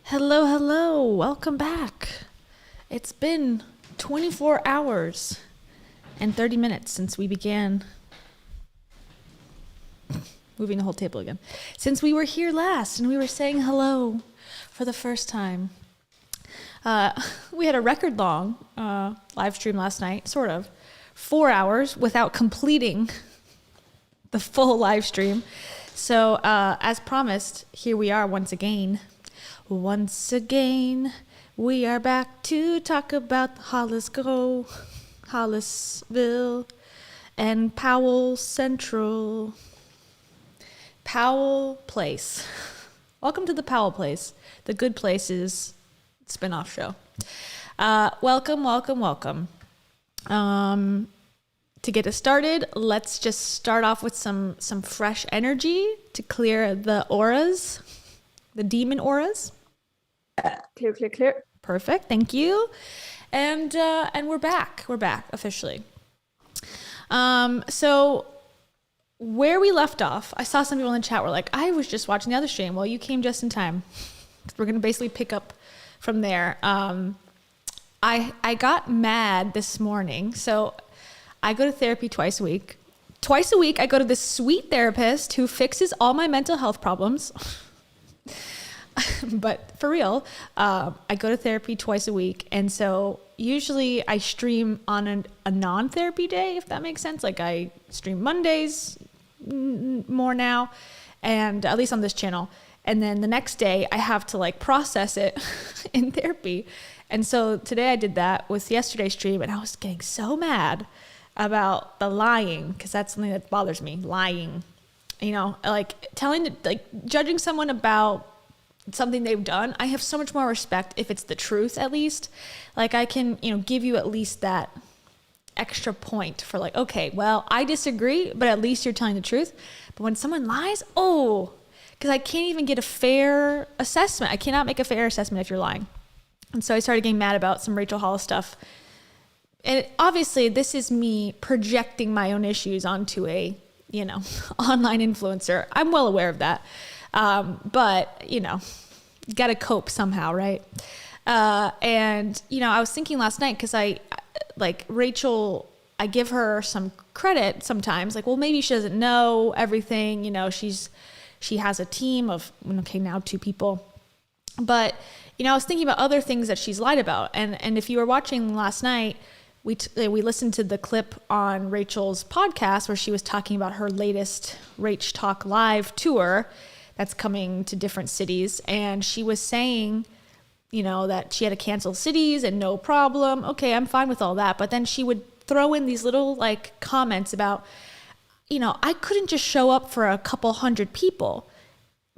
Hello, hello. Welcome back. It's been 24 hours and 30 minutes since we began moving the whole table again. Since we were here last and we were saying hello for the first time. We had a record long live stream last night, sort of. 4 hours without completing the full live stream. So as promised, here we are once again. Once again, we are back to talk about Hollisville, and Powell Central. Powell Place. Welcome to the Powell Place. The Good Places spin-off show. Welcome, welcome, welcome. To get us started, let's just start off with some fresh energy to clear the auras, the demon auras. Clear, clear, clear. Perfect, thank you. And we're back. We're back officially. So where we left off, I saw some people in the chat were like, I was just watching the other stream. Well, you came just in time. We're gonna basically pick up from there. I got mad this morning. So I go to therapy twice a week. Twice a week, I go to this sweet therapist who fixes all my mental health problems. But for real, I go to therapy twice a week. And so usually I stream on a non-therapy day, if that makes sense. Like I stream Mondays more now, and at least on this channel. And then the next day I have to like process it in therapy. And so today I did that with yesterday's stream, and I was getting so mad about the lying, because that's something that bothers me, lying. You know, like judging someone about something they've done. I have so much more respect if it's the truth, at least. Like I can, you know, give you at least that extra point for like, okay, well, I disagree, but at least you're telling the truth. But when someone lies, because I can't even get a fair assessment. I cannot make a fair assessment if you're lying. And so I started getting mad about some Rachel Hollis stuff. And obviously this is me projecting my own issues onto a, you know, online influencer. I'm well aware of that. But, you know, got to cope somehow, right? And, you know, I was thinking last night, because Rachel, I give her some credit sometimes, like, well, maybe she doesn't know everything. You know, she has a team of, okay, now 2 people. But, you know, I was thinking about other things that she's lied about. And if you were watching last night, we listened to the clip on Rachel's podcast where she was talking about her latest Rach Talk Live tour that's coming to different cities. And she was saying, you know, that she had to cancel cities and no problem. Okay, I'm fine with all that. But then she would throw in these little like comments about, you know, I couldn't just show up for a couple hundred people.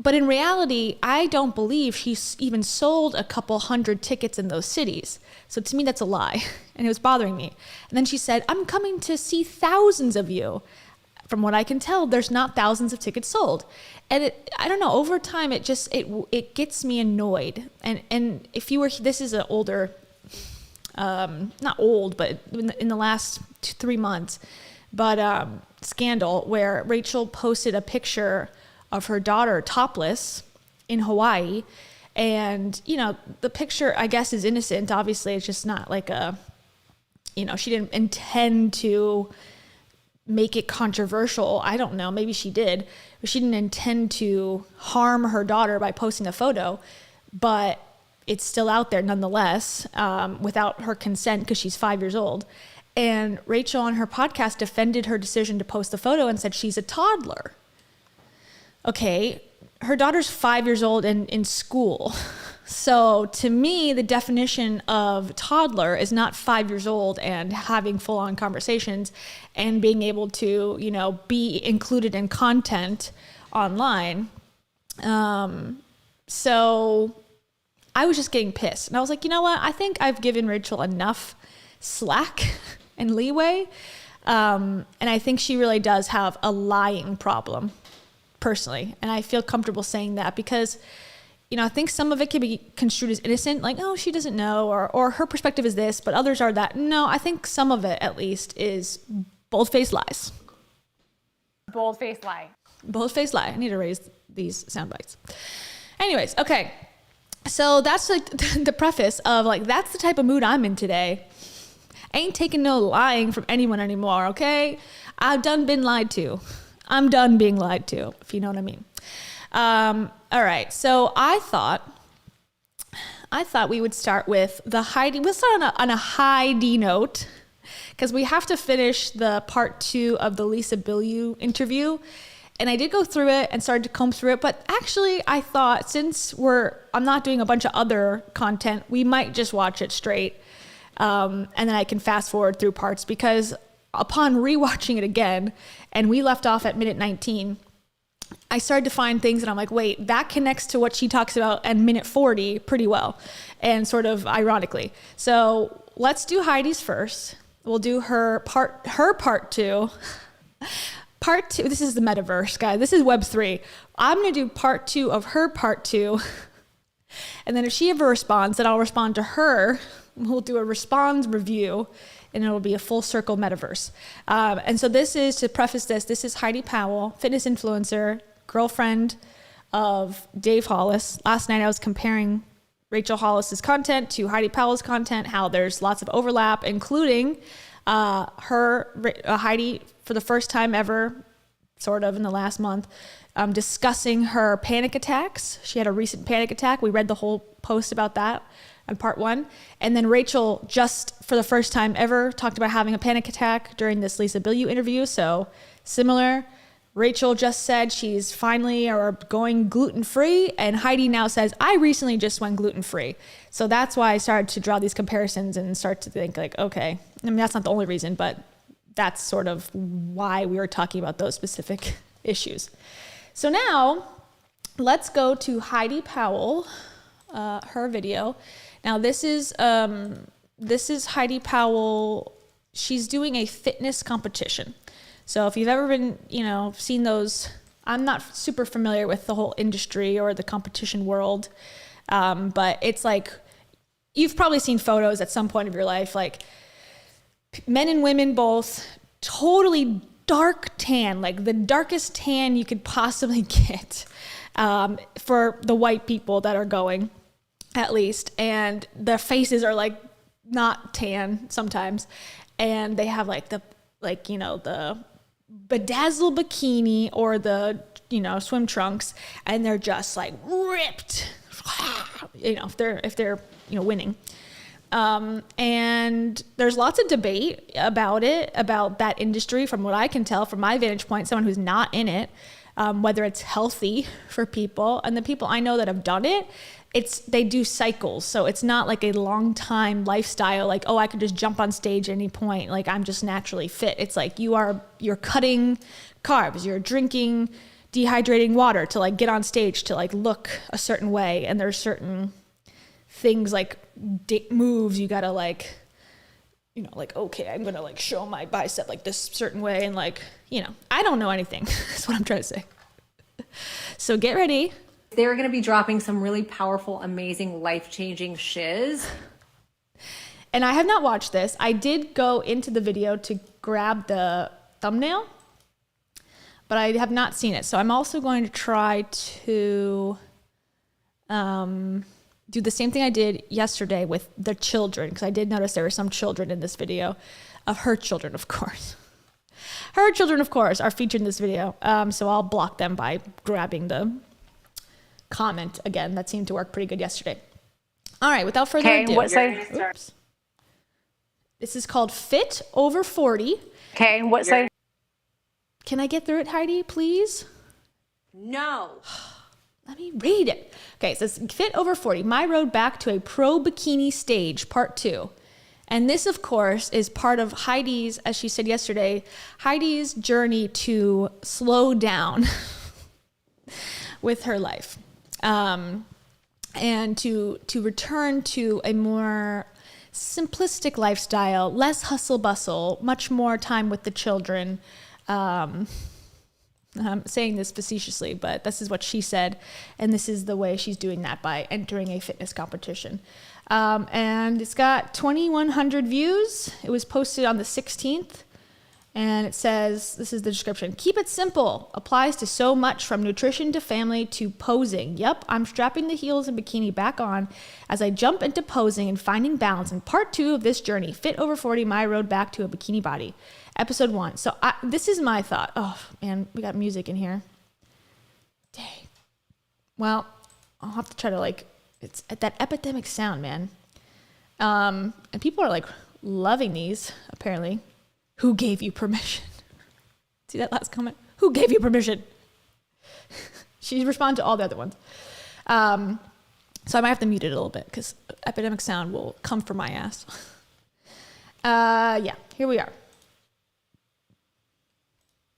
But in reality, I don't believe she even sold a couple hundred tickets in those cities. So to me, that's a lie. And it was bothering me. And then she said, I'm coming to see thousands of you. From what I can tell, there's not thousands of tickets sold. And I don't know, over time, it gets me annoyed. And if you were, this is an older, not old, but in the last 3 months, but scandal where Rachel posted a picture of her daughter topless in Hawaii. And, you know, the picture, I guess, is innocent. Obviously, it's just not like you know, she didn't intend to make it controversial. I don't know. Maybe she did. But she didn't intend to harm her daughter by posting a photo. But it's still out there nonetheless, without her consent, because she's 5 years old. And Rachel on her podcast defended her decision to post the photo and said she's a toddler. Okay, her daughter's 5 years old and in school. So to me, the definition of toddler is not 5 years old and having full-on conversations and being able to, you know, be included in content online. So I was just getting pissed. And I was like, you know what? I think I've given Rachel enough slack and leeway. And I think she really does have a lying problem, personally. And I feel comfortable saying that because, you know, I think some of it can be construed as innocent, like, oh, she doesn't know, or her perspective is this, but others are that. No, I think some of it, at least, is bold-faced lies. Bold-faced lie. Bold-faced lie. I need to raise these sound bites. Anyways, okay. So that's like the preface of like, that's the type of mood I'm in today. I ain't taking no lying from anyone anymore, okay? I've done been lied to. I'm done being lied to, if you know what I mean. All right. So I thought we would start with the Heidi. We'll start on a Heidi note, because we have to finish the part 2 of the Lisa Bilyeu interview. And I did go through it and started to comb through it. But actually, I thought since I'm not doing a bunch of other content, we might just watch it straight. And then I can fast forward through parts, because upon rewatching it again, and we left off at minute 19, I started to find things and I'm like, wait, that connects to what she talks about at minute 40 pretty well, and sort of ironically. So let's do Heidi's first. We'll do her part 2. Part 2, this is the metaverse, guys. This is Web 3. I'm going to do part 2 of her part 2. And then if she ever responds, then I'll respond to her. We'll do a response review, and it'll be a full circle metaverse. And so this is, to preface this is Heidi Powell, fitness influencer, girlfriend of Dave Hollis. Last night I was comparing Rachel Hollis's content to Heidi Powell's content, how there's lots of overlap, including Heidi, for the first time ever, sort of in the last month, discussing her panic attacks. She had a recent panic attack. We read the whole post about that on part 1. And then Rachel, just for the first time ever, talked about having a panic attack during this Lisa Bilyeu interview. So similar Rachel just said she's finally or going gluten-free, and Heidi now says, I recently just went gluten-free. So that's why I started to draw these comparisons and start to think like, okay, I mean, that's not the only reason, but that's sort of why we were talking about those specific issues. So now let's go to Heidi Powell, her video. Now this is Heidi Powell. She's doing a fitness competition. So if you've ever been, seen those, I'm not super familiar with the whole industry or the competition world, but it's like, you've probably seen photos at some point of your life, like men and women both, totally dark tan, like the darkest tan you could possibly get for the white people that are going, at least. And their faces are like not tan sometimes. And they have like the bedazzled bikini or the swim trunks, and they're just like ripped, if they're winning. And there's lots of debate about that industry, from what I can tell from my vantage point, someone who's not in it, whether it's healthy for people. And the people I know that have done it, they do cycles. So it's not like a long time lifestyle, like, oh, I could just jump on stage at any point, like I'm just naturally fit. It's like you're cutting carbs, you're drinking dehydrating water to like get on stage to like look a certain way. And there's certain things like moves you gotta like, okay, I'm gonna like show my bicep like this certain way. And like, I don't know anything. That's what I'm trying to say. So get ready. They're going to be dropping some really powerful, amazing, life-changing shiz. And I have not watched this. I did go into the video to grab the thumbnail, but I have not seen it. So I'm also going to try to do the same thing I did yesterday with the children, because I did notice there were some children in this video, of her children, of course. Her children, of course, are featured in this video. So I'll block them by grabbing the comment again. That seemed to work pretty good yesterday. All right, without further ado. What say? Oops. This is called Fit Over 40. Okay, what say? Can I get through it, Heidi, please? No. Let me read it. Okay, it says Fit Over 40, My Road Back to a Pro Bikini Stage, Part 2. And this, of course, is part of Heidi's, as she said yesterday, Heidi's journey to slow down with her life. And to return to a more simplistic lifestyle, less hustle bustle, much more time with the children. I'm saying this facetiously, but this is what she said, and this is the way she's doing that, by entering a fitness competition. And it's got 2,100 views. It was posted on the 16th. And it says, this is the description: keep it simple. Applies to so much, from nutrition to family to posing. Yep, I'm strapping the heels and bikini back on as I jump into posing and finding balance in part 2 of this journey. Fit Over 40, My Road Back to a Bikini Body. Episode 1. So this is my thought. Oh, man, we got music in here. Dang. Well, I'll have to try to it's at that epidemic sound, man. And people are loving these, apparently. Who gave you permission? See that last comment? Who gave you permission? She responded to all the other ones. So I might have to mute it a little bit, because epidemic sound will come for my ass. Yeah, here we are.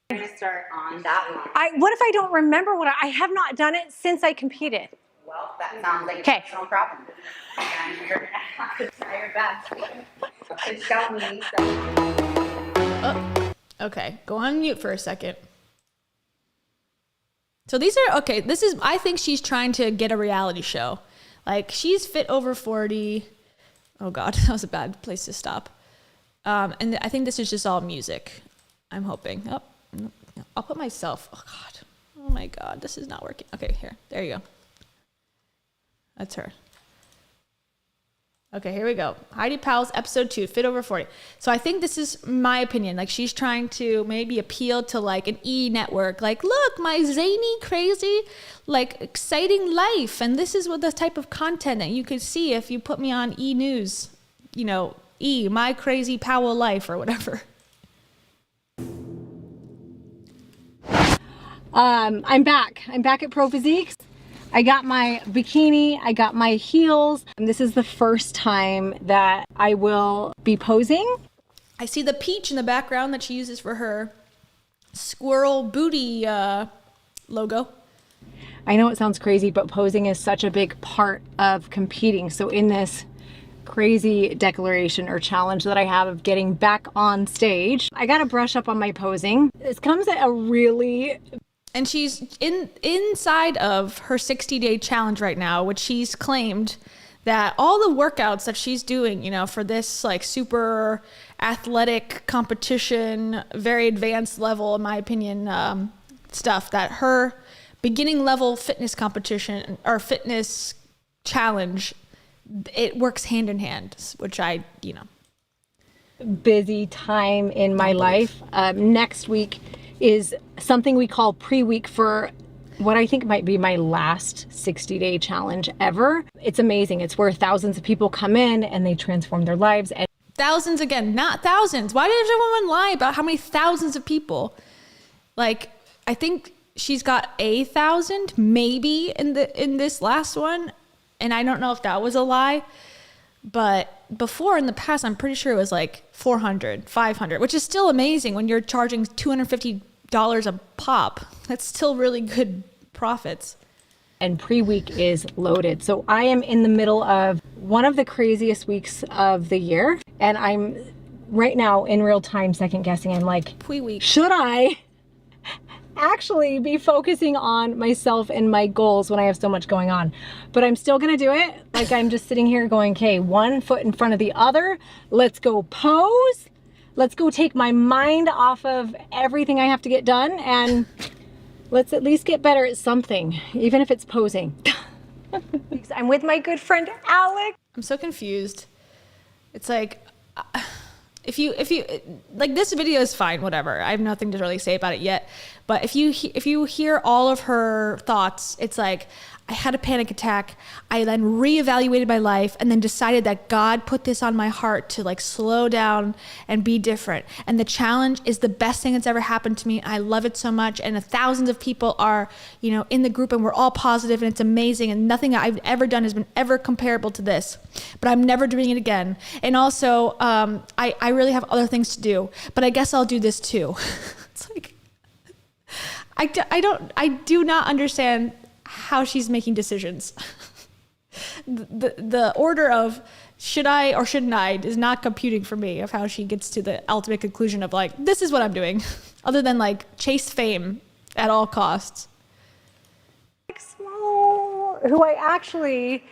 I'm going to start on that one. What if I don't remember I have not done it since I competed? Well, that sounds like Okay. a personal problem. And you're going to have to try your best to show me that. Okay, go on mute for a second. So these are, okay, I think she's trying to get a reality show. Like, she's Fit Over 40. Oh God, that was a bad place to stop. And I think this is just all music, I'm hoping. Oh, no, I'll put myself, oh God. Oh my God, this is not working. Okay, here, there you go. That's her. Okay, here we go. Heidi Powell's episode 2, Fit Over 40. So I think this is my opinion. She's trying to maybe appeal to an E network. Look, my zany, crazy, exciting life. And this is what the type of content that you could see if you put me on E News. E, my crazy Powell life or whatever. I'm back. I'm back at Pro Physiques. I got my bikini, I got my heels. And this is the first time that I will be posing. I see the peach in the background that she uses for her squirrel booty logo. I know it sounds crazy, but posing is such a big part of competing. So in this crazy declaration or challenge that I have of getting back on stage, I gotta brush up on my posing. This comes at a really... And she's inside of her 60-day challenge right now, which she's claimed that all the workouts that she's doing, you know, for this like super athletic competition, very advanced level, in my opinion, stuff, that her beginning level fitness competition or fitness challenge, it works hand in hand, which I, you know. Busy time in my life. Next week is something we call pre-week for what I think might be my last 60-day challenge ever. It's amazing. It's where thousands of people come in and they transform their lives. And thousands again, not thousands. Why did everyone lie about how many thousands of people? Like, I think she's got 1,000 maybe in this last one, and I don't know if that was a lie, but before in the past I'm pretty sure it was like 400, 500, which is still amazing when you're charging $250 a pop. That's still really good profits. And pre-week is loaded. So I am in the middle of one of the craziest weeks of the year, and I'm right now in real time second guessing. I'm like, Pre-week. should I actually be focusing on myself and my goals when I have so much going on? But I'm still gonna do it. Like, I'm just sitting here going, okay, one foot in front of the other. Let's go pose. Let's go take my mind off of everything I have to get done, and let's at least get better at something, even if it's posing. I'm with my good friend Alex. I'm so confused. It's like, if you like, this video is fine, whatever. I have nothing to really say about it yet. But if you hear all of her thoughts, it's like, I had a panic attack. I then reevaluated my life and then decided that God put this on my heart to like slow down and be different. And the challenge is the best thing that's ever happened to me. I love it so much. And thousands of people are, you know, in the group, and we're all positive, and it's amazing. And nothing I've ever done has been ever comparable to this, but I'm never doing it again. And also, I really have other things to do, but I guess I'll do this too. It's like, I do not understand how she's making decisions. The order of should I or shouldn't I is not computing for me of how she gets to the ultimate conclusion of like, this is what I'm doing, other than like chase fame at all costs. Who I actually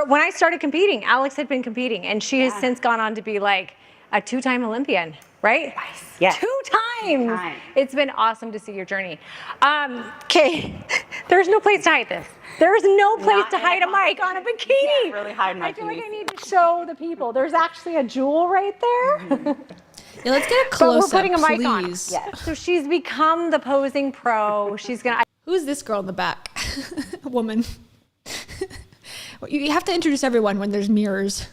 when I started competing, Alex had been competing, and she has since gone on to be like a 2-time Olympian, right? Nice. Yes. 2 times. It's been awesome to see your journey. Okay, there's no place to hide this. There's no place to hide a mic on a bikini. You can't really hide my I feel like I need to show the people. There's actually a jewel right there. Yeah, let's get a But close we're putting up, a mic on. please. Yeah. So she's become the posing pro. She's gonna. Who's this girl in the back? Woman. You have to introduce everyone when there's mirrors.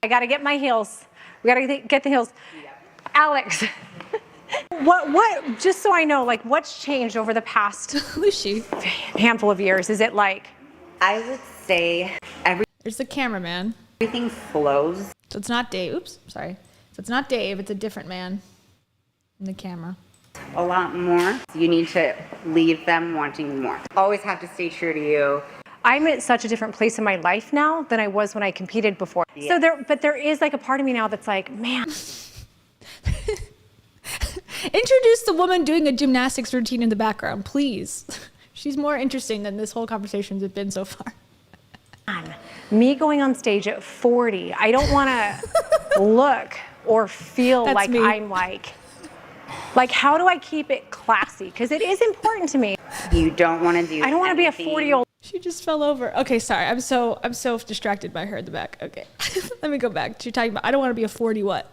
I gotta get my heels. We gotta get the heels. Alex, what, just so I know, like, what's changed over the past Who is she? handful of years? Is it like, I would say There's the cameraman. everything flows. So it's not Dave. Oops, sorry. So it's not Dave. It's a different man in the camera. A lot more. You need to leave them wanting more. Always have to stay true to you. I'm at such a different place in my life now than I was when I competed before. Yeah. So there is like a part of me now that's like, man. Introduce the woman doing a gymnastics routine in the background, please. She's more interesting than this whole conversation has been so far. Me going on stage at 40, I don't want to look or feel That's like me. I'm like, how do I keep it classy? Because it is important to me. You don't want to do. I don't want to be a anything. 40-year-old. She just fell over. Okay, sorry. I'm so distracted by her in the back. Okay. Let me go back. She's talking about, I don't want to be a 40 what?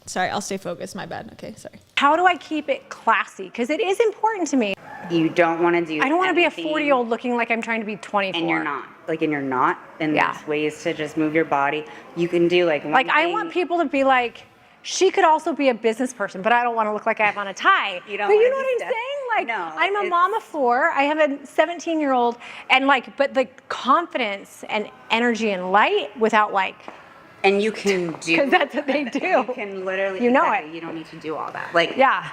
Sorry, I'll stay focused. My bad. Okay, sorry. How do I keep it classy? Because it is important to me. You don't want to do. I don't want to be a anything, 40-year-old looking like I'm trying to be 24. And you're not. And you're not. And Yeah. there's ways to just move your body. You can do like one Like, I thing. want people to be like, she could also be a business person, but I don't want to look like I have on a tie. You don't but you wanna know what be I'm stiff. saying? like, No, I'm a it's- mom of 4. I have a 17-year-old, and like, but the confidence and energy and light without like, And you can do. because that's what they do. You can literally. You know exactly, it. You don't need to do all that. Like. Yeah.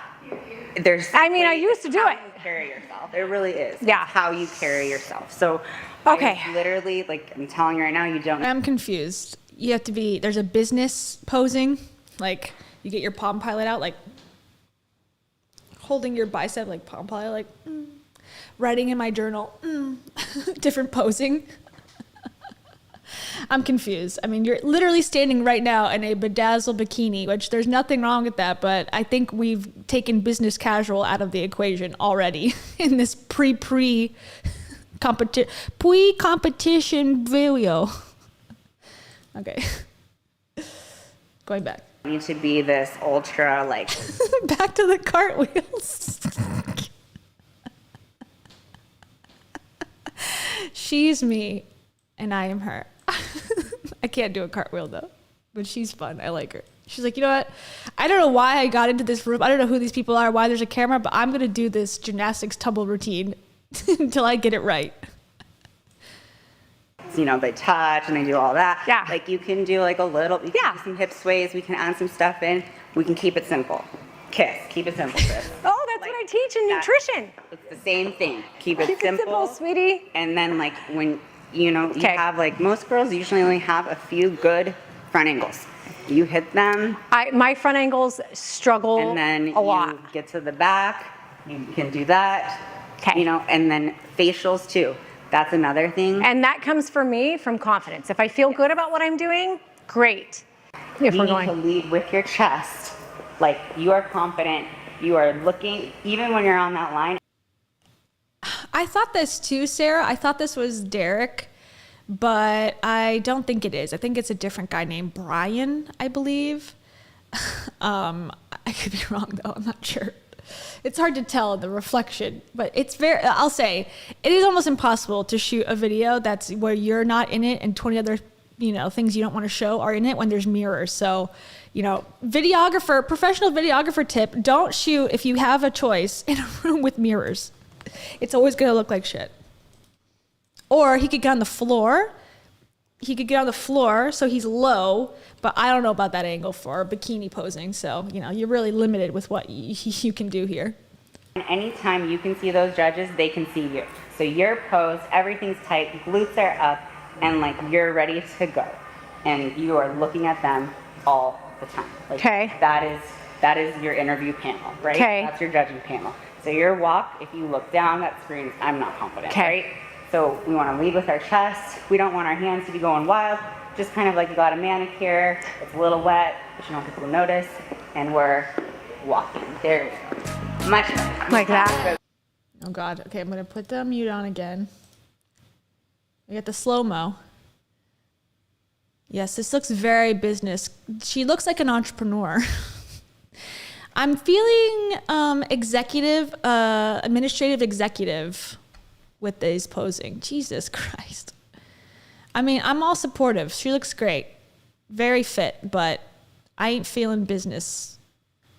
There's. I mean, I used to do how it. You carry yourself. It really is. Yeah. It's how you carry yourself. So. Okay. I literally, like, I'm telling you right now, you don't. I'm confused. You have to be, there's a business posing, like you get your Palm Pilot out, like holding your bicep, like Palm Pilot, like writing in my journal, different posing. I'm confused. I mean, you're literally standing right now in a bedazzled bikini, which there's nothing wrong with that, but I think we've taken business casual out of the equation already in this pre-competition video. Okay. Going back. You need to be this ultra, like. Back to the cartwheels. She's me and I am her. I can't do a cartwheel though, but she's fun. I like her. She's like, you know what? I don't know why I got into this room. I don't know who these people are, why there's a camera, but I'm going to do this gymnastics tumble routine until I get it right. You know, they touch and they do all that. Yeah. Like you can do like a little, you can Yeah. do some hip sways. We can add some stuff in. We can keep it simple. Kiss, keep it simple, sis. Oh, that's what I teach in nutrition. It's the same thing. Keep it Keep it simple, sweetie. And then like when, you know, you Okay. have like, most girls usually only have a few good front angles. You hit them My front angles struggle and then a lot. you get to the back. You can do that. 'Kay. You know, and then facials too. That's another thing. And that comes for me from confidence. If I feel good about what I'm doing, great. If You we're need to going. lead with your chest. Like you are confident. You are looking, even when you're on that line. I thought this too, Sarah. I thought this was Derek, but I don't think it is. I think it's a different guy named Brian, I believe. I could be wrong though. I'm not sure. It's hard to tell the reflection, but it's I'll say it is almost impossible to shoot a video that's where you're not in it and 20 other, things you don't want to show are in it when there's mirrors. So, professional videographer tip, don't shoot if you have a choice in a room with mirrors. It's always going to look like shit. Or he could get on the floor. So he's low, but I don't know about that angle for bikini posing. So, you're really limited with what you can do here. And anytime you can see those judges, they can see you. So you're posed, everything's tight, glutes are up, and like you're ready to go. And you are looking at them all the time. Like, Okay. That is your interview panel, right? Okay. That's your judging panel. So your walk, if you look down, that screams, I'm not confident, Okay. right? So we want to lead with our chest. We don't want our hands to be going wild. Just kind of like you got a manicure. It's a little wet, but you don't want people to notice. And we're walking. There we go. Much better. Like that. Oh God. Okay, I'm gonna put the mute on again. We got the slow-mo. Yes, this looks very business. She looks like an entrepreneur. I'm feeling administrative executive with these posing. Jesus Christ. I mean, I'm all supportive. She looks great. Very fit, but I ain't feeling business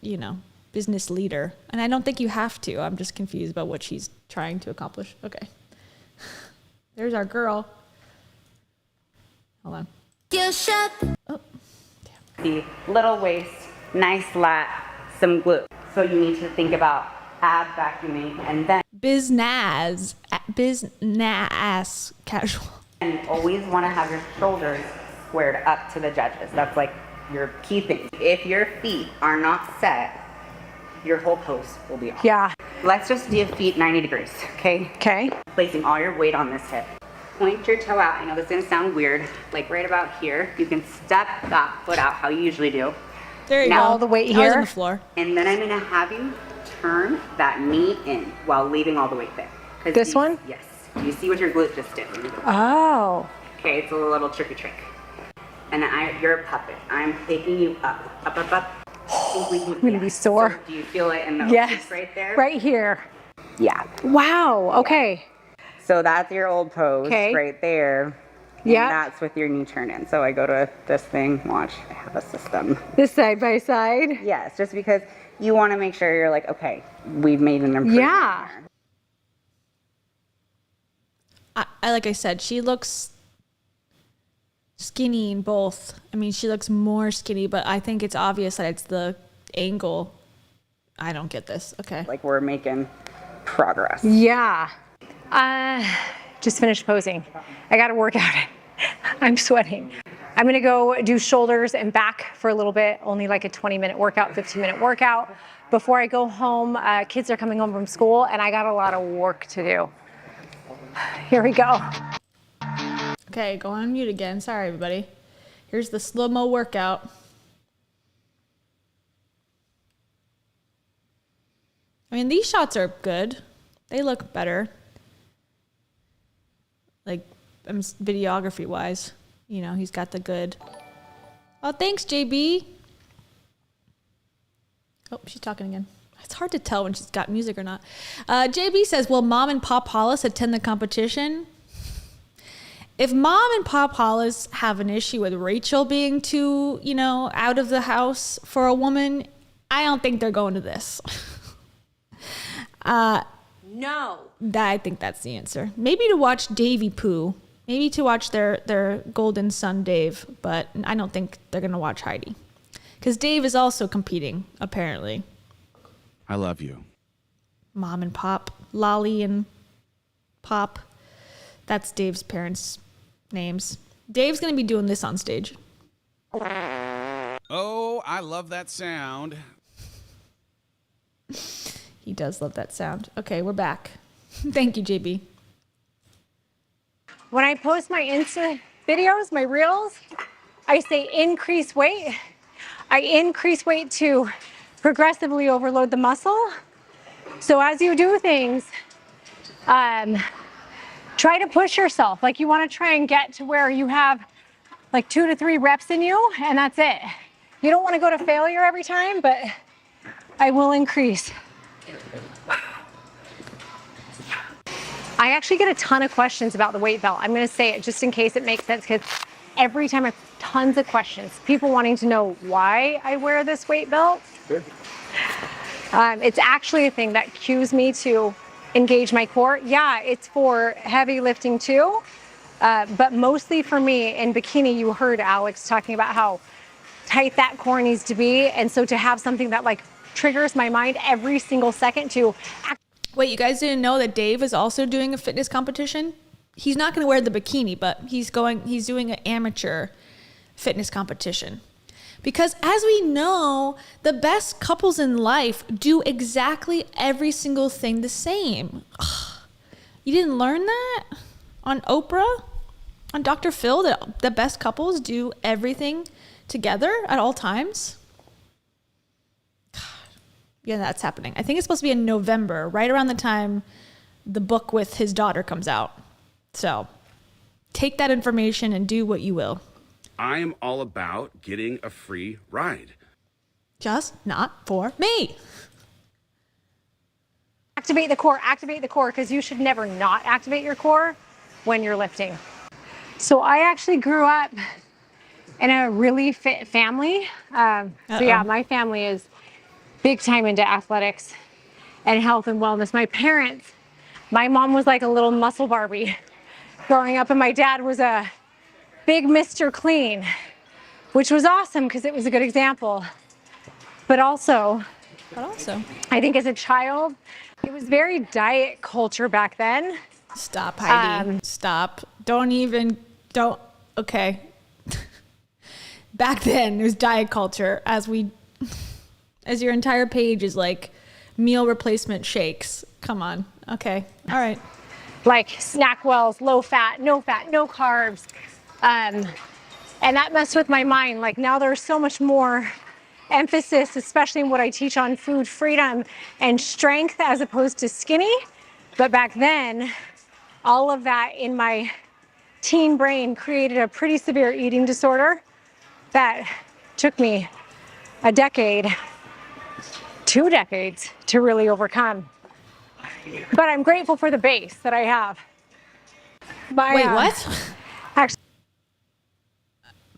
leader. And I don't think you have to. I'm just confused about what she's trying to accomplish. Okay. There's our girl. Hold on. Oh, The little waist, nice lat, some glute. So you need to think about ab vacuuming and then Biznaz casual. and you always want to have your shoulders squared up to the judges. That's like your key thing. If your feet are not set, your whole pose will be off. Yeah. Let's just do feet 90 degrees, okay? Okay. Placing all your weight on this hip. Point your toe out. I know this is gonna sound weird. Like right about here, you can step that foot out how you usually do. There you Now go. all the weight I was here. on the floor. And then I'm gonna have you turn that knee in while leaving all the weight there. 'Cause This you- one? Yes. You see what your glute just did. Oh. Okay, it's a little tricky trick. And you're a puppet. I'm taking you up, up, up, up. I'm gonna be sore. So do you feel it in the Yes. obliques right there? Right here. Yeah. Wow. Okay. So that's your old pose Okay. right there. And Yeah. that's with your knee turned in. So I go to this thing, watch, I have a system. This side by side. Yes, just because you want to make sure you're like, okay, we've made an improvement. Yeah. Here. I like I said, she looks skinny in both. I mean, she looks more skinny, but I think it's obvious that it's the angle. I don't get this. Okay. Like we're making progress. Yeah. Just finished posing. I got to work out. I'm sweating. I'm going to go do shoulders and back for a little bit, only like a 20-minute workout, 15-minute workout. Before I go home, kids are coming home from school, and I got a lot of work to do. Here we go. Okay, go on mute again. Sorry, everybody. Here's the slow-mo workout. I mean, these shots are good. They look better. Like, videography-wise. You know, he's got the good. Oh, thanks, JB. Oh, she's talking again. It's hard to tell when she's got music or not. JB says, will Mom and Pop Hollis attend the competition? If Mom and Pop Hollis have an issue with Rachel being too, you know, out of the house for a woman, I don't think they're going to this. No. I think that's the answer. Maybe to watch Davy Pooh. Maybe to watch their golden son, Dave. But I don't think they're going to watch Heidi. Because Dave is also competing, apparently. I love you. Mom and Pop. Lolly and Pop. That's Dave's parents' names. Dave's going to be doing this on stage. Oh, I love that sound. He does love that sound. Okay, we're back. Thank you, JB. When I post my Insta videos, my reels, I say increase weight. I increase weight to progressively overload the muscle. So as you do things, try to push yourself. Like you want to try and get to where you have like 2 to 3 reps in you, and that's it. You don't want to go to failure every time, but I will increase. I actually get a ton of questions about the weight belt. I'm going to say it just in case it makes sense, because every time I have tons of questions, people wanting to know why I wear this weight belt. Sure. It's actually a thing that cues me to engage my core. Yeah, it's for heavy lifting too, but mostly for me in bikini. You heard Alex talking about how tight that core needs to be, and so to have something that like triggers my mind every single second to act. Wait, you guys didn't know that Dave is also doing a fitness competition? He's not going to wear the bikini, but he's doing an amateur fitness competition. Because as we know, the best couples in life do exactly every single thing the same. Ugh. You didn't learn that on Oprah, on Dr. Phil, that the best couples do everything together at all times? Yeah, that's happening. I think it's supposed to be in November, right around the time the book with his daughter comes out. So take that information and do what you will. I am all about getting a free ride. Just not for me. Activate the core, because you should never not activate your core when you're lifting. So I actually grew up in a really fit family. So yeah, my family is big time into athletics and health and wellness. My mom was like a little muscle Barbie growing up, and my dad was a big Mr. Clean, which was awesome because it was a good example. But also, I think as a child, it was very diet culture back then. Stop, Heidi. Stop. Okay. Back then, it was diet culture, as your entire page is like meal replacement shakes. Come on. Okay. All right. Like SnackWells, low fat, no carbs. And that messed with my mind. Like now there's so much more emphasis, especially in what I teach on food freedom and strength as opposed to skinny. But back then, all of that in my teen brain created a pretty severe eating disorder that took me a decade, 2 decades to really overcome. But I'm grateful for the base that I have. Wait, what? Actually,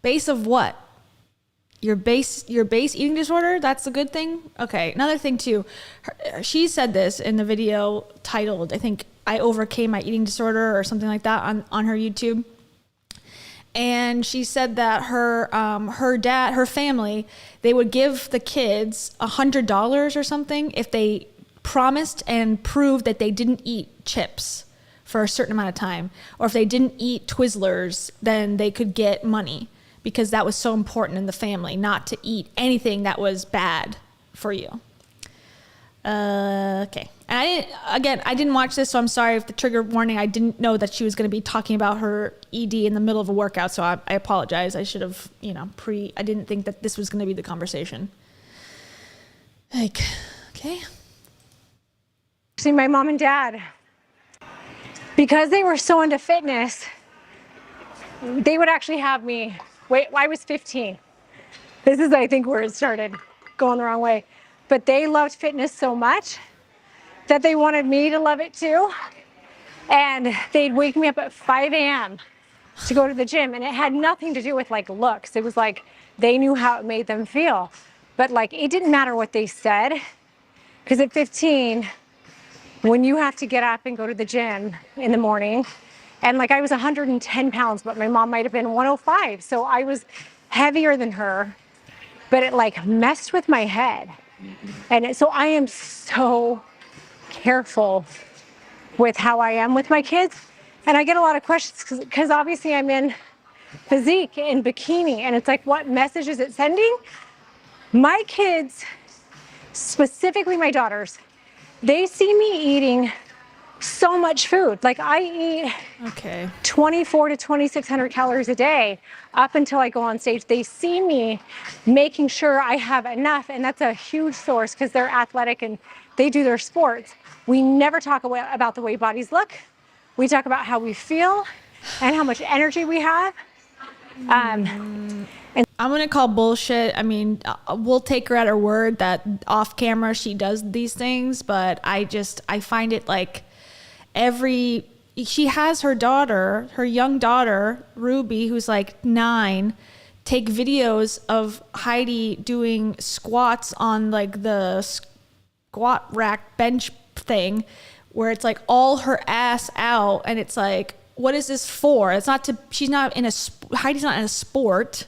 Base of what? your base eating disorder, that's a good thing. Okay, another thing too, she said this in the video titled, I think, I overcame my eating disorder or something like that on her YouTube. And she said that her family, they would give the kids $100 or something if they promised and proved that they didn't eat chips for a certain amount of time, or if they didn't eat Twizzlers, then they could get money, because that was so important in the family not to eat anything that was bad for you. Okay. And I didn't watch this, so I'm sorry if the trigger warning, I didn't know that she was going to be talking about her ED in the middle of a workout, so I apologize. I should have, I didn't think that this was going to be the conversation. Like, okay. See, my mom and dad, because they were so into fitness, they would actually have me, I was 15. This is, I think, where it started going the wrong way. But they loved fitness so much that they wanted me to love it too. And they'd wake me up at 5 a.m. to go to the gym. And it had nothing to do with like looks. It was like they knew how it made them feel. But like, it didn't matter what they said. Because at 15, when you have to get up and go to the gym in the morning, and like I was 110 pounds, but my mom might have been 105. So I was heavier than her, but it like messed with my head. And so I am so careful with how I am with my kids. And I get a lot of questions because obviously I'm in physique and bikini, and it's like, what message is it sending? My kids, specifically my daughters, they see me eating so much food. Like I eat 2,400 to 2,600 calories a day up until I go on stage. They see me making sure I have enough, and that's a huge source because they're athletic and they do their sports. We never talk about the way bodies look. We talk about how we feel and how much energy we have. I'm going to call bullshit. I mean, we'll take her at her word that off camera she does these things, but I find it like she has her young daughter, Ruby, who's like 9, take videos of Heidi doing squats on like the squat rack bench thing where it's like all her ass out, and it's like, what is this for? Heidi's not in a sport.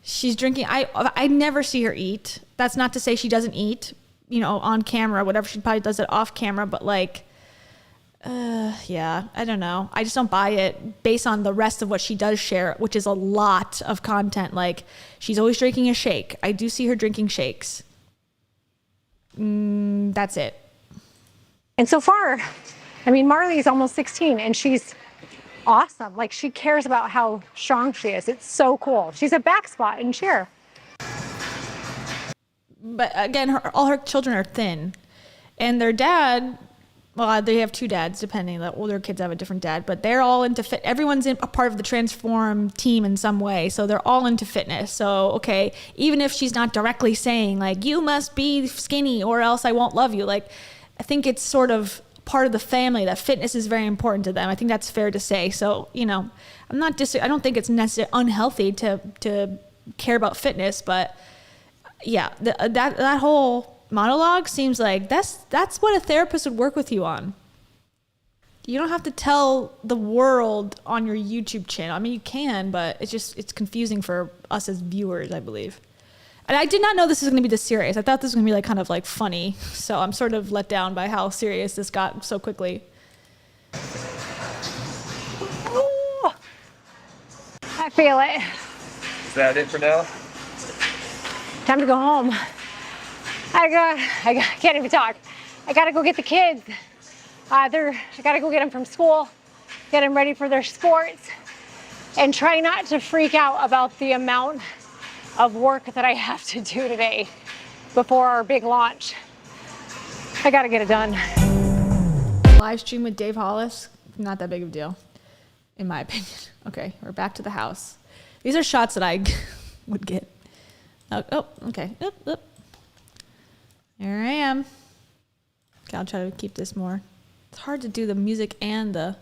She's drinking. I never see her eat. That's not to say she doesn't eat, on camera, whatever. She probably does it off camera, but like, yeah, I don't know. I just don't buy it based on the rest of what she does share, which is a lot of content. Like, she's always drinking a shake. I do see her drinking shakes. That's it. And so far, I mean, Marley's almost 16 and she's awesome. Like, she cares about how strong she is. It's so cool. She's a back squat and cheer. But again, all her children are thin, and their dad, well, they have 2 dads, depending. The older kids have a different dad, but they're all into fit. Everyone's a part of the Transform team in some way, so they're all into fitness. So, okay, even if she's not directly saying like, you must be skinny or else I won't love you, like, I think it's sort of part of the family that fitness is very important to them. I think that's fair to say. So, I don't think it's necessarily unhealthy to care about fitness, but yeah, that whole monologue seems like that's what a therapist would work with you on. You don't have to tell the world on your YouTube channel. I mean, you can, but it's confusing for us as viewers, I believe. And I did not know this was going to be this serious. I thought this was going to be like kind of like funny. So I'm sort of let down by how serious this got so quickly. Ooh, I feel it. Is that it for now? Time to go home. I can't even talk. I gotta go get the kids. I gotta go get them from school, get them ready for their sports, and try not to freak out about the amount of work that I have to do today before our big launch. I gotta get it done. Live stream with Dave Hollis, not that big of a deal, in my opinion. Okay, we're back to the house. These are shots that I would get. Oh, okay. Oop. Here I am. Okay, I'll try to keep this more. It's hard to do the music and the...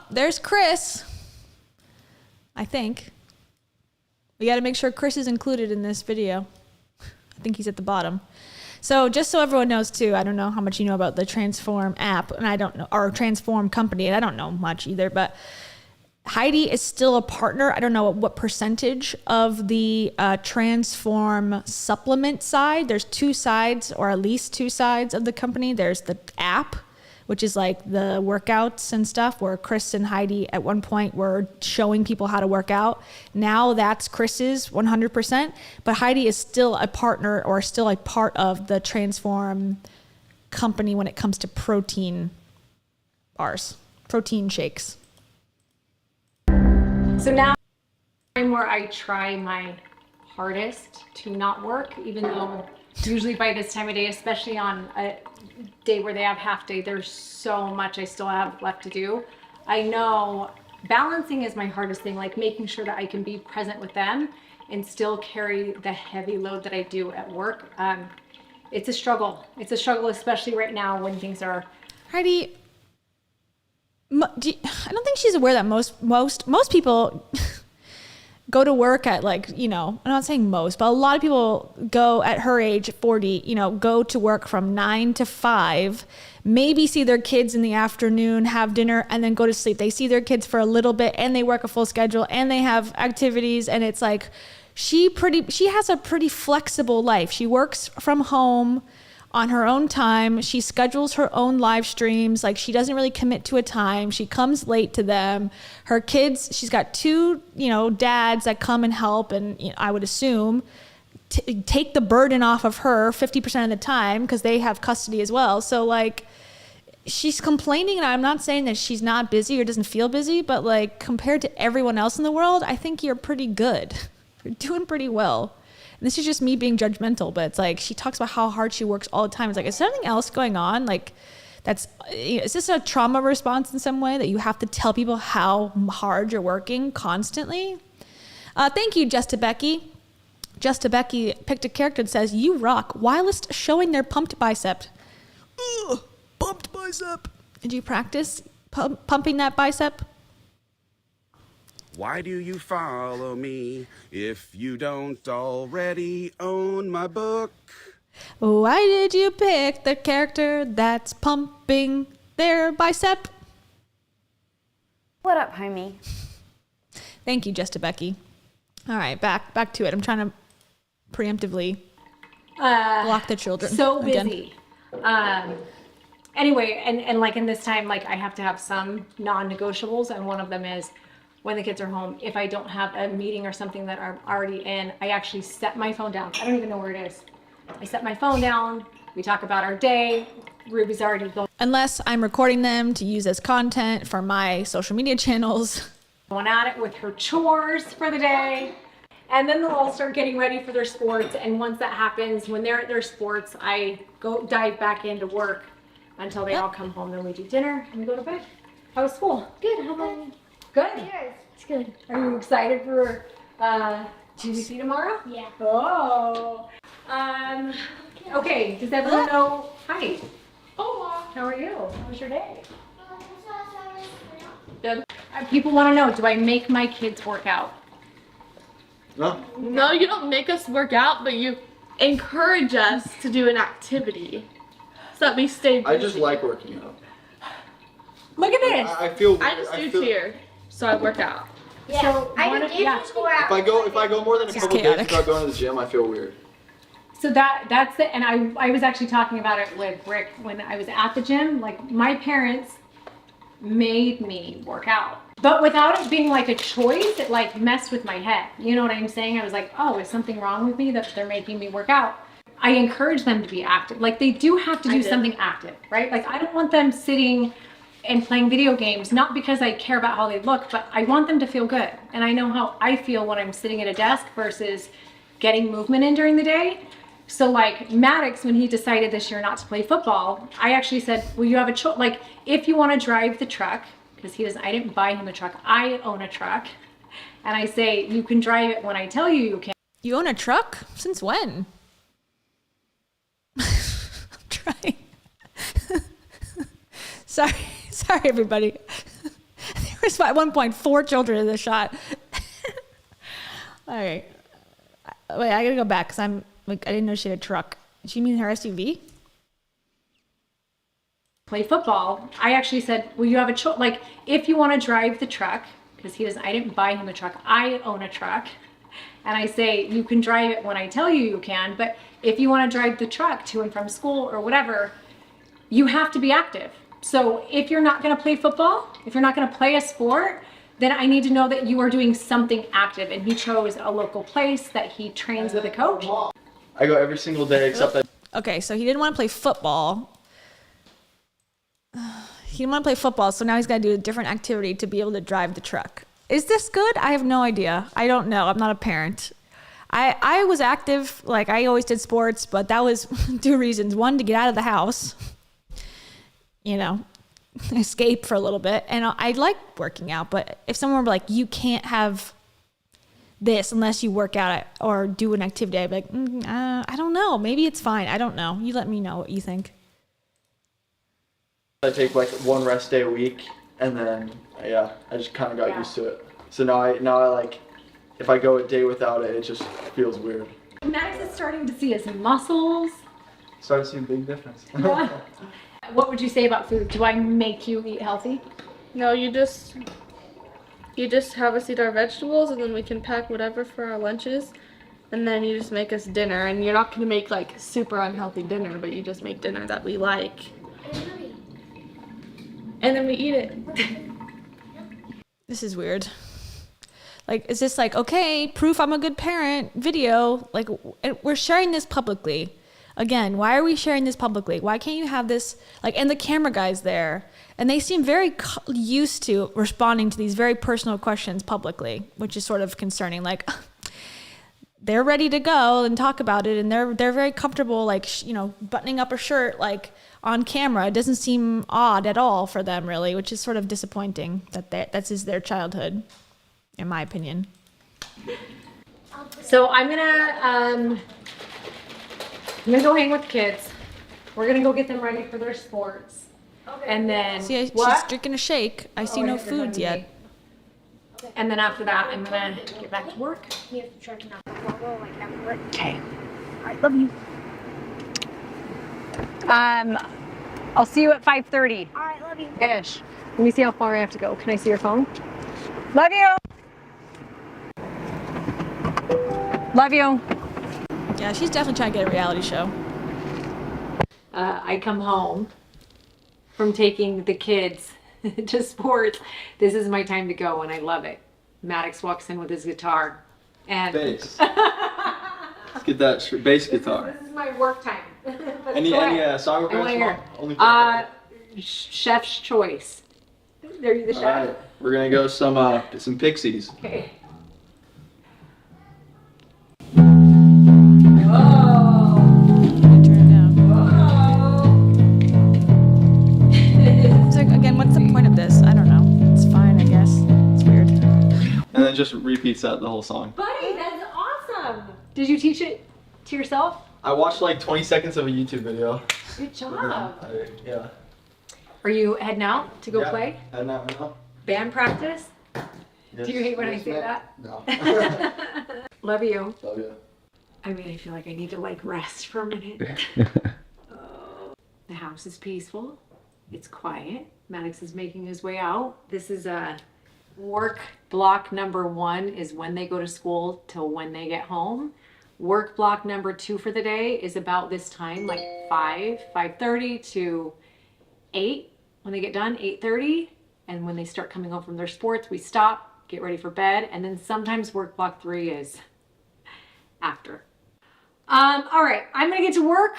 there's Chris. I think. We got to make sure Chris is included in this video. I think he's at the bottom. So just so everyone knows too, I don't know how much you know about the Transform app, and I don't know, or Transform company, and I don't know much either, but Heidi is still a partner. I don't know what percentage of the Transform supplement side. There's two sides, or at least two sides of the company. There's the app, which is like the workouts and stuff, where Chris and Heidi at one point were showing people how to work out. Now that's Chris's 100%, but Heidi is still a partner, or still a part of the Transform company when it comes to protein bars, protein shakes. So now time where I try my hardest to not work, even though usually by this time of day, especially on a day where they have half day, there's so much I still have left to do. I know balancing is my hardest thing, like making sure that I can be present with them and still carry the heavy load that I do at work. It's a struggle. It's a struggle, especially right now when things are... Heidi, I don't think she's aware that most people go to work at, like, you know, I'm not saying most, but a lot of people go at her age, 40, you know, go to work from 9 to 5, maybe see their kids in the afternoon, have dinner, and then go to sleep. They see their kids for a little bit, and they work a full schedule, and they have activities, and it's like she has a pretty flexible life. She works from home on her own time. She schedules her own live streams. Like, she doesn't really commit to a time. She comes late to them. Her kids, she's got two, you know, dads that come and help, and, you know, I would assume take the burden off of her 50% of the time, because they have custody as well. So, like, she's complaining, and I'm not saying that she's not busy or doesn't feel busy, but, like, compared to everyone else in the world, I think you're pretty good. You're doing pretty well. And this is just me being judgmental, but it's like, she talks about how hard she works all the time. It's like, is there something else going on? Like, is this a trauma response in some way, that you have to tell people how hard you're working constantly? Thank you, Just to Becky. Just to Becky picked a character that says, "You rock, whilst showing their pumped bicep." Ugh, pumped bicep. Did you practice pumping that bicep? Why do you follow me if you don't already own my book? Why did you pick the character that's pumping their bicep? What up, homie? Thank you, Just to Becky. All right, back to it. I'm trying to preemptively block the children. So again. busy. Anyway, and like in this time, like I have to have some non-negotiables, and one of them is when the kids are home, if I don't have a meeting or something that I'm already in, I actually set my phone down. I don't even know where it is. I set my phone down. We talk about our day. Ruby's already going Unless I'm recording them to use as content for my social media channels. at it with her chores for the day. And then they'll all start getting ready for their sports. And once that happens, when they're at their sports, I go dive back into work until they all come home. Then we do dinner and we go to bed. How was school? Good, how about you? Good. Yours? It's good. Are you excited for GDC tomorrow? Yeah. Oh. Okay, does everyone know? Hi. Oh, How are you? How was your day? Good. People want to know, do I make my kids work out? No? no, you don't make us work out, but you encourage us to do an activity so that we stay busy. I just like working out. Look at this. I feel. I just do feel, cheer, so I work out. Yeah, so I do yeah. If I go more than a couple days chaotic. without going to the gym, I feel weird. So that's it. And I was actually talking about it with Rick when I was at the gym. Like, my parents made me work out, but without it being like a choice, it like messed with my head. You know what I'm saying? I was like, oh, is something wrong with me that they're making me work out? I encourage them to be active. Like, they do have to do something active, right? Like, I don't want them sitting and playing video games, not because I care about how they look, but I want them to feel good. And I know how I feel when I'm sitting at a desk versus getting movement in during the day. So like Maddox, when he decided this year not to play football, I actually said, well, you have a choice. Like, if you want to drive the truck, because I didn't buy him a truck, I own a truck. And I say, you can drive it when I tell you you can. You own a truck? Since when? I'm trying. Sorry, everybody. There There's at one point 4 children in the shot. All right. Wait, I gotta go back because I'm like, I didn't know she had a truck. She mean her SUV? Play football. I actually said, well, you have a choice. Like, if you want to drive the truck, because I didn't buy him a truck. I own a truck. And I say, you can drive it when I tell you you can, but if you want to drive the truck to and from school or whatever, you have to be active. So if you're not going to play football, if you're not going to play a sport, then I need to know that you are doing something active. And he chose a local place that he trains with a coach. I go every single day except that. Okay, so he didn't want to play football. He didn't want to play football, so now he's got to do a different activity to be able to drive the truck. Is this good? I have no idea. I don't know. I'm not a parent. I was active, like I always did sports, but that was 2 reasons. One, to get out of the house, you know, escape for a little bit. And I like working out, but if someone were like, you can't have this unless you work out or do an activity, I'd be like, I don't know. Maybe it's fine. I don't know. You let me know what you think. I take like 1 rest day a week, and then I just kind of got used to it. So now I like, if I go a day without it, it just feels weird. Max is starting to see his muscles. Started seeing a big difference. Yeah. What would you say about food? Do I make you eat healthy? No, you just have us eat our vegetables, and then we can pack whatever for our lunches, and then you just make us dinner. And you're not gonna make like super unhealthy dinner, but you just make dinner that we like, and then we eat it. This is weird. Like, is this like, okay, proof I'm a good parent video? Like, we're sharing this publicly. Again, why are we sharing this publicly? Why can't you have this, like, and the camera guy's there, and they seem very used to responding to these very personal questions publicly, which is sort of concerning. Like, they're ready to go and talk about it, and they're very comfortable, like, you know, buttoning up a shirt, like, on camera. It doesn't seem odd at all for them, really, which is sort of disappointing that that's their childhood, in my opinion. So I'm gonna go hang with the kids. We're gonna go get them ready for their sports. Okay. And then See, she's drinking a shake. I see no foods yet. Okay. And then after that, I'm gonna get back to work. Okay. All right, love you. I'll see you at 5:30. All right, love you. Ish. Let me see how far I have to go. Can I see your phone? Love you. Love you. Yeah, she's definitely trying to get a reality show. I come home from taking the kids to sports. This is my time to go, and I love it. Maddox walks in with his guitar, and Bass. Let's get that bass guitar. This is my work time. Any song requests? Only Chef's Choice. Are you the chef? All right, we're gonna go some Pixies. Okay. Turn it down. So again, what's the point of this? I don't know. It's fine, I guess. It's weird. And then just repeats that the whole song. Buddy, that's awesome. Did you teach it to yourself? I watched like 20 seconds of a YouTube video. Good job. Yeah. Are you heading out to go Yeah. play? And now. Band practice? Yes. Do you hate when I say ma'am. that? No. Love you. Love you. I mean, I feel like I need to like rest for a minute. Oh. The house is peaceful. It's quiet. Maddox is making his way out. This is a work block number 1 is when they go to school till when they get home. Work block number 2 for the day is about this time, like 5:30 to 8 when they get done, 8:30. And when they start coming home from their sports, we stop, get ready for bed. And then sometimes work block 3 is after. All right, I'm gonna get to work.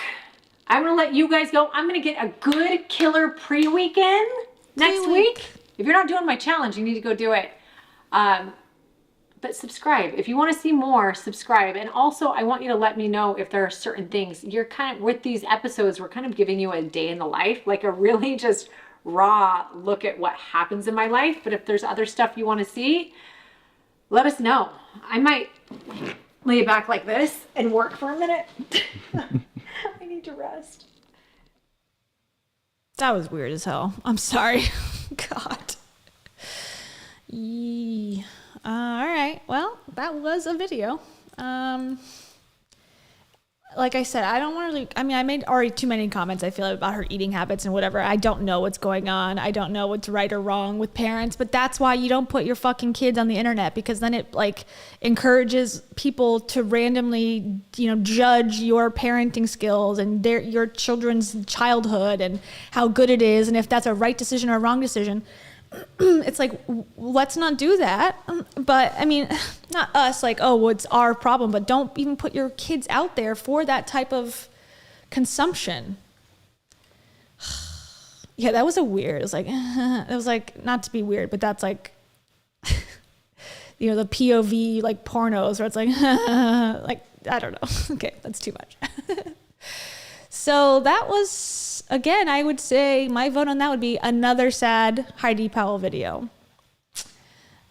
I'm gonna let you guys go. I'm gonna get a good killer pre-weekend next week. If you're not doing my challenge, you need to go do it. But subscribe. If you want to see more, subscribe. And also, I want you to let me know if there are certain things. You're kind of, with these episodes, we're kind of giving you a day in the life, like a really just raw look at what happens in my life. But if there's other stuff you want to see, let us know. I might lay back like this and work for a minute. I need to rest. That was weird as hell. I'm sorry. God. All right. Well, that was a video. Like I said, I don't want to, I mean, I made already too many comments, I feel, about her eating habits and whatever. I don't know what's going on. I don't know what's right or wrong with parents, but that's why you don't put your fucking kids on the internet, because then it like encourages people to randomly, judge your parenting skills and your children's childhood and how good it is. And if that's a right decision or a wrong decision. It's like, let's not do that. But I mean, not us, like, oh, well, it's our problem, but don't even put your kids out there for that type of consumption. Yeah, that was a weird, it was like, not to be weird, but that's like, the POV like pornos where it's like, like, I don't know. Okay, that's too much. So that was, again, I would say my vote on that would be another sad Heidi Powell video.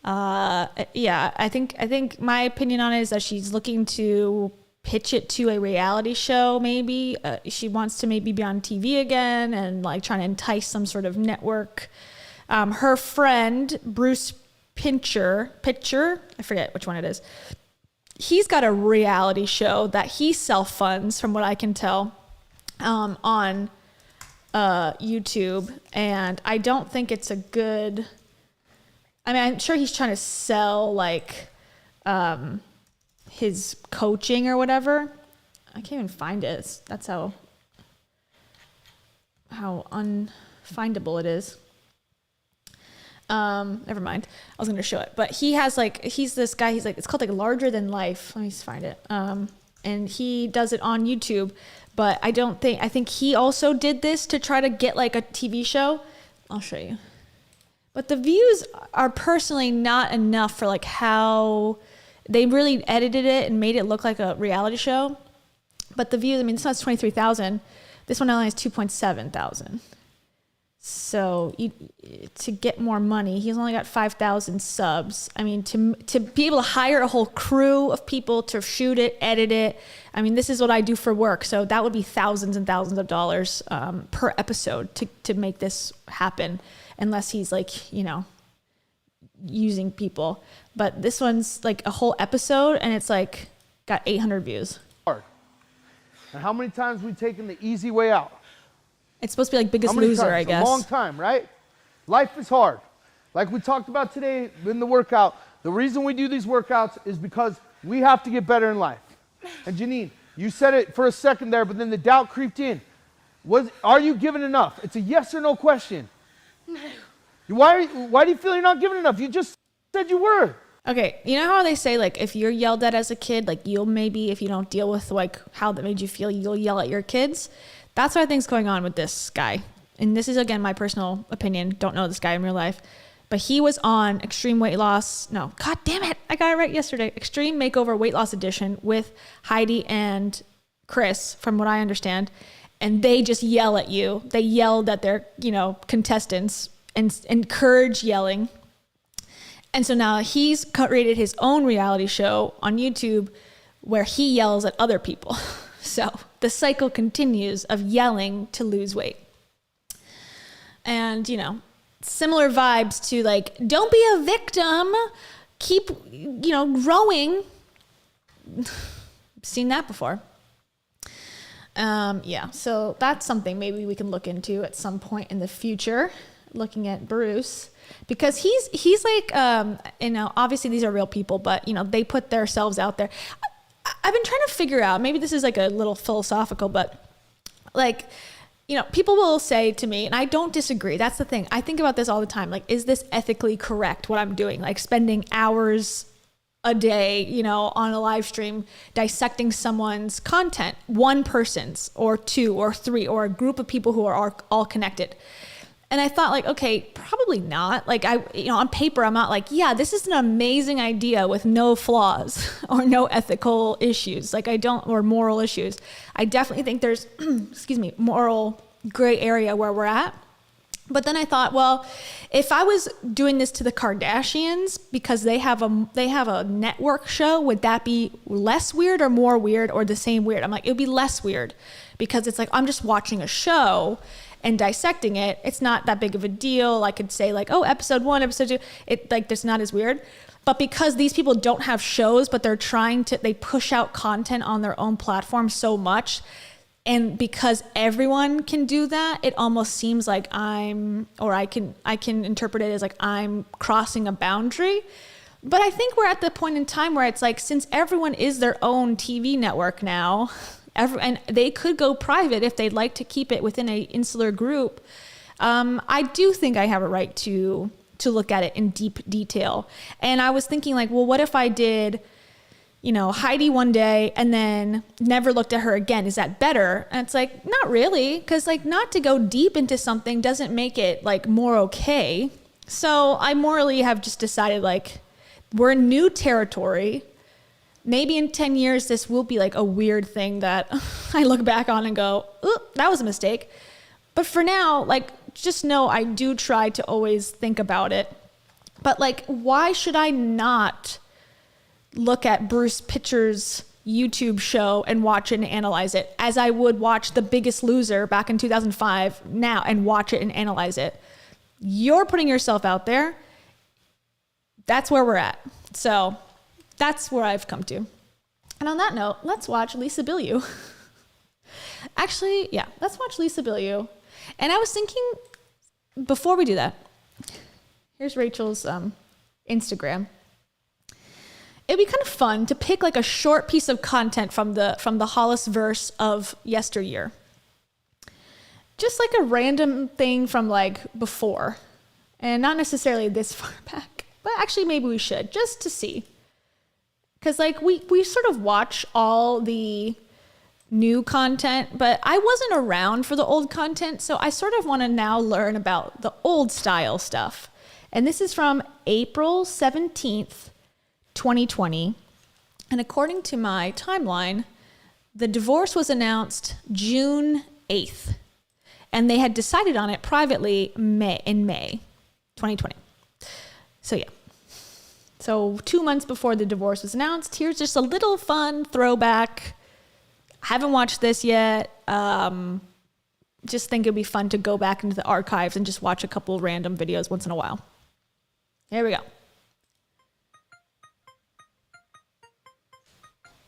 Yeah, I think my opinion on it is that she's looking to pitch it to a reality show. Maybe she wants to maybe be on TV again and like trying to entice some sort of network. Her friend Bruce Pitcher, I forget which one it is. He's got a reality show that he self-funds, from what I can tell. On YouTube, and I don't think it's a good, I mean, I'm sure he's trying to sell like his coaching or whatever. I can't even find it. That's how unfindable it is. Never mind. I was going to show it, but he has like, he's this guy, he's like, it's called like Larger Than Life. Let me just find it. And he does it on YouTube. But I think he also did this to try to get like a TV show. I'll show you. But the views are personally not enough for like how they really edited it and made it look like a reality show. But the views, I mean, this one's 23,000. This one only has 2.7 thousand. So to get more money, he's only got 5,000 subs. I mean, to be able to hire a whole crew of people to shoot it, edit it. I mean, this is what I do for work. So that would be thousands and thousands of dollars per episode to make this happen, unless he's like, using people. But this one's like a whole episode and it's like got 800 views. And how many times we've taken the easy way out? It's supposed to be like Biggest Loser, I guess. A long time, right? Life is hard. Like we talked about today in the workout, the reason we do these workouts is because we have to get better in life. And Janine, you said it for a second there, but then the doubt creeped in. Are you giving enough? It's a yes or no question. No. Why do you feel you're not giving enough? You just said you were. Okay, you know how they say, like, if you're yelled at as a kid, like, you'll maybe, if you don't deal with, like, how that made you feel, you'll yell at your kids? That's what I think is going on with this guy. And this is, again, my personal opinion. Don't know this guy in real life. But he was on Extreme Weight Loss. No, God damn it. I got it right yesterday. Extreme Makeover Weight Loss Edition with Heidi and Chris, from what I understand. And they just yell at you. They yelled at their, contestants and encourage yelling. And so now he's created his own reality show on YouTube where he yells at other people. So the cycle continues of yelling to lose weight. And, similar vibes to like, don't be a victim, keep, growing. Seen that before. Yeah, so that's something maybe we can look into at some point in the future, looking at Bruce. Because he's like, obviously these are real people, but, they put themselves out there. I've been trying to figure out, maybe this is like a little philosophical, but like, people will say to me, and I don't disagree. That's the thing. I think about this all the time. Like, is this ethically correct, what I'm doing? Like spending hours a day, on a live stream, dissecting someone's content, one person's or two or three, or a group of people who are all connected. And I thought like, okay, probably not. Like on paper, I'm not like, yeah, this is an amazing idea with no flaws or no ethical issues. Like or moral issues. I definitely think there's, moral gray area where we're at. But then I thought, well, if I was doing this to the Kardashians because they have a network show, would that be less weird or more weird or the same weird? I'm like, it would be less weird because it's like, I'm just watching a show. and dissecting it, it's not that big of a deal. I could say like, oh, episode 1, episode 2, it like, it's not as weird. But because these people don't have shows, but they push out content on their own platform so much. And because everyone can do that, it almost seems like I can interpret it as like I'm crossing a boundary. But I think we're at the point in time where it's like, since everyone is their own TV network now, and they could go private if they'd like to keep it within an insular group, I do think I have a right to look at it in deep detail. And I was thinking like, well, what if I did, Heidi one day and then never looked at her again? Is that better? And it's like, not really, because like not to go deep into something doesn't make it like more okay. So I morally have just decided like, we're in new territory. Maybe in 10 years, this will be like a weird thing that I look back on and go, ooh, that was a mistake. But for now, like, just know I do try to always think about it. But like, why should I not look at Bruce Pitcher's YouTube show and watch it and analyze it as I would watch The Biggest Loser back in 2005 now and watch it and analyze it? You're putting yourself out there. That's where we're at. So that's where I've come to. And on that note, let's watch Lisa Bilyeu. Actually, yeah, let's watch Lisa Bilyeu. And I was thinking, before we do that, here's Rachel's Instagram. It'd be kind of fun to pick like a short piece of content from the Hollisverse of yesteryear. Just like a random thing from like before. And not necessarily this far back. But actually maybe we should, just to see. Because like we sort of watch all the new content, but I wasn't around for the old content, so I sort of want to now learn about the old style stuff. And this is from April 17th, 2020. And according to my timeline, the divorce was announced June 8th. And they had decided on it privately in May 2020. So yeah. So 2 months before the divorce was announced, here's just a little fun throwback. I haven't watched this yet. Just think it'd be fun to go back into the archives and just watch a couple random videos once in a while. Here we go.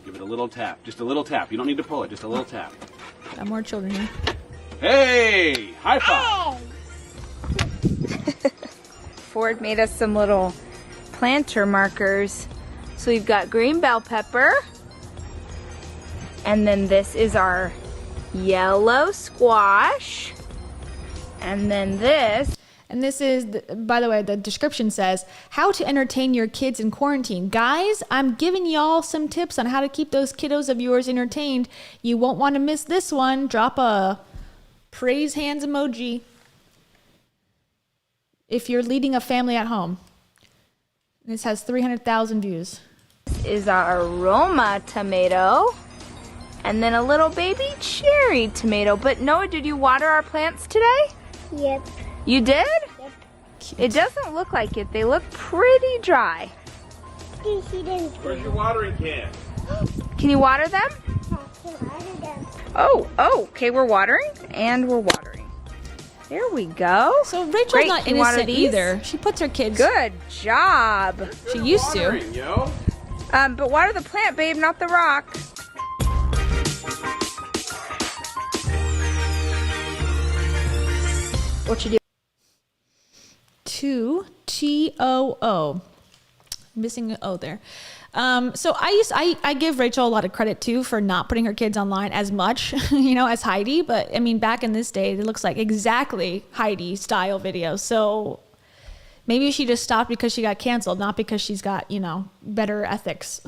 Give it a little tap. Just a little tap. You don't need to pull it. Just a little tap. Got more children here. Hey! High five! Ford made us some little planter markers. So we've got green bell pepper. And then this is our yellow squash. And then this. And this is, by the way, the description says, how to entertain your kids in quarantine. Guys, I'm giving y'all some tips on how to keep those kiddos of yours entertained. You won't want to miss this one. Drop a praise hands emoji if you're leading a family at home. This has 300,000 views. This is our Roma tomato. And then a little baby cherry tomato. But Noah, did you water our plants today? Yep. You did? Yep. It doesn't look like it. They look pretty dry. Where's your watering can? Can you water them? Oh, okay, we're watering and we're watering. There we go. So Rachel's Great. not Can you water innocent these? either. She puts her kids. Good job. She used to. Yo. But water the plant, babe, not the rock. What you do? 2 TOO. Missing an O there. So I give Rachel a lot of credit too for not putting her kids online as much, as Heidi. But I mean, back in this day, it looks like exactly Heidi style videos. So maybe she just stopped because she got canceled, not because she's got, better ethics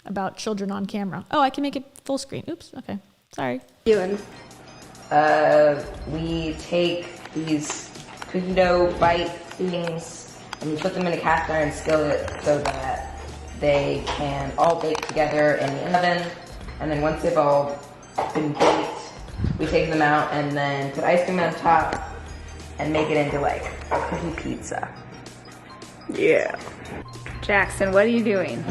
about children on camera. Oh, I can make it full screen. Oops. Okay. Sorry. Doing? We take these cookie dough bite things and we put them in a cast iron skillet so that they can all bake together in the oven. And then once they've all been baked, we take them out and then put ice cream on top and make it into like a cookie pizza. Yeah. Jackson, what are you doing?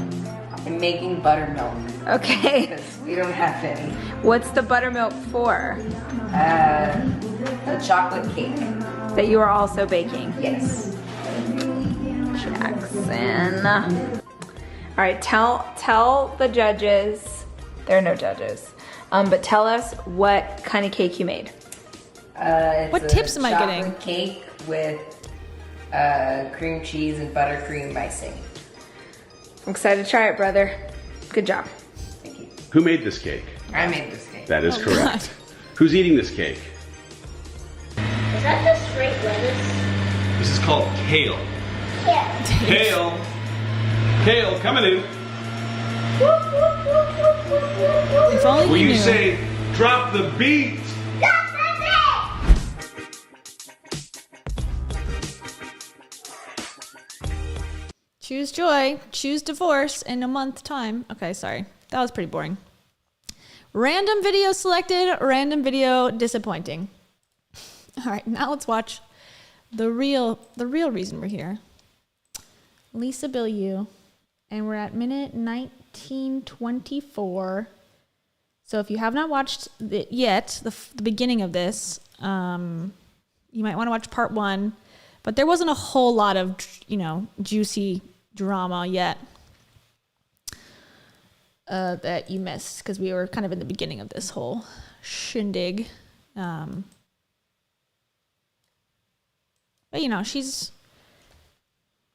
I'm making buttermilk Okay. because we don't have any. What's the buttermilk for? a chocolate cake. That you are also baking. Yes. Jackson. All right, tell the judges, there are no judges, but tell us what kind of cake you made. It's What a tips am I getting? chocolate cake with cream cheese and buttercream icing. I'm excited to try it, brother. Good job. Thank you. Who made this cake? I made this cake. That is correct. Who's eating this cake? Is that just straight lettuce? This is called kale. Yeah. Kale. Kale, coming in. If only Will you you knew. say, drop the beat? Choose joy, choose divorce in a month time. Okay, sorry. That was pretty boring. Random video selected, random video disappointing. All right, now let's watch the real reason we're here. Lisa Bilyeu, and we're at minute 1924. So if you have not watched it yet, the beginning of this, you might want to watch part 1. But there wasn't a whole lot of, juicy drama yet that you missed because we were kind of in the beginning of this whole shindig. But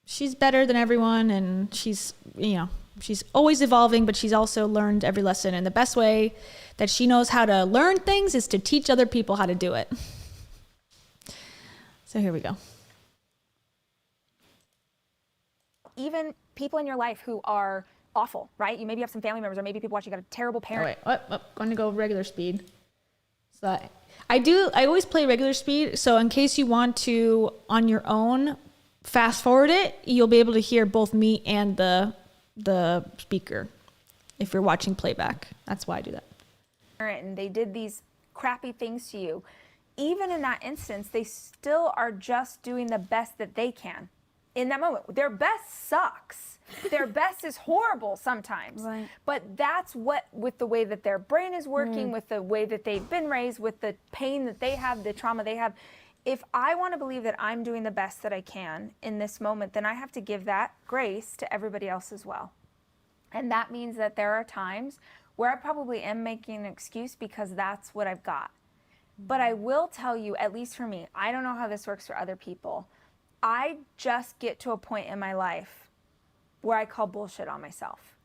she's better than everyone, and she's always evolving, but she's also learned every lesson. And the best way that she knows how to learn things is to teach other people how to do it. So here we go. Even people in your life who are awful, right? You maybe have some family members, or maybe people watching, you got a terrible parent. Oh, wait, going to go regular speed. So I always play regular speed. So in case you want to, on your own, fast forward it, you'll be able to hear both me and the speaker if you're watching playback. That's why I do that. And they did these crappy things to you. Even in that instance, they still are just doing the best that they can in that moment. Their best sucks. Their best is horrible sometimes. Right. But that's what, with the way that their brain is working, with the way that they've been raised, with the pain that they have, the trauma they have. If I want to believe that I'm doing the best that I can in this moment, then I have to give that grace to everybody else as well. And that means that there are times where I probably am making an excuse because that's what I've got. But I will tell you, at least for me, I don't know how this works for other people. I just get to a point in my life where I call bullshit on myself.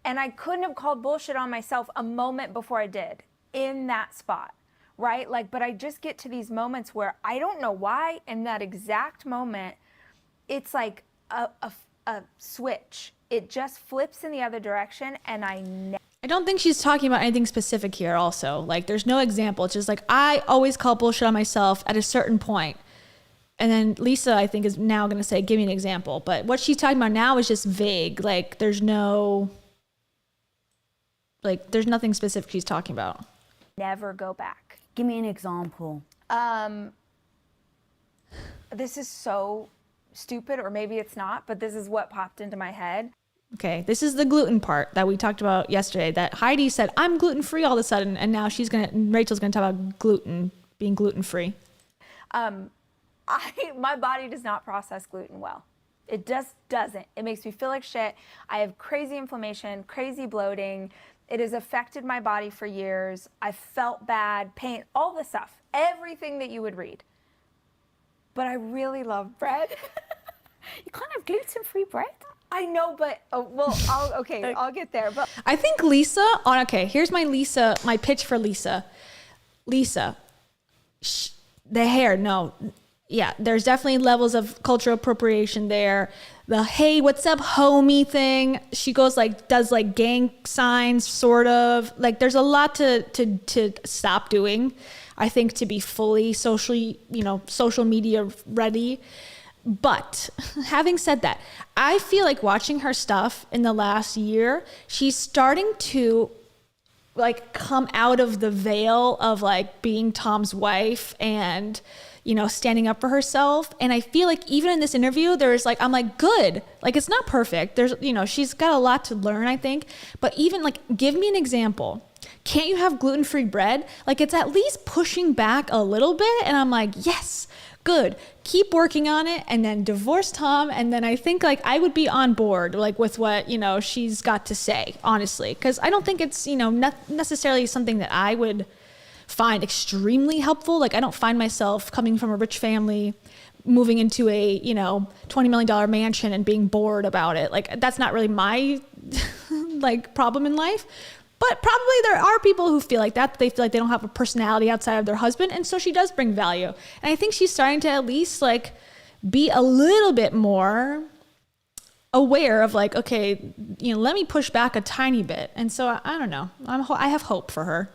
And I couldn't have called bullshit on myself a moment before I did in that spot, right? But I just get to these moments where I don't know why, in that exact moment, it's like a switch. It just flips in the other direction, and I don't think she's talking about anything specific here also. There's no example. It's just I always call bullshit on myself at a certain point. And then Lisa, I think, is now going to say, give me an example. But what she's talking about now is just vague. There's no, there's nothing specific she's talking about. never go back. Give me an example. This is so stupid, or maybe it's not, but this is what popped into my head. Okay, this is the gluten part that we talked about yesterday, that Heidi said, I'm gluten-free all of a sudden, and now Rachel's gonna talk about being gluten-free. My body does not process gluten well. It just doesn't. It makes me feel like shit. I have crazy inflammation, crazy bloating. It has affected my body for years. I felt bad, pain, all the stuff, everything that you would read. But I really love bread. You can't have gluten-free bread. I know, but I'll get there. But I think Lisa, here's my pitch for Lisa. Lisa, the hair, no. Yeah, there's definitely levels of cultural appropriation there. The, hey, what's up, homie thing. She goes does gang signs, sort of. There's a lot to stop doing, I think, to be fully social media ready. But having said that, I feel like watching her stuff in the last year, she's starting to come out of the veil of being Tom's wife and, standing up for herself. And I feel like even in this interview, there's I'm good. It's not perfect. There's, she's got a lot to learn, I think. But even give me an example. can't you have gluten-free bread? Like, it's at least pushing back a little bit. And I'm like, yes, good. Keep working on it, and then divorce Tom. And then I think like I would be on board like with what, you know, she's got to say, honestly, because I don't think it's, you know, not necessarily something that I would find extremely helpful. Like, I don't find myself coming from a rich family, moving into a, you know, $20 million mansion and being bored about it. Like, that's not really my like problem in life. But probably there are people who feel like that. They feel like they don't have a personality outside of their husband. And so she does bring value. And I think she's starting to at least like be a little bit more aware of like, okay, you know, let me push back a tiny bit. And so I don't know. I have hope for her.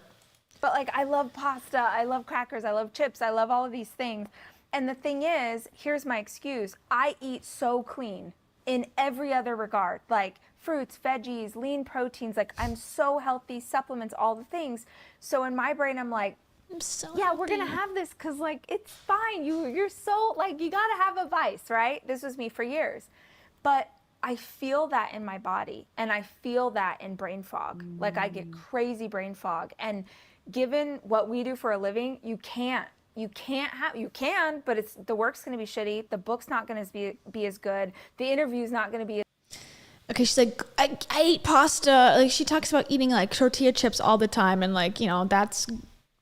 But like, I love pasta, I love crackers, I love chips, I love all of these things. And the thing is, here's my excuse. I eat so clean in every other regard, like fruits, veggies, lean proteins. Like, I'm so healthy, supplements, all the things. So in my brain, I'm like, yeah, we're gonna have this because like it's fine. You're so like, you gotta have a vice, right? This was me for years, but I feel that in my body, and I feel that in brain fog. Like, I get crazy brain fog, and given what we do for a living, you can, but it's, the work's gonna be shitty. The book's not gonna be as good. The interview's not gonna be. Okay, she's like, I eat pasta. Like, she talks about eating like tortilla chips all the time, and like, you know,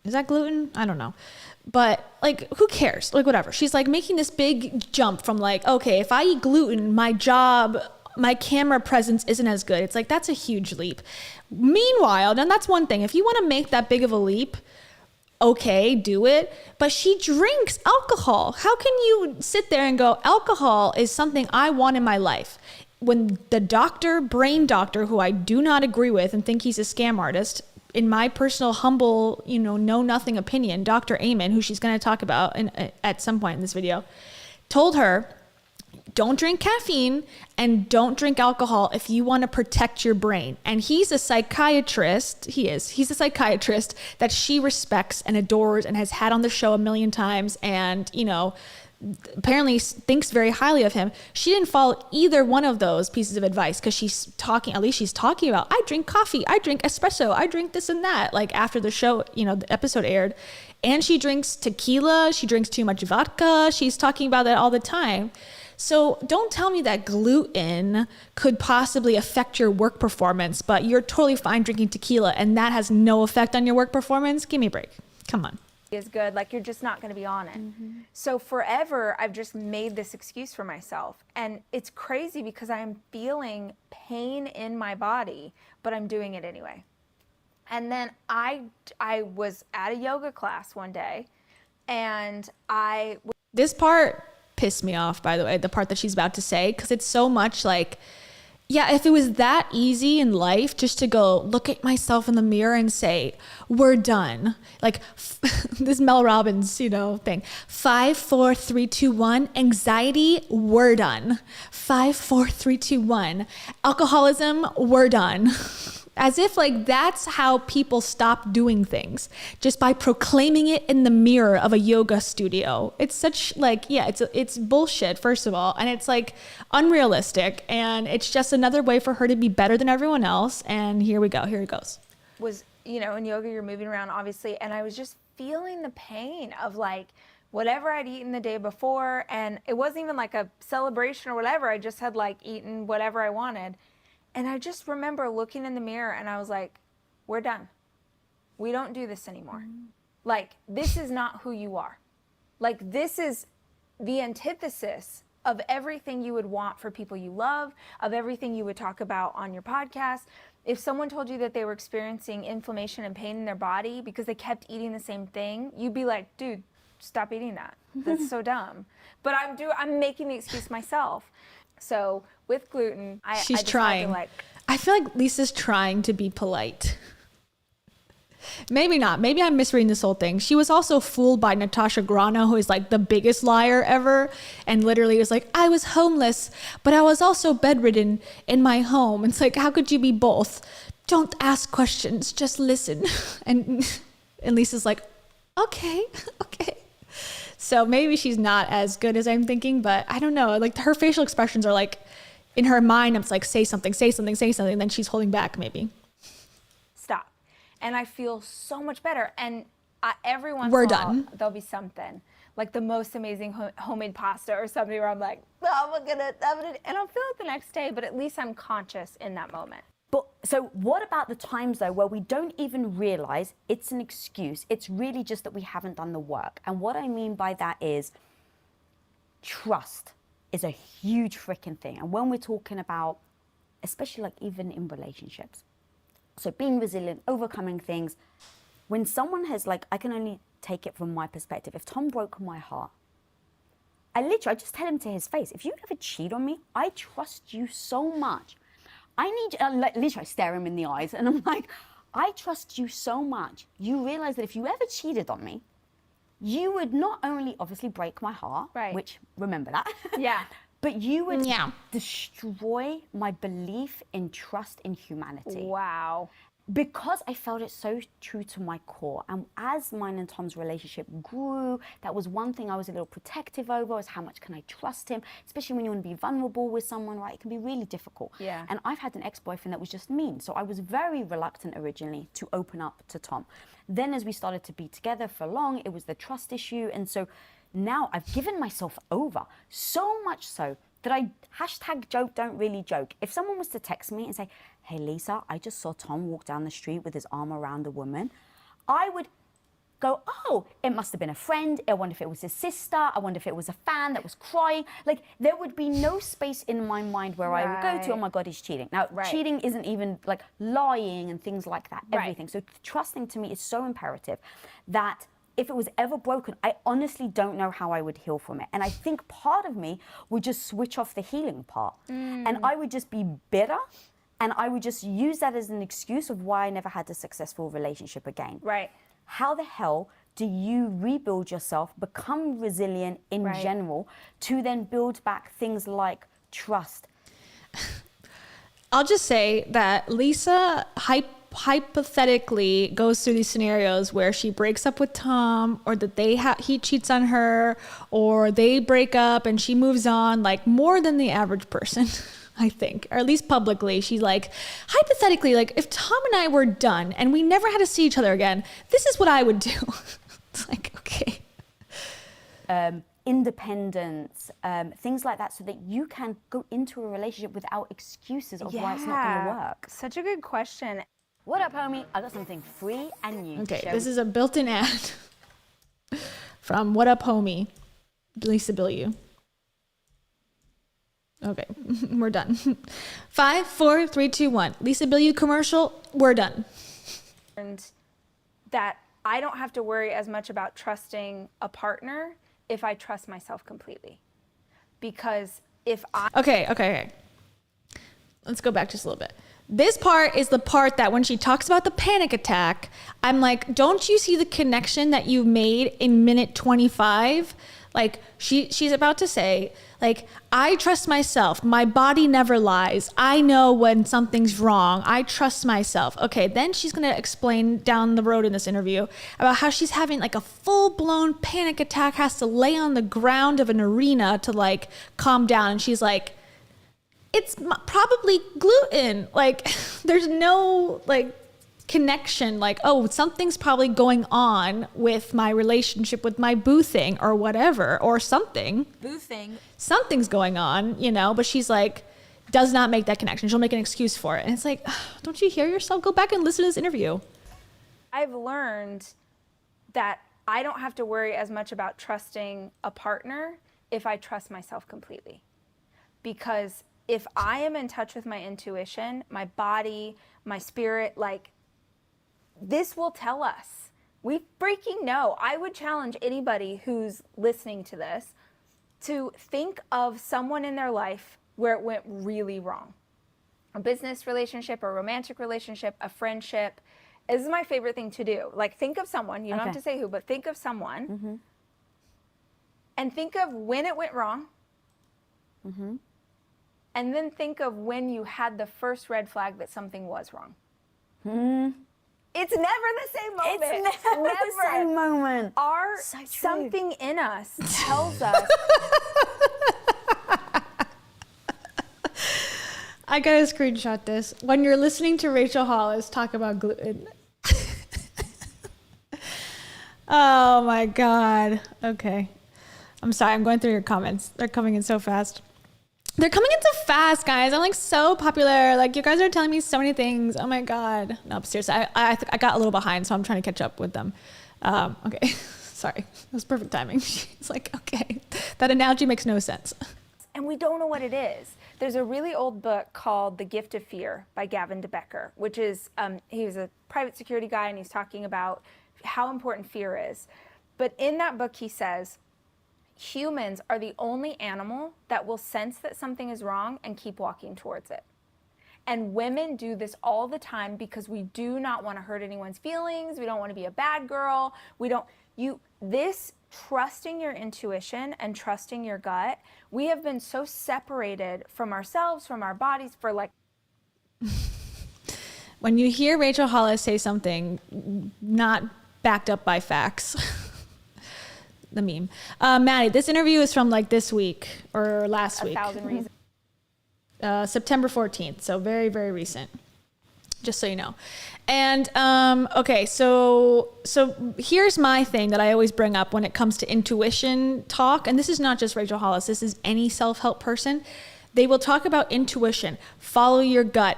is that gluten? I don't know. But like, who cares? Like, whatever. She's like making this big jump from like, okay, if I eat gluten, my job, my camera presence isn't as good. It's like, that's a huge leap. Meanwhile, and that's one thing, if you want to make that big of a leap, okay, do it. But she drinks alcohol. How can you sit there and go, alcohol is something I want in my life? When the brain doctor, who I do not agree with and think he's a scam artist, in my personal, humble, you know nothing opinion, Dr. Amen, who she's going to talk about at some point in this video, told her, don't drink caffeine and don't drink alcohol if you want to protect your brain. And he's a psychiatrist. He's a psychiatrist that she respects and adores and has had on the show a million times, and, you know, apparently thinks very highly of him. She didn't follow either one of those pieces of advice, because she's talking about, I drink coffee, I drink espresso, I drink this and that, like after the show, you know, the episode aired. And she drinks tequila, she drinks too much vodka, she's talking about that all the time. So don't tell me that gluten could possibly affect your work performance, but you're totally fine drinking tequila and that has no effect on your work performance. Give me a break. Come on. Is good. Like, you're just not going to be on it. So forever, I've just made this excuse for myself. And it's crazy because I'm feeling pain in my body, but I'm doing it anyway. And then I was at a yoga class one day, and this part pissed me off, by the way, the part that she's about to say, because it's so much like, yeah, if it was that easy in life just to go look at myself in the mirror and say, we're done. Like this Mel Robbins, you know, thing. 5, 4, 3, 2, 1. Anxiety, we're done. 5, 4, 3, 2, 1. Alcoholism, we're done. As if like that's how people stop doing things, just by proclaiming it in the mirror of a yoga studio. It's such like, yeah, it's bullshit, first of all. And it's like unrealistic. And it's just another way for her to be better than everyone else. And here we go. Here it goes. Was, you know, in yoga, you're moving around, obviously. And I was just feeling the pain of like whatever I'd eaten the day before. And it wasn't even like a celebration or whatever. I just had like eaten whatever I wanted. And I just remember looking in the mirror and I was like, we're done. We don't do this anymore. Like, this is not who you are. Like, this is the antithesis of everything you would want for people you love, of everything you would talk about on your podcast. If someone told you that they were experiencing inflammation and pain in their body because they kept eating the same thing, you'd be like, dude, stop eating that. That's so dumb. But I'm making the excuse myself. So with gluten, she's trying. I feel like Lisa's trying to be polite. Maybe not. Maybe I'm misreading this whole thing. She was also fooled by Natasha Grano, who is like the biggest liar ever, and literally was like, I was homeless, but I was also bedridden in my home. It's like, how could you be both? Don't ask questions, just listen. And Lisa's like, okay. So maybe she's not as good as I'm thinking, but I don't know. Like her facial expressions are like, in her mind, it's like, say something. Then she's holding back maybe. Stop. and I feel so much better. And every once We're in a while, done. there'll be something like the most amazing homemade pasta or something where I'm like, oh, I'm gonna, and I'll feel it the next day, but at least I'm conscious in that moment. But so what about the times though where we don't even realize it's an excuse? It's really just that we haven't done the work. And what I mean by that is trust is a huge freaking thing. And when we're talking about, especially like even in relationships, so being resilient, overcoming things, when someone has like, I can only take it from my perspective. If Tom broke my heart, I just tell him to his face, if you ever cheat on me, I trust you so much. I need you, literally I stare him in the eyes and I'm like, I trust you so much. You realize that if you ever cheated on me, you would not only obviously break my heart, which remember that. Yeah. But you would destroy my belief in trust in humanity. Wow. Because I felt it so true to my core. And as mine and Tom's relationship grew, that was one thing I was a little protective over, was how much can I trust him? Especially when you want to be vulnerable with someone, right? It can be really difficult. Yeah. And I've had an ex-boyfriend that was just mean. So I was very reluctant originally to open up to Tom. Then as we started to be together for long, it was the trust issue. And so now I've given myself over, so much so that I #joke, don't really joke. If someone was to text me and say, hey Lisa, I just saw Tom walk down the street with his arm around a woman, I would go, oh, it must have been a friend. I wonder if it was his sister. I wonder if it was a fan that was crying. Like there would be no space in my mind where I would go to, oh my God, he's cheating. Now, cheating isn't even like lying and things like that, everything. So trusting to me is so imperative that if it was ever broken, I honestly don't know how I would heal from it. And I think part of me would just switch off the healing part. And I would just be bitter, and I would just use that as an excuse of why I never had a successful relationship again. Right. How the hell do you rebuild yourself, become resilient in general, to then build back things like trust? I'll just say that Lisa hypothetically goes through these scenarios where she breaks up with Tom, or that he cheats on her, or they break up and she moves on, like more than the average person, I think, or at least publicly. She's like, hypothetically, like if Tom and I were done and we never had to see each other again, this is what I would do. It's like, okay. Independence, things like that, so that you can go into a relationship without excuses of why it's not going to work. Such a good question. What up, homie? I got something free and new. Okay, this is a built-in ad from What Up, Homie, Lisa Bilyeu. Okay, we're done. 5, 4, 3, 2, 1. Lisa Bilyeu commercial, we're done. And that I don't have to worry as much about trusting a partner if I trust myself completely. Because if I... Okay. Let's go back just a little bit. This part is the part that when she talks about the panic attack, I'm like, don't you see the connection that you made in minute 25? Like she's about to say, like, I trust myself. My body never lies. I know when something's wrong. I trust myself. Okay, then she's going to explain down the road in this interview about how she's having like a full-blown panic attack, has to lay on the ground of an arena to like calm down. And she's like, it's probably gluten. Like, there's no like connection. Like, oh, something's probably going on with my relationship with my boo thing or whatever, or something. Boo thing. Something's going on, you know, but she's like, does not make that connection. She'll make an excuse for it. And it's like, don't you hear yourself? Go back and listen to this interview. I've learned that I don't have to worry as much about trusting a partner if I trust myself completely. Because if I am in touch with my intuition, my body, my spirit, like, this will tell us. We freaking know. I would challenge anybody who's listening to this to think of someone in their life where it went really wrong. A business relationship, a romantic relationship, a friendship. This is my favorite thing to do. Like, think of someone, you don't have to say who, but think of someone and think of when it went wrong. And then think of when you had the first red flag that something was wrong. It's never the same moment. It's never the same moment. Something in us tells us. I gotta screenshot this. When you're listening to Rachel Hollis talk about gluten, Oh my God. Okay. I'm sorry. I'm going through your comments. They're coming in so fast. They're coming in so fast, guys. I'm like so popular. Like you guys are telling me so many things. Oh my God. No, seriously. I got a little behind, so I'm trying to catch up with them. Okay. Sorry. It was perfect timing. She's like, okay. That analogy makes no sense. And we don't know what it is. There's a really old book called The Gift of Fear by Gavin de Becker, which is, he was a private security guy and he's talking about how important fear is. But in that book, he says, humans are the only animal that will sense that something is wrong and keep walking towards it. And women do this all the time because we do not want to hurt anyone's feelings. We don't want to be a bad girl. This trusting your intuition and trusting your gut, we have been so separated from ourselves, from our bodies for like. When you hear Rachel Hollis say something not backed up by facts, the meme. Maddie, this interview is from like this week or last week. 1,000 Reasons. September 14th. So very, very recent. Just so you know. And okay, so here's my thing that I always bring up when it comes to intuition talk. And this is not just Rachel Hollis. This is any self-help person. They will talk about intuition, follow your gut,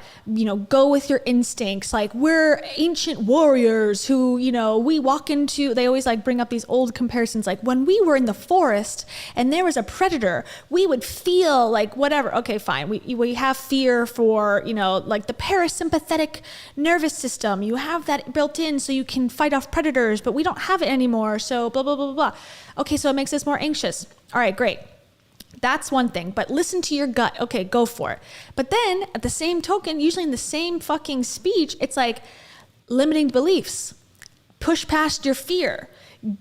go with your instincts. Like we're ancient warriors who, we walk into, they always like bring up these old comparisons. Like when we were in the forest and there was a predator, we would feel like whatever. Okay, fine. We have fear for, like the parasympathetic nervous system. You have that built in so you can fight off predators, but we don't have it anymore. So blah, blah, blah, blah, blah. Okay, so it makes us more anxious. All right, great. That's one thing, but listen to your gut. Okay, go for it. But then at the same token, usually in the same fucking speech, it's like limiting beliefs. Push past your fear.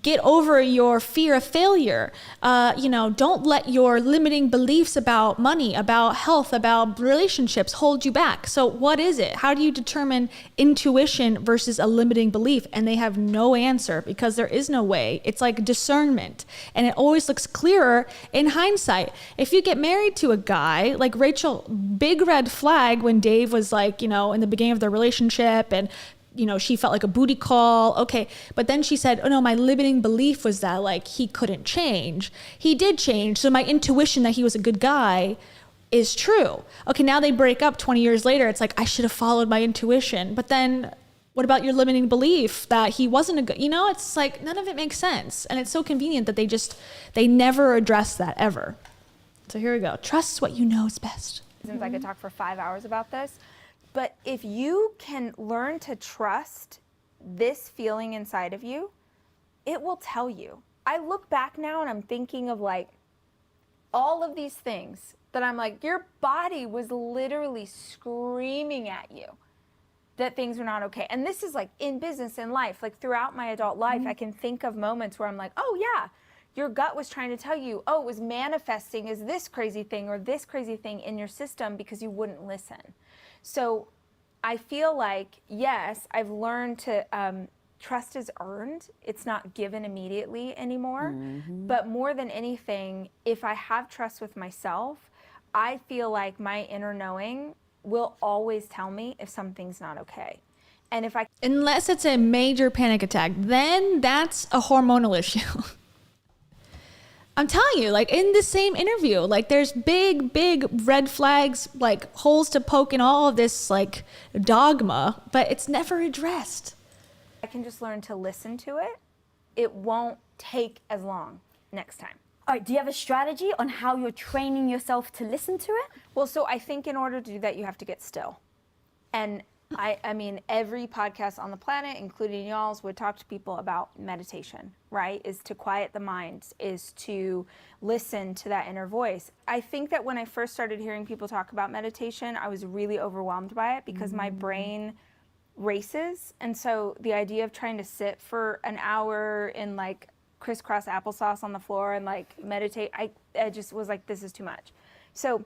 Get over your fear of failure. Don't let your limiting beliefs about money, about health, about relationships hold you back. So what is it? How do you determine intuition versus a limiting belief? And they have no answer because there is no way. It's like discernment. And it always looks clearer in hindsight. If you get married to a guy like Rachel, big red flag when Dave was like, in the beginning of their relationship and she felt like a booty call. Okay. But then she said, oh no, my limiting belief was that like he couldn't change. He did change. So my intuition that he was a good guy is true. Okay. Now they break up 20 years later. It's like, I should have followed my intuition. But then what about your limiting belief that he wasn't a good, it's like none of it makes sense. And it's so convenient that they never address that ever. So here we go. Trust what you know is best. Since I could talk for 5 hours about this. But if you can learn to trust this feeling inside of you, it will tell you. I look back now and I'm thinking of like all of these things that I'm like, your body was literally screaming at you that things were not okay. And this is like in business, in life, like throughout my adult life, I can think of moments where I'm like, oh yeah, your gut was trying to tell you, oh, it was manifesting as this crazy thing or this crazy thing in your system because you wouldn't listen. So I feel like, yes, I've learned to trust is earned. It's not given immediately anymore. But more than anything, if I have trust with myself, I feel like my inner knowing will always tell me if something's not okay. And unless it's a major panic attack, then that's a hormonal issue. I'm telling you, like in the same interview, like there's big red flags, like holes to poke in all of this like dogma, but it's never addressed. I can just learn to listen to it. It won't take as long next time. All right, do you have a strategy on how you're training yourself to listen to it? Well, so I think in order to do that, you have to get still. And I mean, every podcast on the planet, including y'all's, would talk to people about meditation, right? Is to quiet the mind, is to listen to that inner voice. I think that when I first started hearing people talk about meditation, I was really overwhelmed by it because my brain races. And so the idea of trying to sit for an hour in like crisscross applesauce on the floor and like meditate, I just was like, this is too much. So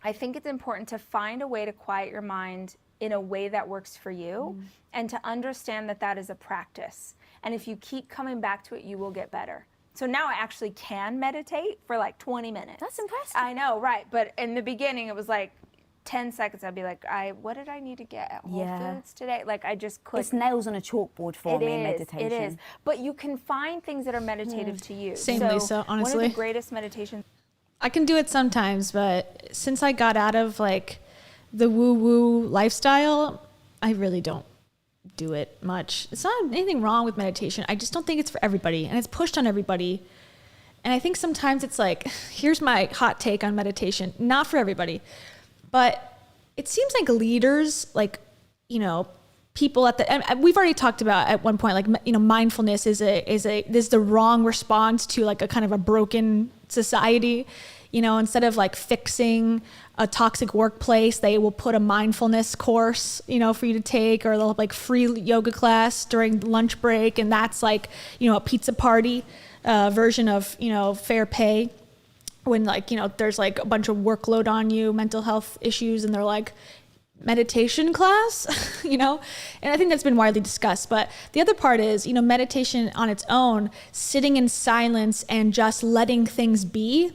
I think it's important to find a way to quiet your mind in a way that works for you and to understand that that is a practice. And if you keep coming back to it, you will get better. So now I actually can meditate for like 20 minutes. That's impressive. I know, right. But in the beginning, it was like, 10 seconds, I'd be like, what did I need to get at Whole Yeah. Foods today? Like, I just couldn't. It's nails on a chalkboard for me in meditation. It is. But you can find things that are meditative to you. Same, so Lisa, honestly. One of the greatest meditations. I can do it sometimes, but since I got out of like the woo-woo lifestyle, I really don't do it much. It's not anything wrong with meditation. I just don't think it's for everybody, and it's pushed on everybody. And I think sometimes it's like, here's my hot take on meditation, not for everybody, but it seems like leaders, like, you know, people at the, and we've already talked about at one point, like, you know, mindfulness is the wrong response to like a kind of a broken society. You know, instead of like fixing a toxic workplace, they will put a mindfulness course, you know, for you to take, or they'll have like free yoga class during lunch break. And that's like, you know, a pizza party version of, you know, fair pay, when like, you know, there's like a bunch of workload on you, mental health issues, and they're like, meditation class, you know? And I think that's been widely discussed. But the other part is, you know, meditation on its own, sitting in silence and just letting things be.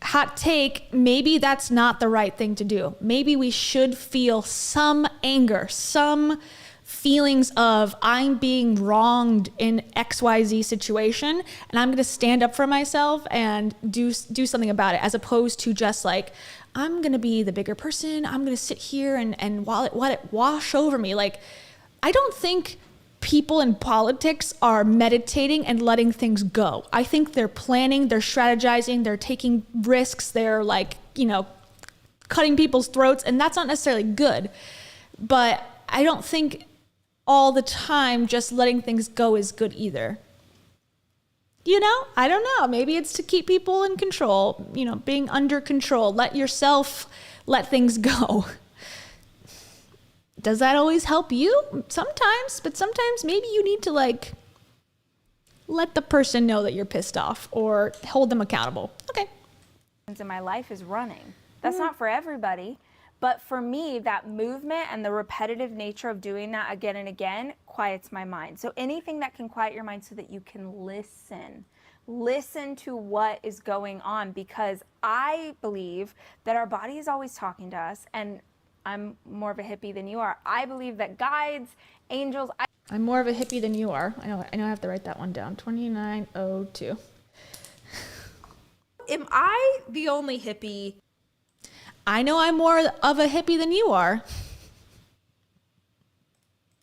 Hot take, maybe that's not the right thing to do. Maybe we should feel some anger, some feelings of I'm being wronged in XYZ situation, and I'm going to stand up for myself and do something about it, as opposed to just like, I'm going to be the bigger person. I'm going to sit here and let it wash over me. Like, I don't think people in politics are meditating and letting things go. I think they're planning, they're strategizing, they're taking risks, they're like, you know, cutting people's throats, and that's not necessarily good. But I don't think all the time just letting things go is good either. You know, I don't know. Maybe it's to keep people in control, you know, being under control. Let yourself let things go. Does that always help you? Sometimes, but sometimes maybe you need to like let the person know that you're pissed off or hold them accountable. Okay. In my life is running. That's not for everybody, but for me, that movement and the repetitive nature of doing that again and again quiets my mind. So anything that can quiet your mind so that you can listen to what is going on, because I believe that our body is always talking to us, and I'm more of a hippie than you are. I believe that guides, angels. I'm more of a hippie than you are. I know I have to write that one down. 2902. Am I the only hippie? I know I'm more of a hippie than you are.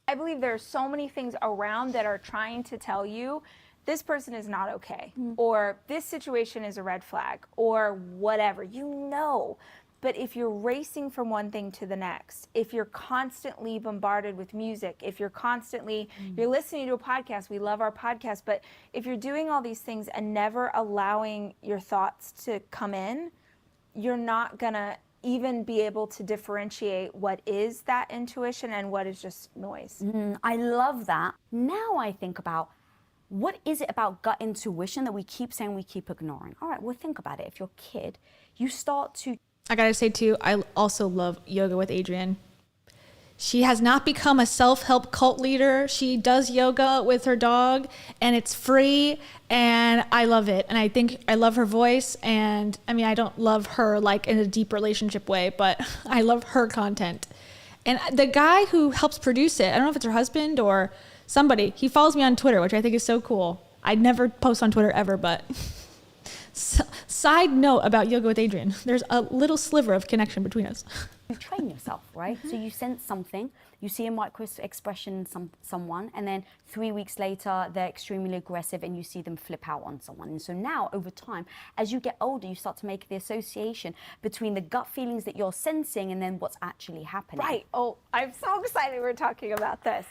I believe there are so many things around that are trying to tell you this person is not okay, or this situation is a red flag, or whatever, you know. But if you're racing from one thing to the next, if you're constantly bombarded with music, if you're constantly, you're listening to a podcast, we love our podcast, but if you're doing all these things and never allowing your thoughts to come in, you're not gonna even be able to differentiate what is that intuition and what is just noise. I love that. Now I think about, what is it about gut intuition that we keep saying we keep ignoring? All right, well, think about it. If you're a kid, you start to... I gotta say too, I also love Yoga with Adriene. She has not become a self-help cult leader. She does yoga with her dog, and it's free, and I love it. And I think I love her voice, and I mean, I don't love her like in a deep relationship way, but I love her content. And the guy who helps produce it, I don't know if it's her husband or somebody, he follows me on Twitter, which I think is so cool. I'd never post on Twitter ever, but... Side note about Yoga with Adriene, there's a little sliver of connection between us. You train yourself, right? So you sense something, you see a micro expression in someone, and then 3 weeks later, they're extremely aggressive and you see them flip out on someone. And so now, over time, as you get older, you start to make the association between the gut feelings that you're sensing and then what's actually happening. Right. Oh, I'm so excited we're talking about this.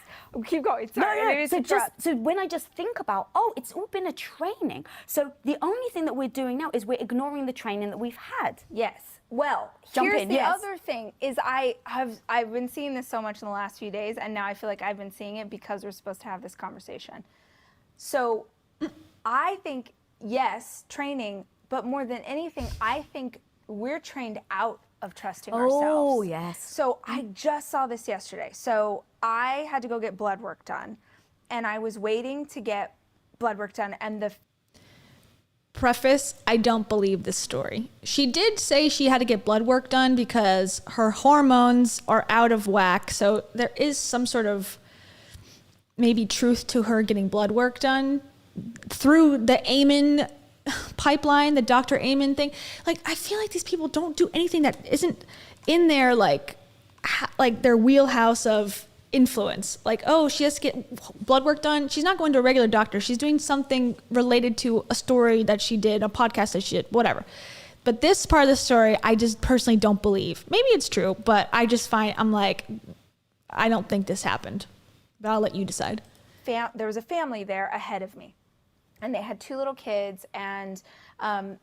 Keep going. Sorry. No. So when I just think about, oh, it's all been a training. So the only thing that we're doing now is we're ignoring the training that we've had. Yes. Well, here's the other thing is I've been seeing this so much in the last few days, and now I feel like I've been seeing it because we're supposed to have this conversation. So I think, yes, training, but more than anything, I think we're trained out of trusting ourselves. Oh, yes. So I just saw this yesterday. So I had to go get blood work ddone, and I was waiting to get blood work done, and the preface, I don't believe this story. She did say she had to get blood work done because her hormones are out of whack. So there is some sort of maybe truth to her getting blood work done through the Amen pipeline, the Dr. Amen thing. Like, I feel like these people don't do anything that isn't in their like their wheelhouse of influence. Like, oh, she has to get blood work done. She's not going to a regular doctor. She's doing something related to a story that she did, a podcast that she did, whatever. But this part of the story, I just personally don't believe. Maybe it's true, but I just I'm like, I don't think this happened. But I'll let you decide. There was a family there ahead of me, and they had 2 little kids, and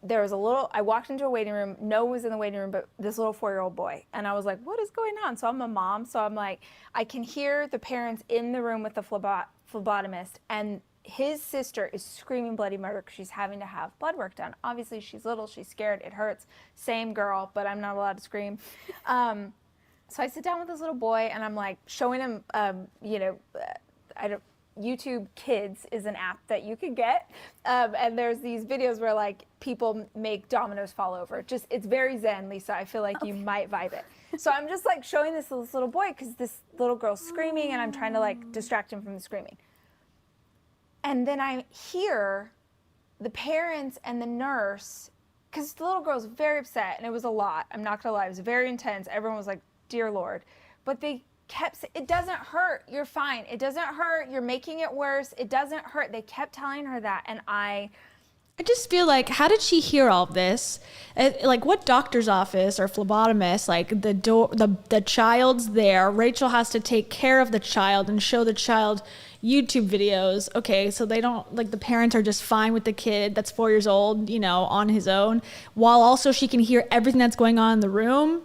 there was I walked into a waiting room. Noah was in the waiting room, but this little 4-year-old boy. And I was like, what is going on? So I'm a mom. So I'm like, I can hear the parents in the room with the phlebotomist, and his sister is screaming bloody murder because she's having to have blood work done. Obviously, she's little, she's scared, it hurts. Same girl, but I'm not allowed to scream. So I sit down with this little boy, and I'm like showing him, YouTube Kids is an app that you can get, and there's these videos where like people make dominoes fall over. It's very zen, Lisa. I feel like you might vibe it. So I'm just like showing this little boy because this little girl's screaming, and I'm trying to like distract him from the screaming. And then I hear the parents and the nurse, because the little girl's very upset, and it was a lot. I'm not gonna lie, it was very intense. Everyone was like, dear Lord. But they kept saying, it doesn't hurt, you're fine. It doesn't hurt, you're making it worse. It doesn't hurt. They kept telling her that, and I just feel like, how did she hear all of this? Like, what doctor's office or phlebotomist, like the child's there, Rachel has to take care of the child and show the child YouTube videos. Okay, so they don't, like, the parents are just fine with the kid that's 4 years old, on his own, while also she can hear everything that's going on in the room.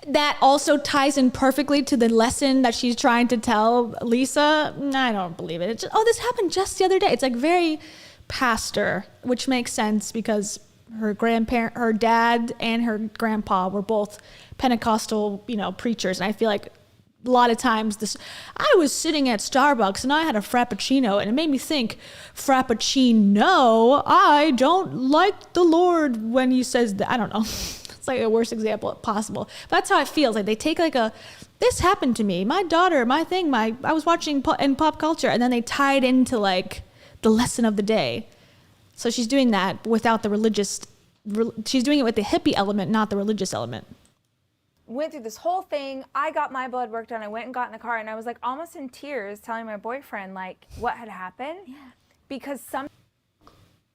That also ties in perfectly to the lesson that she's trying to tell Lisa. I don't believe it. This happened just the other day. It's like very pastor, which makes sense because her dad and her grandpa were both Pentecostal, preachers. And I feel like a lot of times I was sitting at Starbucks and I had a Frappuccino, and it made me think, Frappuccino, I don't like the Lord when he says that. I don't know. It's like the worst example possible. But that's how it feels. Like they take this happened to me, my daughter, my thing, I was watching in pop culture, and then they tie it into like the lesson of the day. So she's doing that without the she's doing it with the hippie element, not the religious element. Went through this whole thing. I got my blood work done. I went and got in the car, and I was like almost in tears telling my boyfriend like what had happened. Yeah. Because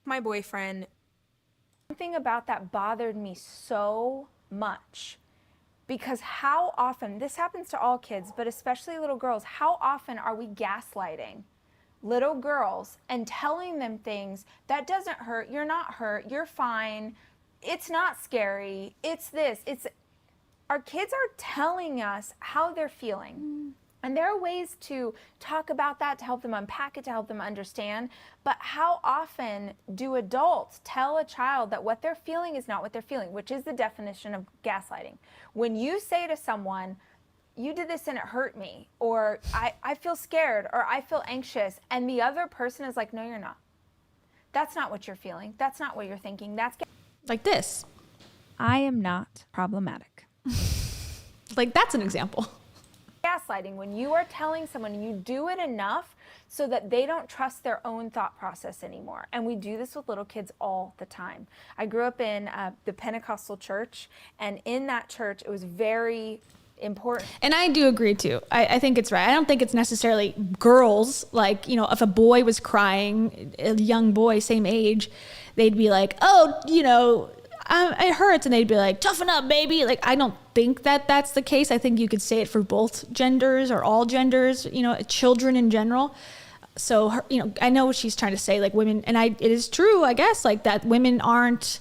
my boyfriend, something about that bothered me so much, because how often, this happens to all kids, but especially little girls, how often are we gaslighting little girls and telling them things that doesn't hurt, you're not hurt, you're fine, it's not scary, it's this, our kids are telling us how they're feeling. And there are ways to talk about that, to help them unpack it, to help them understand. But how often do adults tell a child that what they're feeling is not what they're feeling, which is the definition of gaslighting? When you say to someone, you did this and it hurt me, or I feel scared, or I feel anxious, and the other person is like, no, you're not. That's not what you're feeling. That's not what you're thinking. That's like this. I am not problematic. Like, that's an example. Gaslighting, when you are telling someone, you do it enough so that they don't trust their own thought process anymore. And we do this with little kids all the time. I grew up in the Pentecostal church, and in that church, it was very important. And I do agree too. I think it's right. I don't think it's necessarily girls. Like, if a boy was crying, a young boy, same age, they'd be like, oh, it hurts, and they'd be like, toughen up, baby. Like, I don't think that that's the case. I think you could say it for both genders or all genders, children in general. So, I know what she's trying to say, like women, and it is true, I guess, like that women aren't,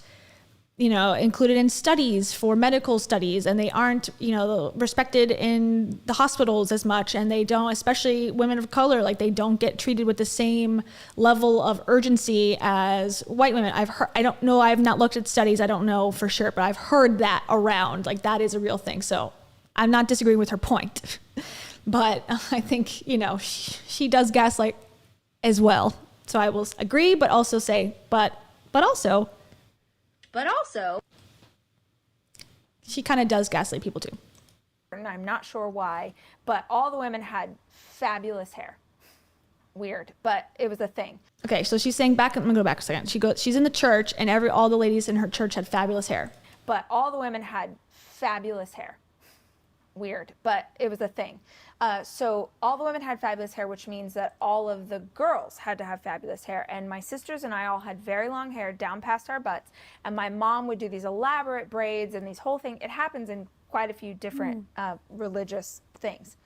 included in studies for medical studies, and they aren't, respected in the hospitals as much, and they don't, especially women of color, like they don't get treated with the same level of urgency as white women. I've heard, I don't know, I've not looked at studies, I don't know for sure, but I've heard that around, like that is a real thing. So I'm not disagreeing with her point, but I think, she does gaslight as well. So I will agree, but also say, but also. But also, she kind of does gaslight people too. and I'm not sure why, but all the women had fabulous hair. Weird, but it was a thing. Okay, so she's saying I'm gonna go back a second. She's in the church, and all the ladies in her church had fabulous hair. But all the women had fabulous hair. Weird, but it was a thing. So all the women had fabulous hair, which means that all of the girls had to have fabulous hair. And my sisters and I all had very long hair down past our butts. And my mom would do these elaborate braids and these whole thing. It happens in quite a few different religious things.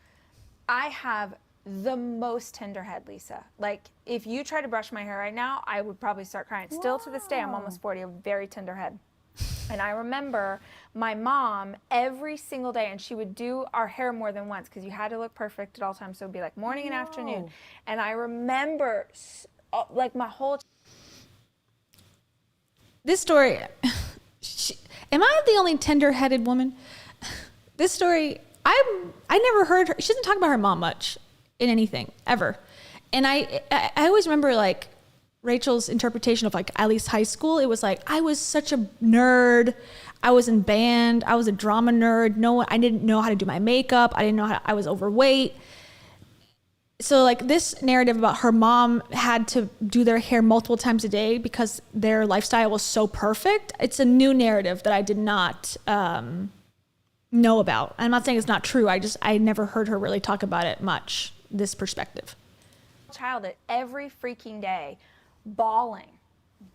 I have the most tender head, Lisa. Like, if you try to brush my hair right now, I would probably start crying. Still to this day, I'm almost 40, a very tender head. And I remember my mom every single day, and she would do our hair more than once because you had to look perfect at all times. So it would be like morning and afternoon. And I remember like my whole... This story, am I the only tender-headed woman? This story, I never heard her, she doesn't talk about her mom much in anything, ever. And I always remember like Rachel's interpretation of like at least high school. It was like, I was such a nerd. I was in band. I was a drama nerd. I didn't know how to do my makeup. I didn't know I was overweight. So like this narrative about her mom had to do their hair multiple times a day because their lifestyle was so perfect. It's a new narrative that I did not know about. I'm not saying it's not true. I never heard her really talk about it much, this perspective. Child at every freaking day bawling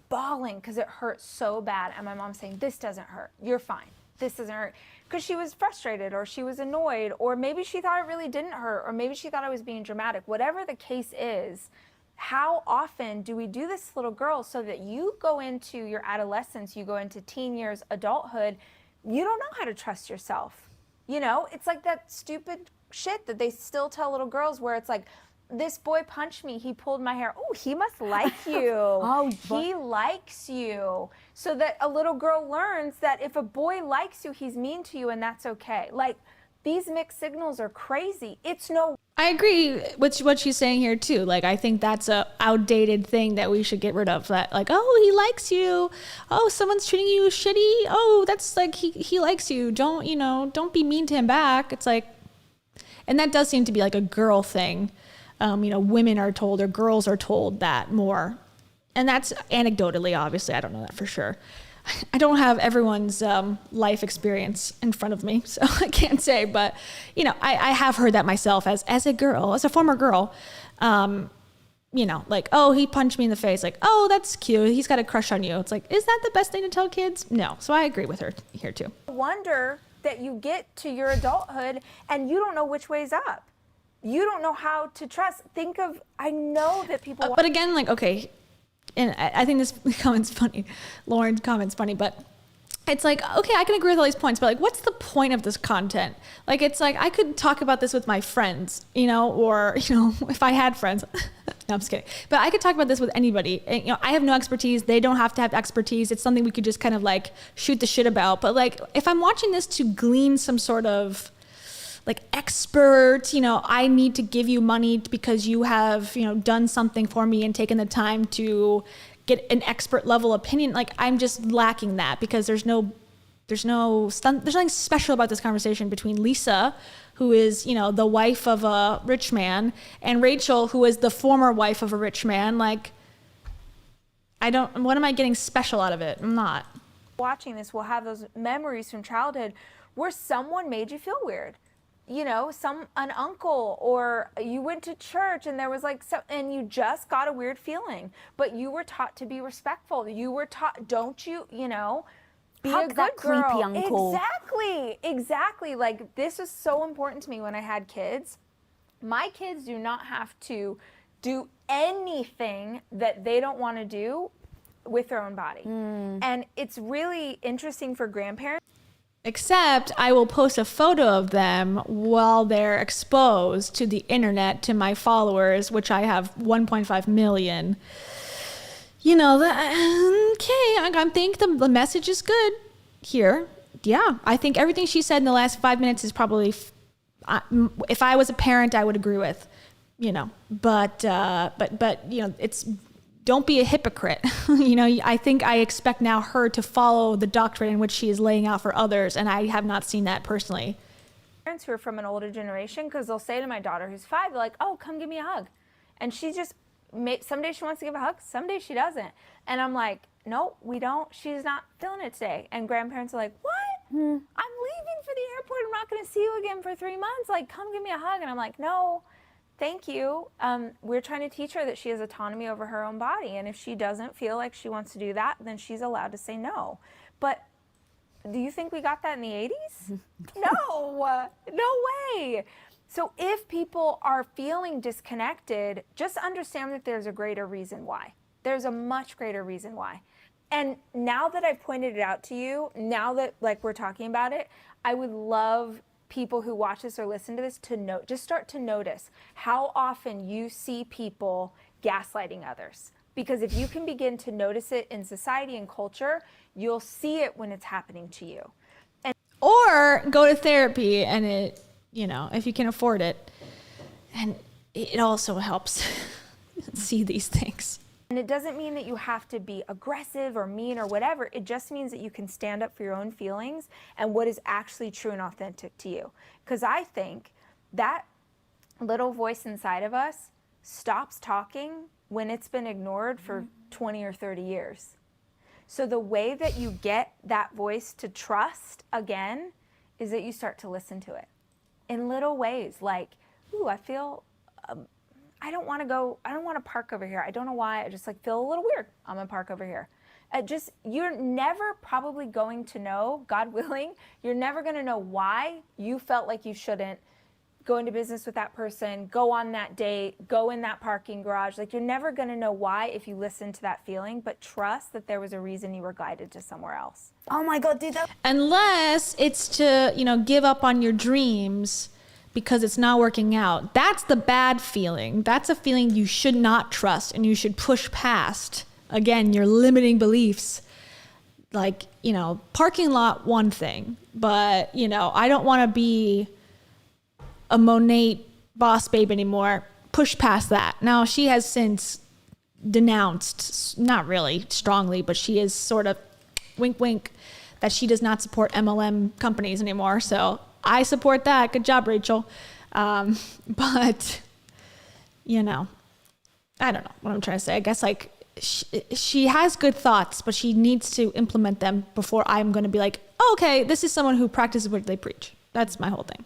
because it hurt so bad. And my mom saying, this doesn't hurt. You're fine. This doesn't hurt. Because she was frustrated or she was annoyed, or maybe she thought it really didn't hurt, or maybe she thought I was being dramatic. Whatever the case is, how often do we do this, little girl, so that you go into your adolescence, you go into teen years, adulthood, you don't know how to trust yourself. You know, it's like that stupid shit that they still tell little girls where it's like, this boy punched me, he pulled my hair. Oh, he must like you. He likes you. So that a little girl learns that if a boy likes you, he's mean to you, and that's okay. Like, these mixed signals are crazy. I agree with what she's saying here too. Like, I think that's a outdated thing that we should get rid of. That like, oh, he likes you. Oh, someone's treating you shitty. Oh, that's like, he likes you. Don't be mean to him back. It's like, and that does seem to be like a girl thing. Women are told or girls are told that more. And that's anecdotally, obviously, I don't know that for sure. I don't have everyone's life experience in front of me, so I can't say, but I have heard that myself as a girl, as a former girl, like, oh, he punched me in the face. Like, oh, that's cute. He's got a crush on you. It's like, is that the best thing to tell kids? No. So I agree with her here too. Wonder that you get to your adulthood and you don't know which way's up. You don't know how to trust. I know that people... But again, like, okay, and I think this comment's funny. Lauren's comment's funny, but it's like, okay, I can agree with all these points, but like, what's the point of this content? Like, it's like, I could talk about this with my friends, or, if I had friends. No, I'm just kidding. But I could talk about this with anybody. And, I have no expertise. They don't have to have expertise. It's something we could just kind of like shoot the shit about. But like, if I'm watching this to glean some sort of like expert, I need to give you money because you have, done something for me and taken the time to get an expert level opinion. Like, I'm just lacking that because there's nothing special about this conversation between Lisa, who is, the wife of a rich man, and Rachel, who is the former wife of a rich man. Like, what am I getting special out of it? I'm not. Watching this will have those memories from childhood where someone made you feel weird. An uncle, or you went to church and there was like, and you just got a weird feeling, but you were taught to be respectful. You were taught, don't you, be Hug a good that girl. creepy uncle. Exactly. Like, this was so important to me when I had kids. My kids do not have to do anything that they don't want to do with their own body. And it's really interesting for grandparents. Except I will post a photo of them while they're exposed to the internet, to my followers, which I have 1.5 million. I think the message is good here. Yeah, I think everything she said in the last 5 minutes is probably, if I was a parent, I would agree with, but it's don't be a hypocrite. I think I expect now her to follow the doctrine in which she is laying out for others, and I have not seen that personally. Parents who are from an older generation, because they'll say to my daughter who's 5, they're like, oh, come give me a hug. And she just, some days she wants to give a hug, some days she doesn't. And I'm like, no, we don't. She's not feeling it today. And grandparents are like, what? I'm leaving for the airport. I'm not going to see you again for 3 months. Like, come give me a hug. And I'm like, no, thank you. We're trying to teach her that she has autonomy over her own body. And if she doesn't feel like she wants to do that, then she's allowed to say no. But do you think we got that in the 80s? No way. So if people are feeling disconnected, just understand that there's a greater reason why. There's a much greater reason why. And now that I've pointed it out to you, now that like we're talking about it, I would love people who watch this or listen to this to just start to notice how often you see people gaslighting others. Because if you can begin to notice it in society and culture, you'll see it when it's happening to you. Or go to therapy, and it, if you can afford it. And it also helps see these things. And it doesn't mean that you have to be aggressive or mean or whatever. It just means that you can stand up for your own feelings and what is actually true and authentic to you. Because I think that little voice inside of us stops talking when it's been ignored for 20 or 30 years. So the way that you get that voice to trust again is that you start to listen to it in little ways, like, ooh, I feel, I don't want to park over here. I don't know why. I just feel a little weird. I'm gonna park over here. You're never probably going to know, God willing, you're never gonna know why you felt like you shouldn't go into business with that person, go on that date, go in that parking garage. You're never gonna know why if you listen to that feeling, but trust that there was a reason you were guided to somewhere else. Oh my God, dude. Unless it's to, give up on your dreams because it's not working out. That's the bad feeling. That's a feeling you should not trust and you should push past. Again, your limiting beliefs. Parking lot, one thing, but, I don't want to be a Monate boss babe anymore. Push past that. Now, she has since denounced, not really strongly, but she is sort of wink, wink, that she does not support MLM companies anymore. So I support that. Good job, Rachel. But, I don't know what I'm trying to say. I guess she has good thoughts, but she needs to implement them before I'm going to be like, oh, okay, this is someone who practices what they preach. That's my whole thing.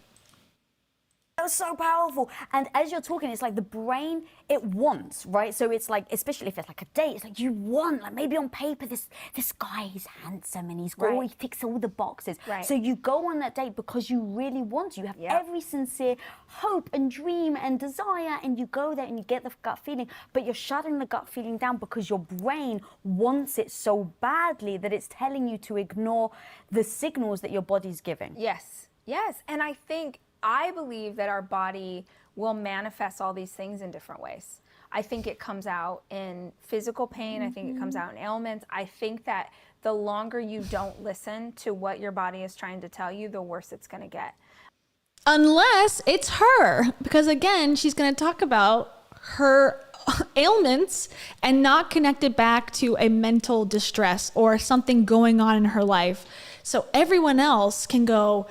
That was so powerful. And as you're talking, it's like the brain, it wants, right? So it's like, especially if it's like a date, it's like you want, maybe on paper, this guy is handsome and he's got he ticks all the boxes. Right. So you go on that date because you really want to. You have every sincere hope and dream and desire, and you go there and you get the gut feeling, but you're shutting the gut feeling down because your brain wants it so badly that it's telling you to ignore the signals that your body's giving. Yes. And I believe that our body will manifest all these things in different ways. I think it comes out in physical pain. I think it comes out in ailments. I think that the longer you don't listen to what your body is trying to tell you, the worse it's going to get. Unless it's her, because again, she's going to talk about her ailments and not connect it back to a mental distress or something going on in her life. So everyone else can go,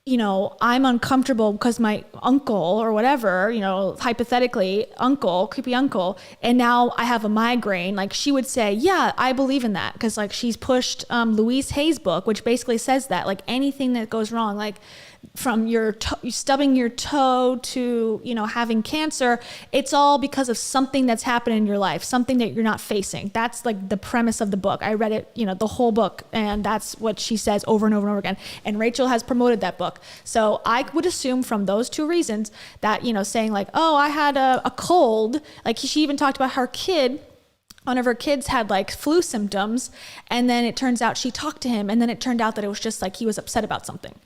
I'm uncomfortable because my uncle or whatever, hypothetically, creepy uncle, and now I have a migraine. She would say, yeah, I believe in that. Because she's pushed Louise Hay's book, which basically says that anything that goes wrong, from your stubbing your toe to, having cancer, it's all because of something that's happened in your life, something that you're not facing. That's the premise of the book. I read it, the whole book, and that's what she says over and over and over again. And Rachel has promoted that book. So I would assume from those two reasons that, saying oh, I had a cold, she even talked about her kid. One of her kids had flu symptoms, and then it turns out she talked to him, and then it turned out that it was just he was upset about something.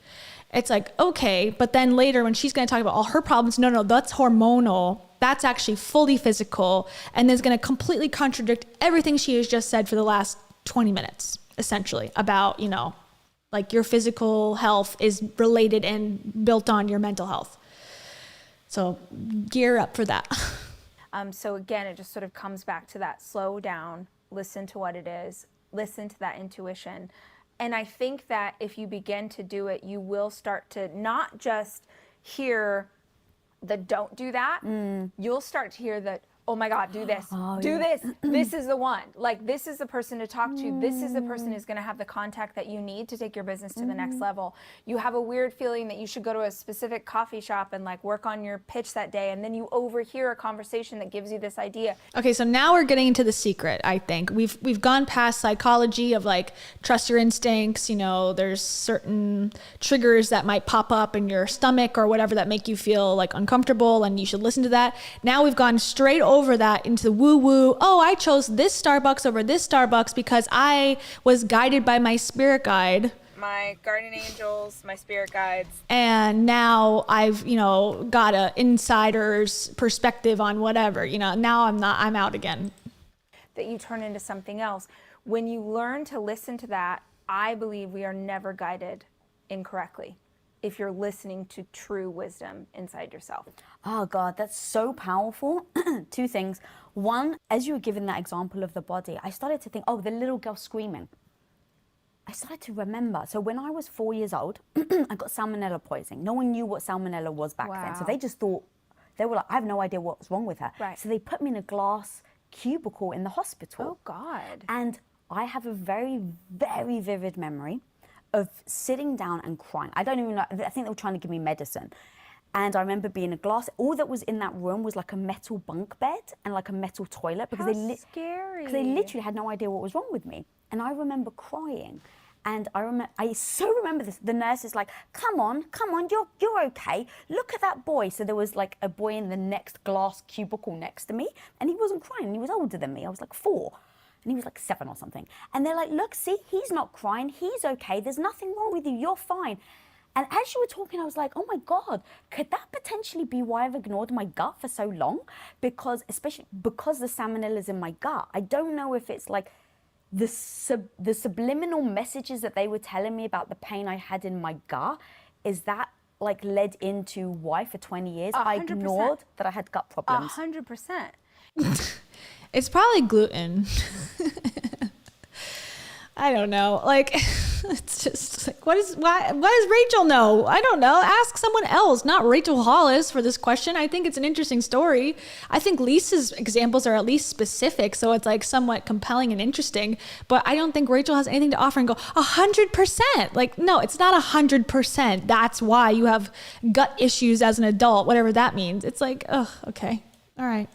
It's okay, but then later when she's going to talk about all her problems, no, that's hormonal. That's actually fully physical, and is going to completely contradict everything she has just said for the last 20 minutes, essentially, about, your physical health is related and built on your mental health. So gear up for that. So again, it just sort of comes back to that slow down, listen to what it is, listen to that intuition. And I think that if you begin to do it, you will start to not just hear the don't do that, you'll start to hear that, oh my God, do this, do this, this is the one. Like, this is the person to talk to. This is the person who's gonna have the contact that you need to take your business to the next level. You have a weird feeling that you should go to a specific coffee shop and like work on your pitch that day, and then you overhear a conversation that gives you this idea. Okay, so now we're getting into the secret, I think. We've gone past psychology of like, trust your instincts, you know, there's certain triggers that might pop up in your stomach or whatever that make you feel like uncomfortable and you should listen to that. Now we've gone straight over that into the woo-woo. Oh, I chose this Starbucks over this Starbucks because I was guided by my spirit guide. My guardian angels, my spirit guides. And now I've, you know, got a insider's perspective on whatever, you know, now I'm out again. That you turn into something else. When you learn to listen to that, I believe we are never guided incorrectly if you're listening to true wisdom inside yourself. Oh God, that's so powerful. Two things. One, as you were giving that example of the body, I started to think, oh, the little girl screaming. I started to remember. So when I was 4 years old, I got salmonella poisoning. No one knew what salmonella was back then. So they just thought, they were like, I have no idea what's wrong with her. Right. So they put me in a glass cubicle in the hospital. Oh God. And I have a very, very vivid memory of sitting down and crying. I don't even know, I think they were trying to give me medicine. And I remember being a glass, all that was in that room was like a metal bunk bed and like a metal toilet because scary. They literally had no idea what was wrong with me. And I remember crying. And I so remember this. The nurse is like, come on, you're okay. Look at that boy. So there was like a boy in the next glass cubicle next to me, and he wasn't crying. He was older than me. I was like 4. And he was like 7 or something. And they're like, look, see, he's not crying. He's okay. There's nothing wrong with you. You're fine. And as you were talking, I was like, oh my God, could that potentially be why I've ignored my gut for so long? Because, especially because the salmonella is in my gut, I don't know if it's like the subliminal messages that they were telling me about the pain I had in my gut, is that like led into why for 20 years 100%. I ignored that I had gut problems. 100%. It's probably gluten. I don't know. Like, it's just like, what does Rachel know? I don't know. Ask someone else, not Rachel Hollis, for this question. I think it's an interesting story. I think Lisa's examples are at least specific, so it's like somewhat compelling and interesting. But I don't think Rachel has anything to offer and go 100%. Like, no, it's not 100%. That's why you have gut issues as an adult, whatever that means. It's like, oh, okay, all right.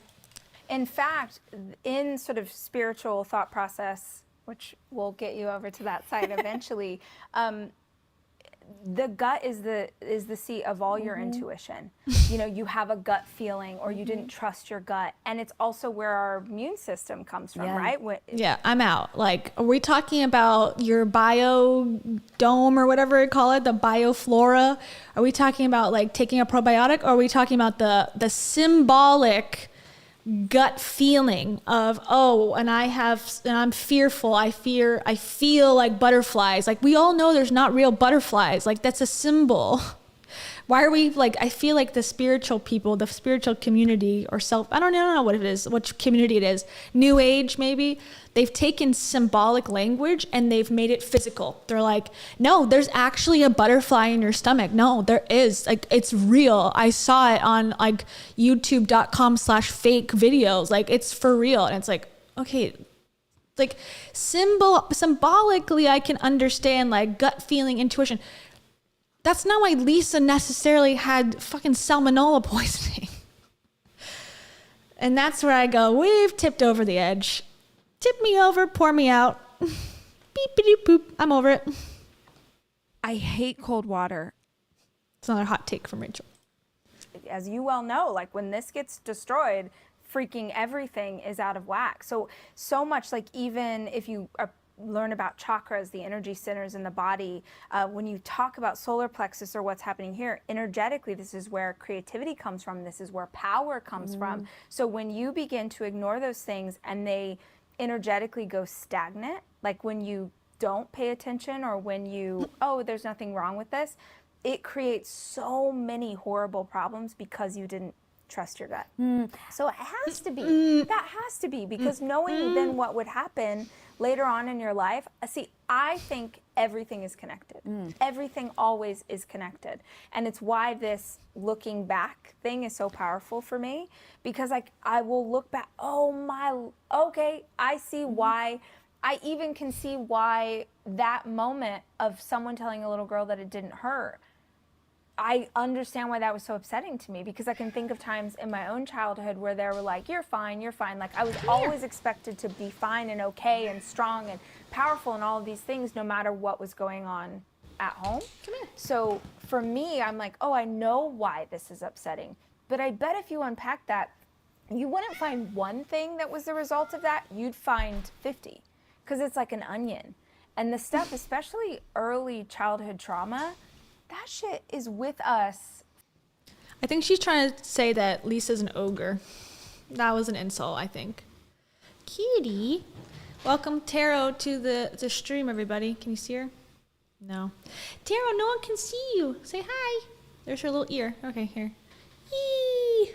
In fact, in sort of spiritual thought process, which will get you over to that side eventually, the gut is the seat of all your intuition. You know, you have a gut feeling, or you didn't trust your gut, and it's also where our immune system comes from, right? Yeah, I'm out. Like, are we talking about your biodome or whatever you call it, the bioflora? Are we talking about like taking a probiotic, or are we talking about the symbolic gut feeling of, oh, and I'm fearful. I feel like butterflies. Like, we all know there's not real butterflies. Like, that's a symbol. Why are we like, I feel like the spiritual people, the spiritual community or I don't know what it is, which community it is. New Age, maybe. They've taken symbolic language and they've made it physical. They're like, no, there's actually a butterfly in your stomach. No, there is. Like, it's real. I saw it on like youtube.com/fake videos. Like, it's for real. And it's like, okay, like symbolically, I can understand like gut feeling, intuition. That's not why Lisa necessarily had fucking salmonella poisoning. And that's where I go, we've tipped over the edge. Tip me over, pour me out. Beep-a-doop poop. I'm over it. I hate cold water. It's another hot take from Rachel. As you well know, like when this gets destroyed, freaking everything is out of whack. So much, like even if you learn about chakras, the energy centers in the body, when you talk about solar plexus or what's happening here, energetically, this is where creativity comes from. This is where power comes from. So when you begin to ignore those things and they energetically go stagnant, like when you don't pay attention or when you, oh, there's nothing wrong with this, it creates so many horrible problems because you didn't trust your gut. So it has to be. That has to be, because knowing then what would happen later on in your life. See, I think everything is connected. Everything always is connected. And it's why this looking back thing is so powerful for me, because like I will look back, okay, I see why. I even can see why that moment of someone telling a little girl that it didn't hurt, I understand why that was so upsetting to me, because I can think of times in my own childhood where they were like, you're fine, you're fine. Like I was always expected to be fine and okay and strong and powerful and all of these things, no matter what was going on at home. Come here. So for me, I'm like, oh, I know why this is upsetting. But I bet if you unpack that, you wouldn't find one thing that was the result of that. You'd find 50, because it's like an onion. And the stuff, especially early childhood trauma, that shit is with us. I think she's trying to say that Lisa's an ogre. That was an insult, I think. Cutie. Welcome Taro to the stream, everybody. Can you see her? No. Taro, no one can see you. Say hi. There's her little ear. Okay, here. Yee.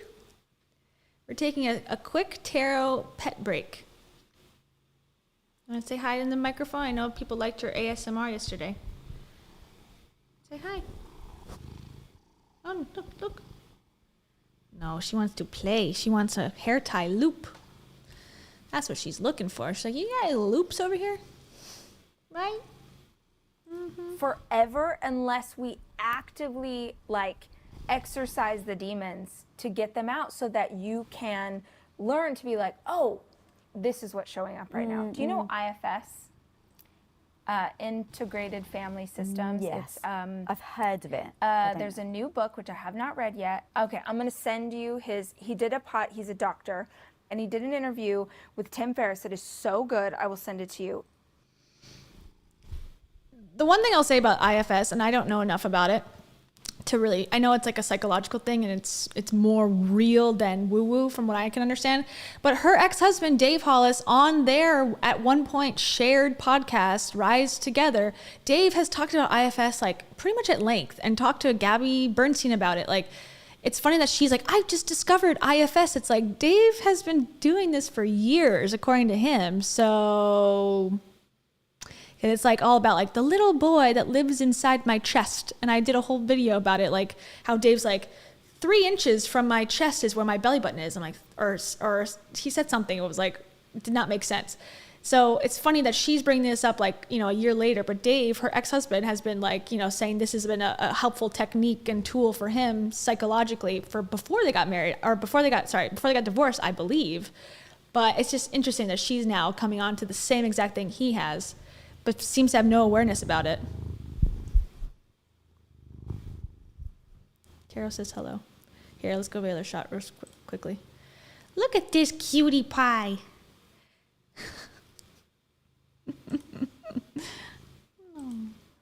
We're taking a quick Taro pet break. Want to say hi in the microphone? I know people liked your ASMR yesterday. Say hi. Oh, look. No, she wants to play. She wants a hair tie loop. That's what she's looking for. She's like, you got any loops over here? Right? Forever, unless we actively like exercise the demons to get them out, so that you can learn to be like, oh, this is what's showing up right now. Do you know IFS? Integrated Family Systems. Yes, it's, I've heard of it. There's a new book, which I have not read yet. Okay, I'm going to send you he's a doctor, and he did an interview with Tim Ferriss that is so good. I will send it to you. The one thing I'll say about IFS, and I don't know enough about it to really, I know it's like a psychological thing and it's more real than woo-woo from what I can understand. But her ex-husband, Dave Hollis, on their, at one point, shared podcast, Rise Together, Dave has talked about IFS like pretty much at length and talked to Gabby Bernstein about it. Like, it's funny that she's like, I just discovered IFS. It's like, Dave has been doing this for years, according to him. So... and it's like all about like the little boy that lives inside my chest. And I did a whole video about it, like how Dave's like 3 inches from my chest is where my belly button is. I'm like, or he said something. It was like, it did not make sense. So it's funny that she's bringing this up like, you know, a year later, but Dave, her ex-husband, has been like, you know, saying this has been a helpful technique and tool for him psychologically for before they got married, or before they got divorced, I believe. But it's just interesting that she's now coming on to the same exact thing he has, but seems to have no awareness about it. Carol says hello. Here, let's go to the other shot real quickly. Look at this cutie pie.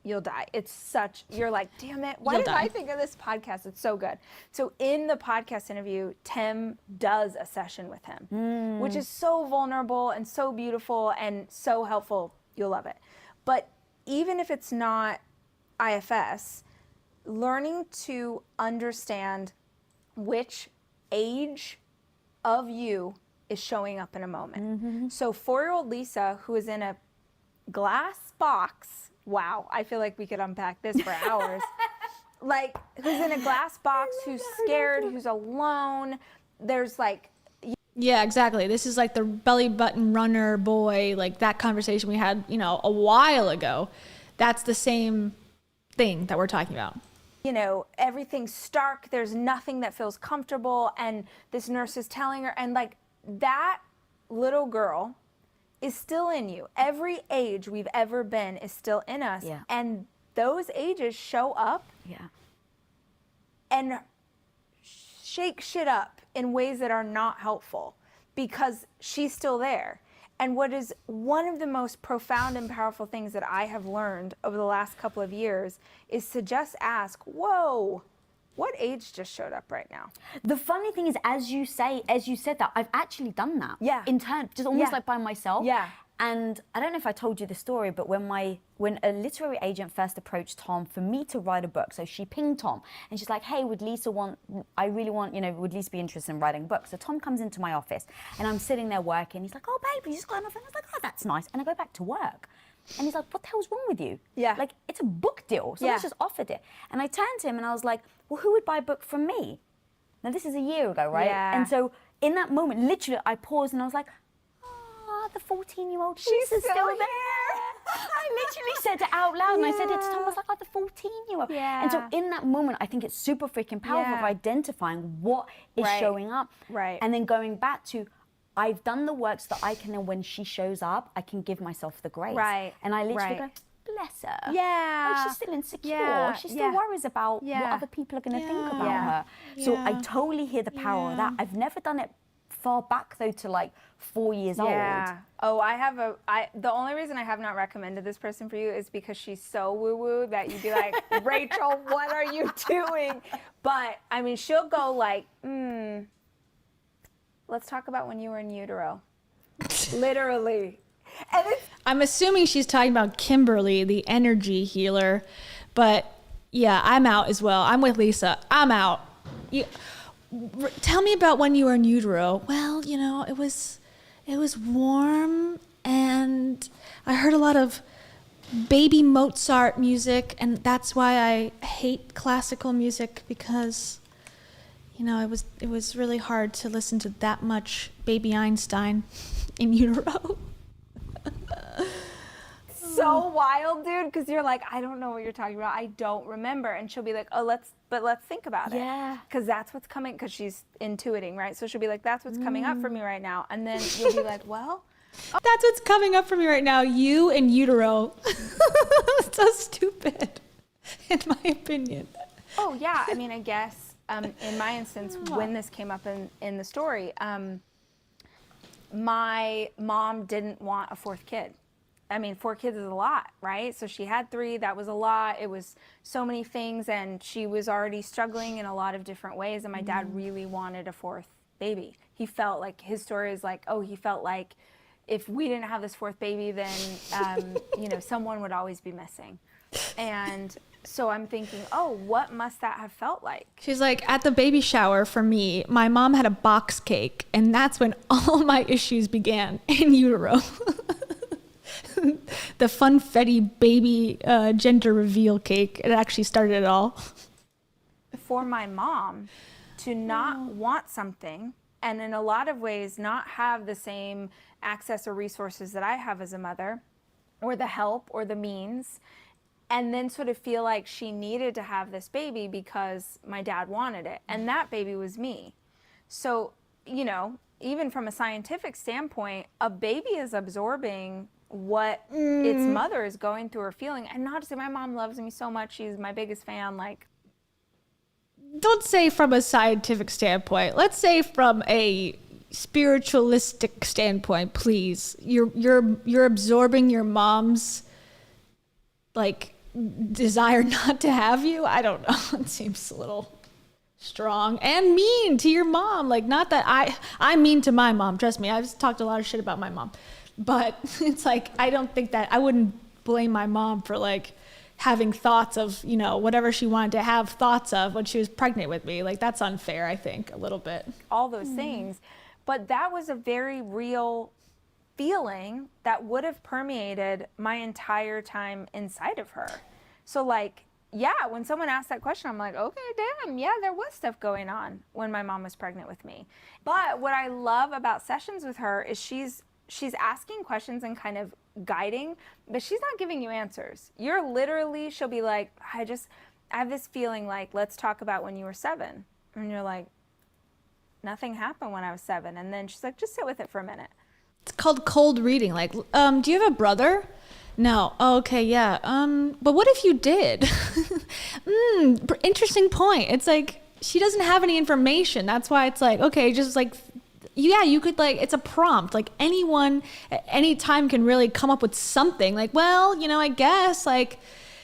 You'll die. You're like, damn it. Why did I think of this podcast? It's so good. So in the podcast interview, Tim does a session with him, which is so vulnerable and so beautiful and so helpful. You'll love it. But even if it's not IFS, learning to understand which age of you is showing up in a moment. So 4-year-old Lisa, who is in a glass box, wow, I feel like we could unpack this for hours. Like, who's in a glass box, who's scared, who's alone. There's like... Yeah, exactly. This is like the belly button runner boy, like that conversation we had, you know, a while ago. That's the same thing that we're talking about. You know, everything's stark. There's nothing that feels comfortable. And this nurse is telling her, and like that little girl is still in you. Every age we've ever been is still in us. Yeah. And those ages show up and shake shit up in ways that are not helpful, because she's still there. And what is one of the most profound and powerful things that I have learned over the last couple of years is to just ask, whoa, what age just showed up right now? The funny thing is, as you said that, I've actually done that. Yeah. In turn, just almost like by myself. Yeah. And I don't know if I told you the story, but when a literary agent first approached Tom for me to write a book, so she pinged Tom and she's like, hey, would Lisa would Lisa be interested in writing a book? So Tom comes into my office and I'm sitting there working. He's like, oh, babe, you just got enough. And I was like, oh, that's nice. And I go back to work. And he's like, what the hell's wrong with you? Yeah. Like, it's a book deal. Someone's just offered it. And I turned to him and I was like, well, who would buy a book from me? Now, this is a year ago, right? Yeah. And so in that moment, literally, I paused and I was like, the 14-year-old She's still still there. I literally said it out loud, and I said it to Tom. I was like, the 14-year-old. Yeah. And so in that moment, I think it's super freaking powerful of identifying what is showing up. Right. And then going back to, I've done the work so that I can, and when she shows up, I can give myself the grace. Right. And I literally go, bless her. Yeah. Like, she's still insecure. Yeah. She still worries about what other people are going to think about her. So I totally hear the power of that. I've never done it far back though to like 4 years old. Oh, the only reason I have not recommended this person for you is because she's so woo-woo that you'd be like, Rachel, what are you doing? But I mean, she'll go like, let's talk about when you were in utero. Literally. And I'm assuming she's talking about Kimberly, the energy healer, but yeah, I'm out as well. I'm with Lisa. I'm out. Tell me about when you were in utero. Well, you know, it was warm, and I heard a lot of baby Mozart music, and that's why I hate classical music, because, you know, it was really hard to listen to that much baby Einstein in utero. so wild, dude, because you're like, I don't know what you're talking about. I don't remember. And she'll be like, oh, let's think about it. Yeah. Because that's what's coming, because she's intuiting, right? So she'll be like, that's what's coming up for me right now. And then you'll be like, well. That's what's coming up for me right now. You in utero. So stupid, in my opinion. Oh, yeah. I mean, I guess in my instance, when this came up in the story, my mom didn't want a fourth kid. I mean, 4 kids is a lot, right? So she had 3, that was a lot. It was so many things, and she was already struggling in a lot of different ways, and my dad really wanted a 4th baby. He felt like, his story is like, oh, he felt like if we didn't have this 4th baby, then, you know, someone would always be missing. And so I'm thinking, oh, what must that have felt like? She's like, at the baby shower for me, my mom had a box cake, and that's when all my issues began in utero. The funfetti baby gender reveal cake. It actually started it all. For my mom to not want something, and in a lot of ways not have the same access or resources that I have as a mother, or the help or the means, and then sort of feel like she needed to have this baby because my dad wanted it, and that baby was me. So, you know, even from a scientific standpoint, a baby is absorbing what its mother is going through or feeling. And not to say my mom loves me so much, she's my biggest fan, like. Don't say from a scientific standpoint. Let's say from a spiritualistic standpoint, please. You're absorbing your mom's, like, desire not to have you. I don't know. It seems a little strong and mean to your mom. Like, not that I'm mean to my mom. Trust me, I've talked a lot of shit about my mom. But it's like, I don't think that, I wouldn't blame my mom for like having thoughts of, you know, whatever she wanted to have thoughts of when she was pregnant with me. Like, that's unfair, I think, a little bit. All those things. But that was a very real feeling that would have permeated my entire time inside of her. So like, yeah, when someone asked that question, I'm like, okay, damn, yeah, there was stuff going on when my mom was pregnant with me. But what I love about sessions with her is she's asking questions and kind of guiding, but she's not giving you answers. You're literally, she'll be like, I have this feeling like, let's talk about when you were 7. And you're like, nothing happened when I was 7. And then she's like, just sit with it for a minute. It's called cold reading. Like, do you have a brother? No. Oh, okay, yeah. But what if you did? Interesting point. It's like, she doesn't have any information. That's why it's like, okay, just like, yeah, you could like, it's a prompt. Like anyone at any time can really come up with something. Like, well, you know, I guess like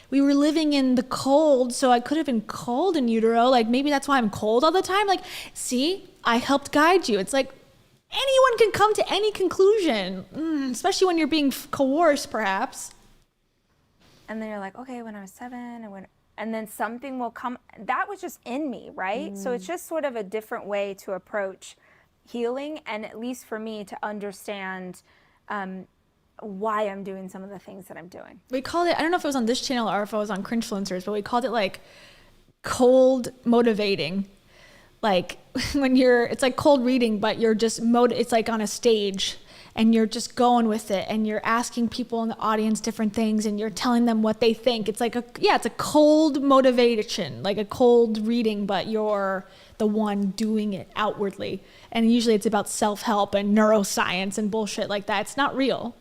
we were living in the cold, so I could have been cold in utero. Like maybe that's why I'm cold all the time. Like, see, I helped guide you. It's like, anyone can come to any conclusion, especially when you're being coerced, perhaps. And then you're like, okay, when I was 7, and then something will come. That was just in me, right? So it's just sort of a different way to approach healing, and at least for me to understand why I'm doing some of the things that I'm doing. We called it, I don't know if it was on this channel or if it was on Cringefluencers, but we called it like cold motivating. Like when it's like cold reading, but you're just it's like on a stage and you're just going with it and you're asking people in the audience different things and you're telling them what they think. It's like it's a cold motivation, like a cold reading, but you're the one doing it outwardly. And usually it's about self-help and neuroscience and bullshit like that. It's not real.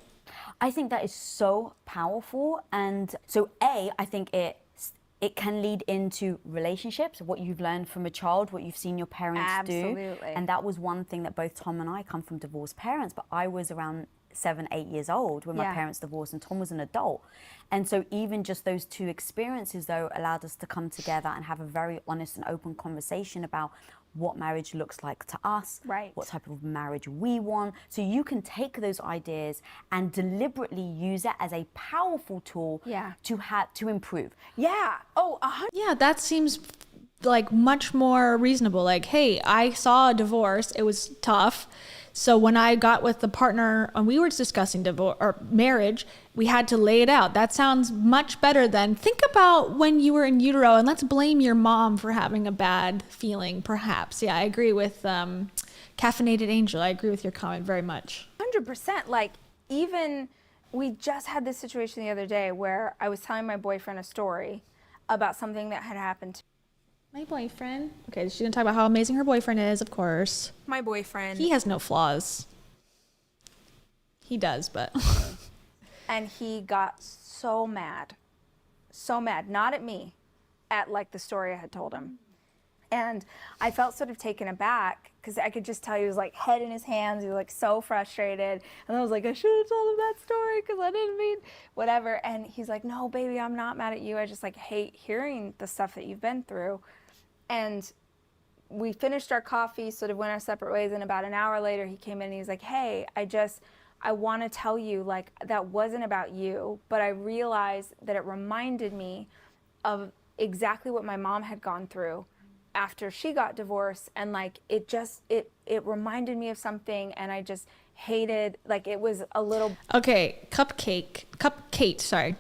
I think that is so powerful. And so I think it can lead into relationships, what you've learned from a child, what you've seen your parents do. And that was one thing that both Tom and I come from divorced parents, but I was around 7, 8 years old when my parents divorced and Tom was an adult. And so even just those two experiences though allowed us to come together and have a very honest and open conversation about what marriage looks like to us, what type of marriage we want. So you can take those ideas and deliberately use it as a powerful tool to improve. Yeah. Oh, yeah, that seems like much more reasonable. Like, hey, I saw a divorce. It was tough. So when I got with the partner and we were discussing divorce or marriage, we had to lay it out. That sounds much better than think about when you were in utero and let's blame your mom for having a bad feeling, perhaps. Yeah, I agree with Caffeinated Angel. I agree with your comment very much. 100%. Like, even we just had this situation the other day where I was telling my boyfriend a story about something that had happened to my boyfriend. Okay, she's gonna talk about how amazing her boyfriend is, of course. My boyfriend. He has no flaws. He does, but. And he got so mad, not at me, at like the story I had told him. And I felt sort of taken aback because I could just tell he was like head in his hands. He was like so frustrated. And I was like, I should have told him that story because I didn't mean whatever. And he's like, no, baby, I'm not mad at you. I just like hate hearing the stuff that you've been through. And we finished our coffee, sort of went our separate ways. And about an hour later, he came in and he's like, hey, I want to tell you, like, that wasn't about you, but I realized that it reminded me of exactly what my mom had gone through after she got divorced. And like, it reminded me of something and I just hated, like, it was a little. Okay, Cupcake, sorry.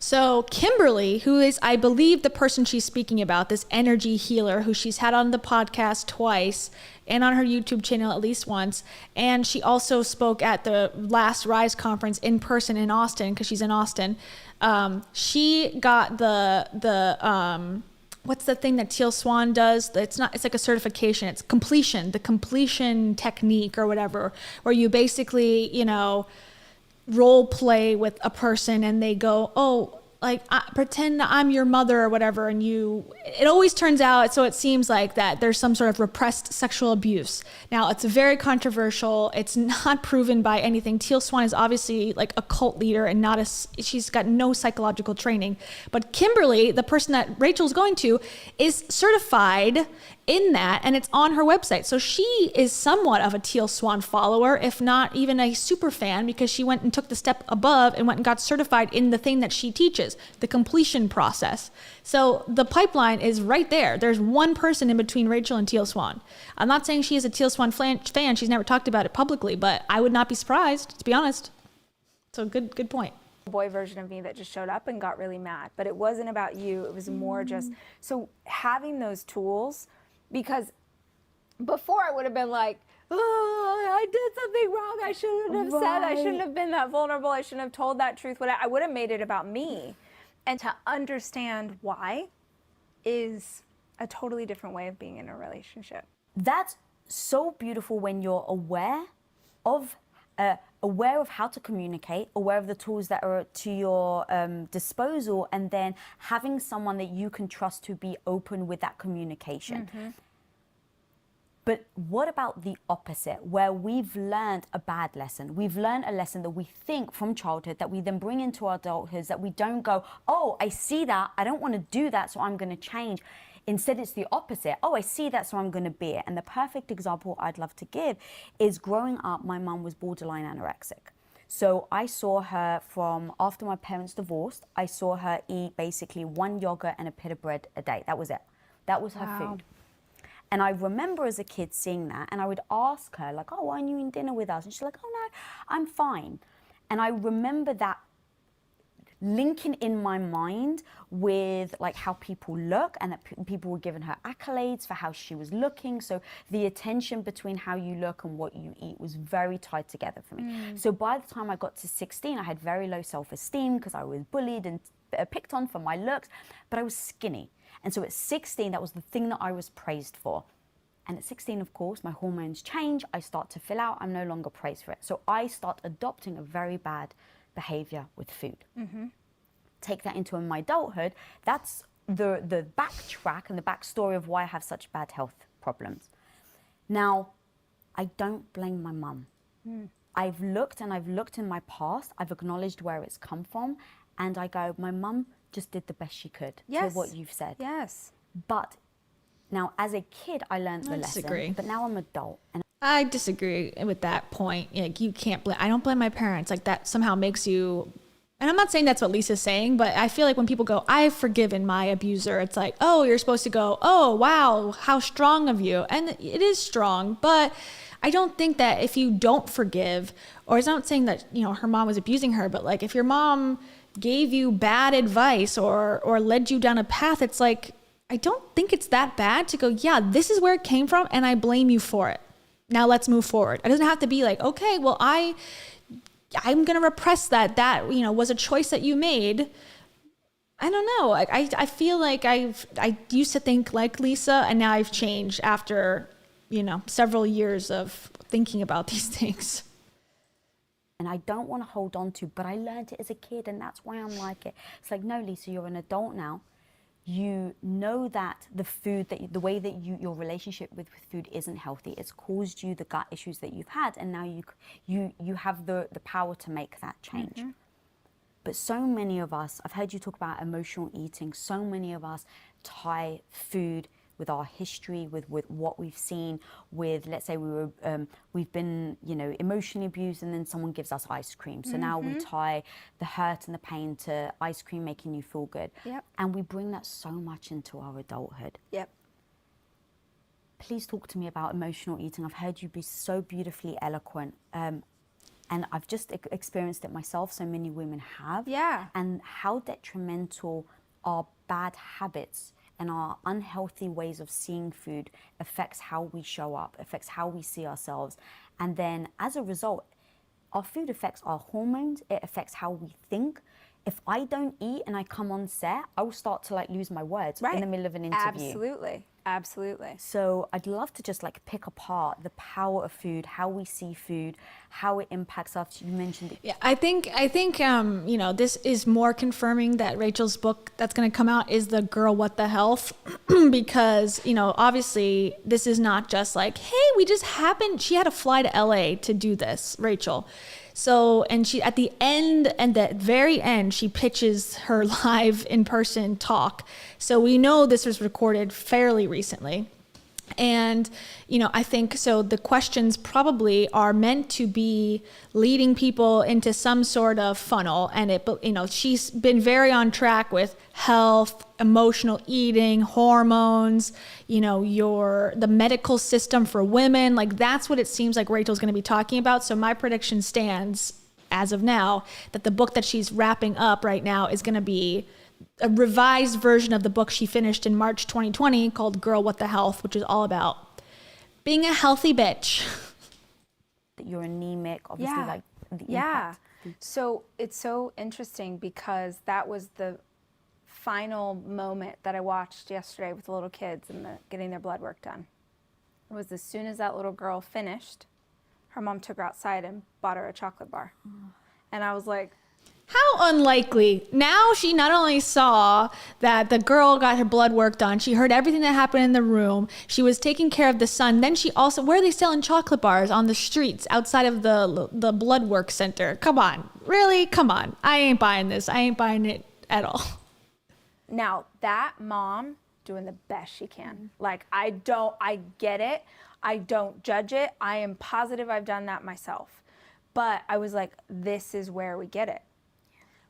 So Kimberly, who is, I believe, the person she's speaking about, this energy healer who she's had on the podcast twice and on her YouTube channel at least once. And she also spoke at the last Rise conference in person in Austin because she's in Austin. She got the what's the thing that Teal Swan does? It's like a certification. It's the completion technique or whatever, where you basically, role play with a person and they go, oh, like pretend I'm your mother or whatever. And it always turns out, so it seems like that there's some sort of repressed sexual abuse. Now it's very controversial. It's not proven by anything. Teal Swan is obviously like a cult leader and she's got no psychological training. But Kimberly, the person that Rachel's going to, is certified in that, and it's on her website. So she is somewhat of a Teal Swan follower, if not even a super fan, because she went and took the step above and went and got certified in the thing that she teaches, the completion process. So the pipeline is right there. There's one person in between Rachel and Teal Swan. I'm not saying she is a Teal Swan fan. She's never talked about it publicly, but I would not be surprised, to be honest. So good point. Boy version of me that just showed up and got really mad, but it wasn't about you. It was more just, so having those tools, because before I would have been like, oh, I did something wrong. I shouldn't have said, I shouldn't have been that vulnerable. I shouldn't have told that truth. I would have made it about me. And to understand why is a totally different way of being in a relationship. That's so beautiful when you're aware of how to communicate, aware of the tools that are to your disposal, and then having someone that you can trust to be open with that communication. Mm-hmm. But what about the opposite, where we've learned a bad lesson? We've learned a lesson that we think from childhood that we then bring into our adulthood, that we don't go, oh, I see that, I don't want to do that, so I'm going to change. Instead, it's the opposite. Oh, I see that, so I'm going to be it. And the perfect example I'd love to give is growing up, my mum was borderline anorexic. So I saw her from after my parents divorced, I saw her eat basically 1 yogurt and a pita bread a day. That was it. That was her food. And I remember as a kid seeing that, and I would ask her, like, oh, why aren't you eating dinner with us? And she's like, oh, no, I'm fine. And I remember that linking in my mind with like how people look, and that people were giving her accolades for how she was looking. So the attention between how you look and what you eat was very tied together for me. So by the time I got to 16, I had very low self-esteem because I was bullied and picked on for my looks, but I was skinny. And so at 16, that was the thing that I was praised for. And at 16, of course, my hormones change. I start to fill out. I'm no longer praised for it. So I start adopting a very bad behavior with food. Take that into my adulthood. That's the backtrack and the backstory of why I have such bad health problems. Now, I don't blame my mum. I've looked in my past. I've acknowledged where it's come from. And I go, my mum just did the best she could to what you've said. Yes. But now, as a kid, I learned the lesson. Disagree. But now I'm an adult. And I disagree with that point. Like, you can't blame, I don't blame my parents. Like, that somehow makes you, and I'm not saying that's what Lisa's saying, but I feel like when people go, I've forgiven my abuser, it's like, oh, you're supposed to go, oh, wow, how strong of you. And it is strong, but I don't think that if you don't forgive, or it's not saying that, you know, her mom was abusing her, but like if your mom gave you bad advice or led you down a path, it's like, I don't think it's that bad to go, yeah, this is where it came from and I blame you for it. Now let's move forward. It doesn't have to be like, okay, well, I'm going to repress that, you know, was a choice that you made. I don't know. I feel like I used to think like Lisa, and now I've changed after, you know, several years of thinking about these things. And I don't want to hold on to, but I learned it as a kid, and that's why I'm like it. It's like, no, Lisa, you're an adult now. You know that the food, the way that your relationship with food isn't healthy. It's caused you the gut issues that you've had, and now you have the power to make that change. But so many of us, I've heard you talk about emotional eating. So many of us tie food with our history, with what we've seen, with, let's say we've been, you know, emotionally abused, and then someone gives us ice cream. So now we tie the hurt and the pain to ice cream making you feel good. And we bring that so much into our adulthood. Please talk to me about emotional eating. I've heard you be so beautifully eloquent. And I've just experienced it myself. So many women have. And how detrimental our bad habits and our unhealthy ways of seeing food affects how we show up, affects how we see ourselves. And then as a result, our food affects our hormones, it affects how we think. If I don't eat and I come on set, I will start to like lose my words in the middle of an interview. Absolutely. So I'd love to just like pick apart the power of food, how we see food, how it impacts us. You mentioned it. Yeah, I think you know, this is more confirming that Rachel's book that's going to come out is the Girl What the Health, because, you know, obviously this is not just like, hey, we just happened, she had to fly to LA to do this, Rachel. So, and she, at the end and the very end, she pitches her live in-person talk. So we know this was recorded fairly recently. And, you know, I think so the questions probably are meant to be leading people into some sort of funnel. And it, you know, she's been very on track with health, emotional eating, hormones, you know, the medical system for women. Like, that's what it seems like Rachel's going to be talking about. So my prediction stands as of now that the book that she's wrapping up right now is going to be a revised version of the book she finished in March 2020 called Girl What the Health, which is all about being a healthy bitch. That you're anemic, obviously, like the impact. So it's so interesting because that was the final moment that I watched yesterday with the little kids and getting their blood work done. It was as soon as that little girl finished, her mom took her outside and bought her a chocolate bar. And I was like, how unlikely. Now she not only saw that the girl got her blood work done, she heard everything that happened in the room, she was taking care of the son, then she also, where are they selling chocolate bars? On the streets outside of the blood work center. Come on, really? Come on. I ain't buying this. I ain't buying it at all. Now, that mom doing the best she can. Like, I get it. I don't judge it. I am positive I've done that myself. But I was like, this is where we get it.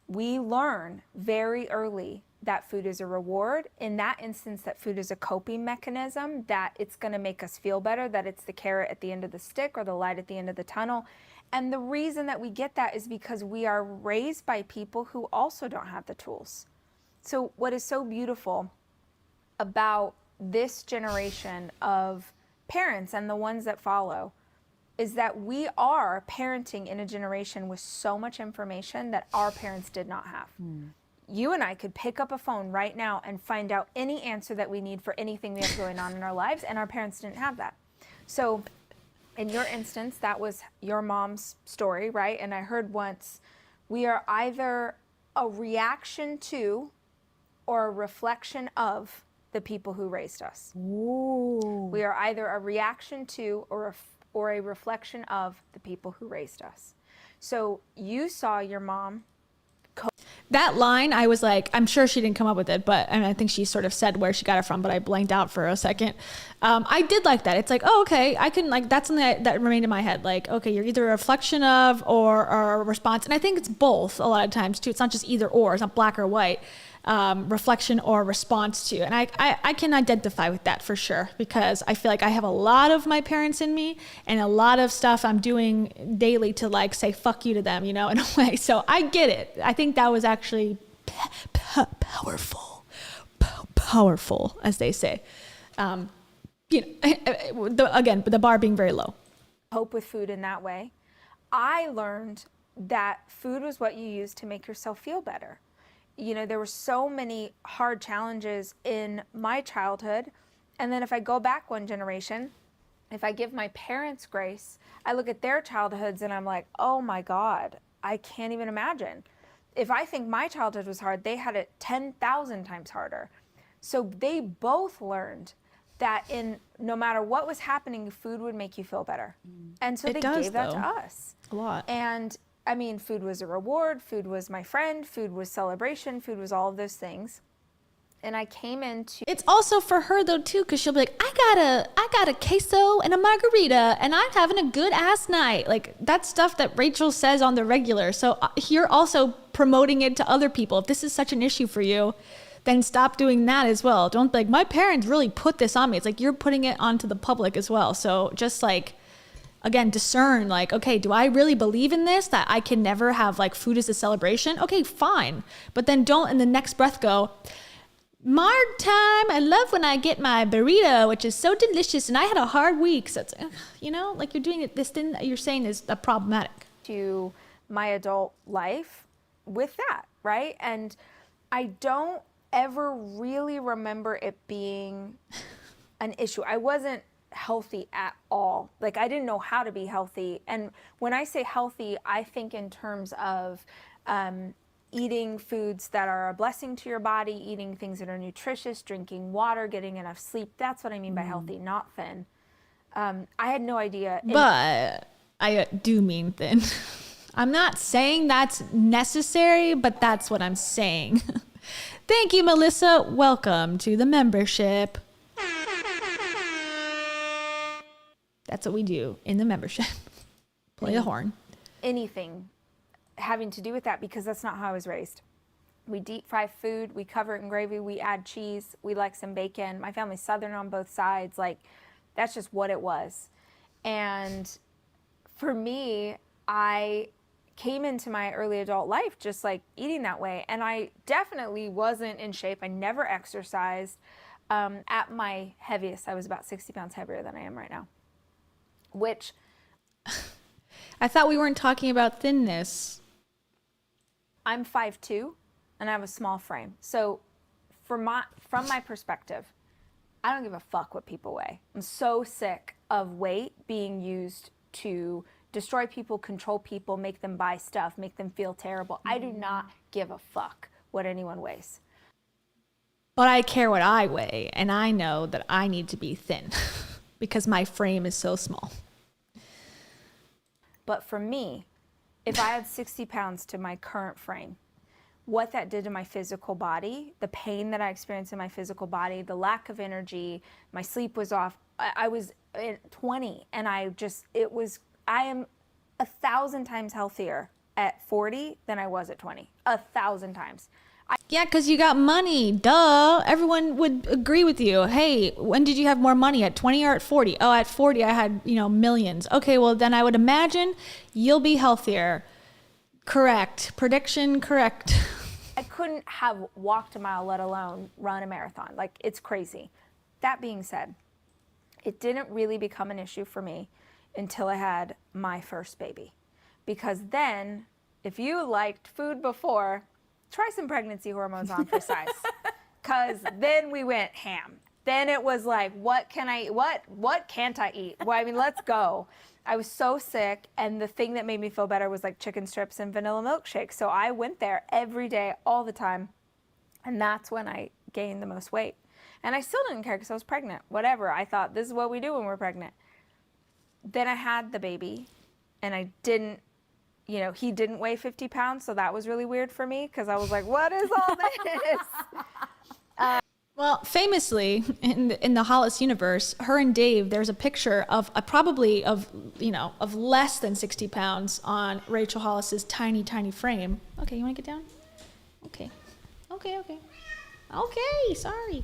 We learn very early that food is a reward. In that instance, that food is a coping mechanism, that it's going to make us feel better, that it's the carrot at the end of the stick or the light at the end of the tunnel. And the reason that we get that is because we are raised by people who also don't have the tools. So what is so beautiful about this generation of parents and the ones that follow is that we are parenting in a generation with so much information that our parents did not have. You and I could pick up a phone right now and find out any answer that we need for anything we have going on in our lives, and our parents didn't have that. So in your instance, that was your mom's story, right? And I heard once, we are either a reaction to or a reflection of the people who raised us. Ooh. We are either a reaction to or a reflection of the people who raised us. So you saw your mom. That line, I was like, I'm sure she didn't come up with it, but I think she sort of said where she got it from, but I blanked out for a second. I did like that. It's like, oh, okay, I can, like, that's something that remained in my head. Like, okay, you're either a reflection of or a response. And I think it's both a lot of times too. It's not just either or, it's not black or white. Reflection or response to. And I can identify with that for sure, because I feel like I have a lot of my parents in me and a lot of stuff I'm doing daily to like say fuck you to them, you know, in a way. So I get it. I think that was actually powerful, as they say. You know, again, the bar being very low. Hope with food in that way. I learned that food was what you used to make yourself feel better. You know, there were so many hard challenges in my childhood. And then if I go back one generation, if I give my parents grace, I look at their childhoods and I'm like, oh my God, I can't even imagine. If I think my childhood was hard, they had it 10,000 times harder. So they both learned that no matter what was happening, food would make you feel better. And so they gave that to us. A lot. And I mean, food was a reward, food was my friend, food was celebration, food was all of those things. And I came into... It's also for her though too, because she'll be like, I got a queso and a margarita and I'm having a good ass night. Like, that's stuff that Rachel says on the regular. So you're also promoting it to other people. If this is such an issue for you, then stop doing that as well. Don't like, my parents really put this on me. It's like you're putting it onto the public as well. So just like, again, discern, like, okay, do I really believe in this, that I can never have like food as a celebration? Okay, fine. But then don't in the next breath go, Marg time, I love when I get my burrito, which is so delicious, and I had a hard week. So it's, you know, like you're doing it, this thing that you're saying is problematic. To my adult life with that, right? And I don't ever really remember it being an issue. I wasn't healthy at all. Like, I didn't know how to be healthy. And when I say healthy, I think in terms of eating foods that are a blessing to your body, eating things that are nutritious, drinking water, getting enough sleep. That's what I mean by healthy, not thin. I had no idea. But I do mean thin. I'm not saying that's necessary, but that's what I'm saying. Thank you, Melissa. Welcome to the membership. That's what we do in the membership. Play the horn. Anything having to do with that, because that's not how I was raised. We deep fry food, we cover it in gravy, we add cheese, we like some bacon. My family's Southern on both sides. Like, that's just what it was. And for me, I came into my early adult life just like eating that way. And I definitely wasn't in shape. I never exercised. At my heaviest, I was about 60 pounds heavier than I am right now. Which... I thought we weren't talking about thinness. I'm 5'2", and I have a small frame. So from my perspective, I don't give a fuck what people weigh. I'm so sick of weight being used to destroy people, control people, make them buy stuff, make them feel terrible. I do not give a fuck what anyone weighs. But I care what I weigh, and I know that I need to be thin because my frame is so small. But for me, if I had 60 pounds to my current frame, what that did to my physical body, the pain that I experienced in my physical body, the lack of energy, my sleep was off. I was at 20 and I am 1,000 times healthier at 40 than I was at 20. 1,000 times. Yeah, because you got money. Duh. Everyone would agree with you. Hey, when did you have more money, at 20 or at 40? Oh, at 40, I had, millions. Okay, well, then I would imagine you'll be healthier. Correct. Prediction correct. I couldn't have walked a mile, let alone run a marathon. Like, it's crazy. That being said, it didn't really become an issue for me until I had my first baby. Because then, if you liked food before, try some pregnancy hormones on for size. Because then we went ham. Then it was like, what can't I eat? Well, I mean, let's go. I was so sick, and the thing that made me feel better was like chicken strips and vanilla milkshake. So I went there every day, all the time, and that's when I gained the most weight. And I still didn't care because I was pregnant. Whatever, I thought this is what we do when we're pregnant. Then I had the baby, and I didn't, he didn't weigh 50 pounds, so that was really weird for me because I was like, what is all this? Well, famously, in the Hollis universe, her and Dave, there's a picture of probably of less than 60 pounds on Rachel Hollis's tiny, tiny frame. Okay, you want to get down? Okay, sorry.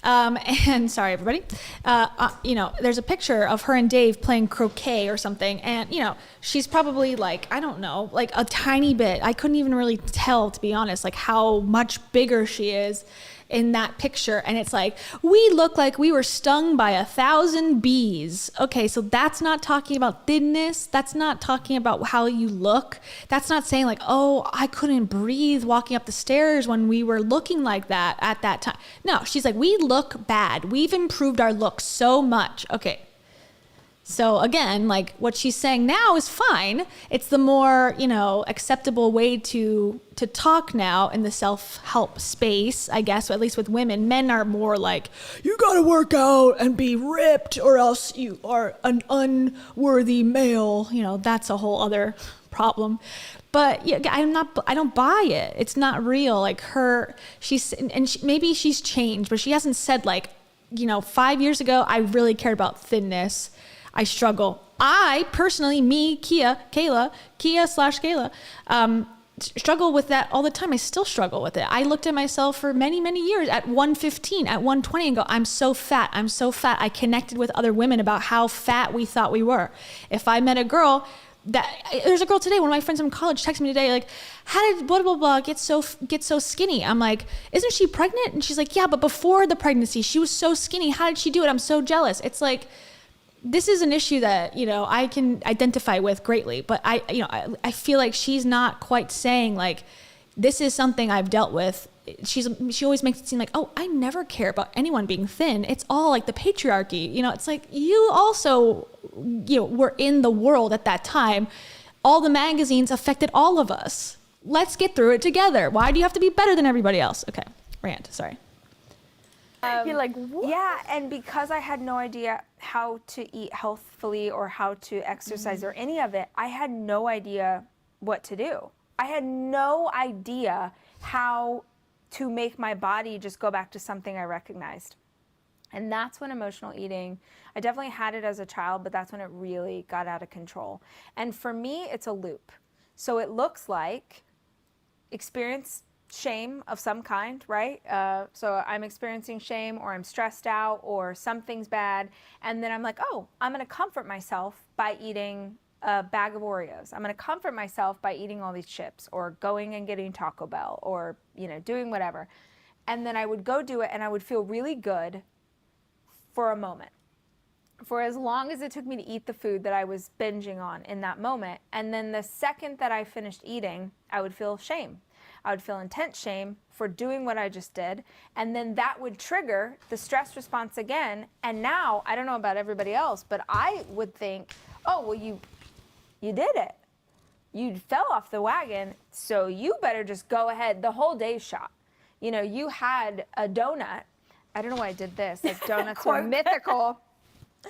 And sorry, everybody. There's a picture of her and Dave playing croquet or something. And, she's probably like, I don't know, like a tiny bit. I couldn't even really tell, to be honest, like how much bigger she is in that picture. And it's like, we look like we were stung by 1,000 bees. Okay, so that's not talking about thinness. That's not talking about how you look. That's not saying like, oh, I couldn't breathe walking up the stairs when we were looking like that at that time. No, she's like, we look bad. We've improved our look so much. Okay. So again, like what she's saying now is fine. It's the more, acceptable way to talk now in the self-help space, I guess, at least with women. Men are more like, you gotta work out and be ripped or else you are an unworthy male. That's a whole other problem. But yeah, I don't buy it. It's not real. Like maybe she's changed, but she hasn't said like, 5 years ago, I really cared about thinness. I struggle. I personally, Kayla, struggle with that all the time. I still struggle with it. I looked at myself for many, many years at 115, at 120 and go, I'm so fat. I connected with other women about how fat we thought we were. If I met a girl, there's a girl today, one of my friends from college texted me today, like, how did blah, blah, blah get so skinny? I'm like, isn't she pregnant? And she's like, yeah, but before the pregnancy, she was so skinny. How did she do it? I'm so jealous. It's like, this is an issue that, I can identify with greatly, but I feel like she's not quite saying like, this is something I've dealt with. She always makes it seem like, oh, I never care about anyone being thin. It's all like the patriarchy. It's like you also, were in the world at that time. All the magazines affected all of us. Let's get through it together. Why do you have to be better than everybody else? Okay, rant, sorry. You're like, what? Yeah, and because I had no idea how to eat healthfully or how to exercise or any of it, I had no idea what to do. I had no idea how to make my body just go back to something I recognized. And that's when emotional eating, I definitely had it as a child, but that's when it really got out of control. And for me, it's a loop. So it looks like experience shame of some kind, right? So I'm experiencing shame or I'm stressed out or something's bad. And then I'm like, oh, I'm going to comfort myself by eating a bag of Oreos. I'm going to comfort myself by eating all these chips or going and getting Taco Bell or, doing whatever. And then I would go do it and I would feel really good for a moment. For as long as it took me to eat the food that I was binging on in that moment. And then the second that I finished eating, I would feel shame. I would feel intense shame for doing what I just did. And then that would trigger the stress response again. And now, I don't know about everybody else, but I would think, oh, well, you did it. You fell off the wagon, so you better just go ahead. The whole day's shot. You had a donut. I don't know why I did this. Like donuts are mythical.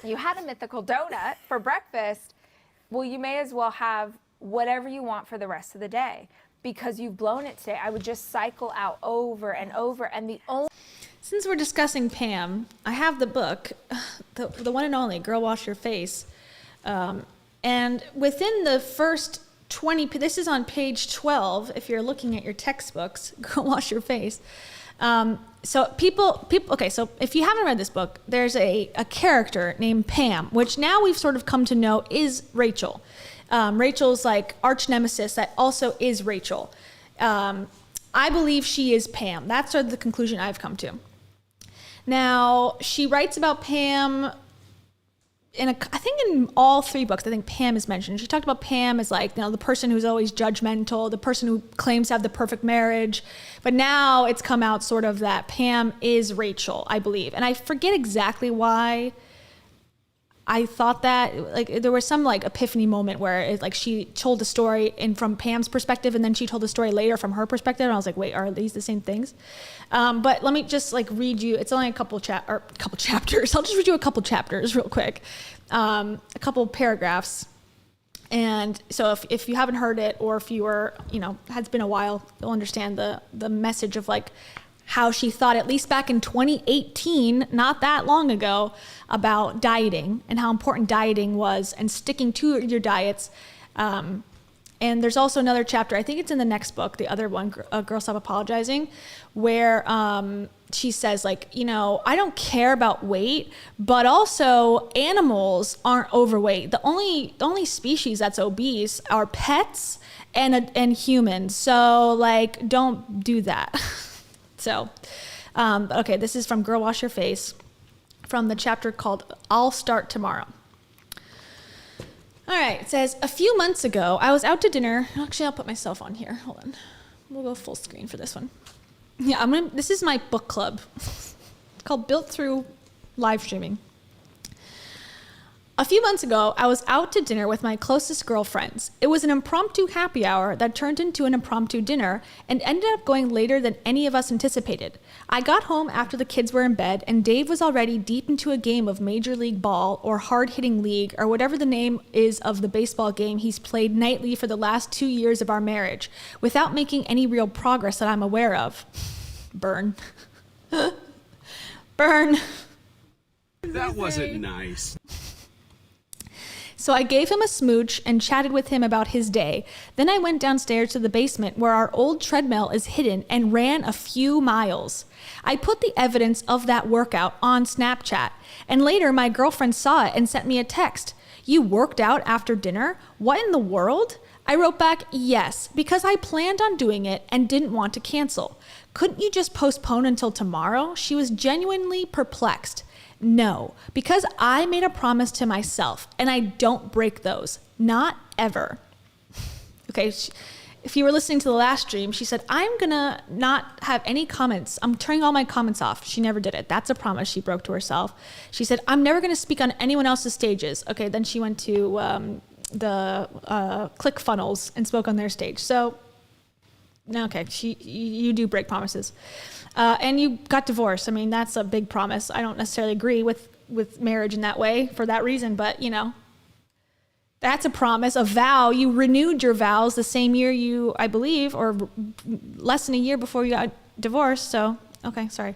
You had a mythical donut for breakfast. Well, you may as well have whatever you want for the rest of the day. because you've blown it today. I would just cycle out over and over. And the only Since we're discussing Pam, I have the book, the one and only Girl Wash Your Face. And within the first 20, this is on page 12, if you're looking at your textbooks, Girl Wash Your Face. So people, okay, so if you haven't read this book, there's a character named Pam, which now we've sort of come to know is Rachel. Rachel's like arch nemesis that also is Rachel. I believe she is Pam. That's sort of the conclusion I've come to. Now, she writes about Pam I think in all 3 books, I think Pam is mentioned. She talked about Pam as like, the person who's always judgmental, the person who claims to have the perfect marriage. But now it's come out sort of that Pam is Rachel, I believe. And I forget exactly why I thought that. Like, there was some like epiphany moment where she told the story from Pam's perspective, and then she told the story later from her perspective. And I was like, wait, are these the same things? But let me just read you. It's only a couple chapters. I'll just read you a couple chapters real quick, a couple paragraphs. And so if you haven't heard it, or if you were, has been a while, you'll understand the message of how she thought, at least back in 2018, not that long ago, about dieting and how important dieting was and sticking to your diets. And there's also another chapter, I think it's in the next book, the other one, Girl Stop Apologizing, where she says I don't care about weight, but also animals aren't overweight. The only species that's obese are pets and humans. So don't do that. So, okay, this is from Girl Wash Your Face, from the chapter called I'll Start Tomorrow. All right, it says, a few months ago, I was out to dinner. Actually, I'll put myself on here. Hold on. We'll go full screen for this one. Yeah, this is my book club. It's called Built Through Live Streaming. A few months ago, I was out to dinner with my closest girlfriends. It was an impromptu happy hour that turned into an impromptu dinner and ended up going later than any of us anticipated. I got home after the kids were in bed, and Dave was already deep into a game of Major League Ball, or Hard-Hitting League, or whatever the name is of the baseball game he's played nightly for the last 2 years of our marriage, without making any real progress that I'm aware of. Burn. Burn. That wasn't nice. So I gave him a smooch and chatted with him about his day. Then I went downstairs to the basement where our old treadmill is hidden and ran a few miles. I put the evidence of that workout on Snapchat, and later my girlfriend saw it and sent me a text. You worked out after dinner? What in the world? I wrote back, yes, because I planned on doing it and didn't want to cancel. Couldn't you just postpone until tomorrow? She was genuinely perplexed. No, because I made a promise to myself, and I don't break those. Not ever. Okay, if you were listening to the last stream, she said, I'm gonna not have any comments. I'm turning all my comments off. She never did it. That's a promise she broke to herself. She said, I'm never gonna speak on anyone else's stages. Okay, then she went to the ClickFunnels and spoke on their stage. So, okay, you do break promises. And you got divorced. I mean, that's a big promise. I don't necessarily agree with marriage in that way for that reason, but that's a promise, a vow. You renewed your vows the same year I believe, or less than a year before you got divorced. So, okay, sorry.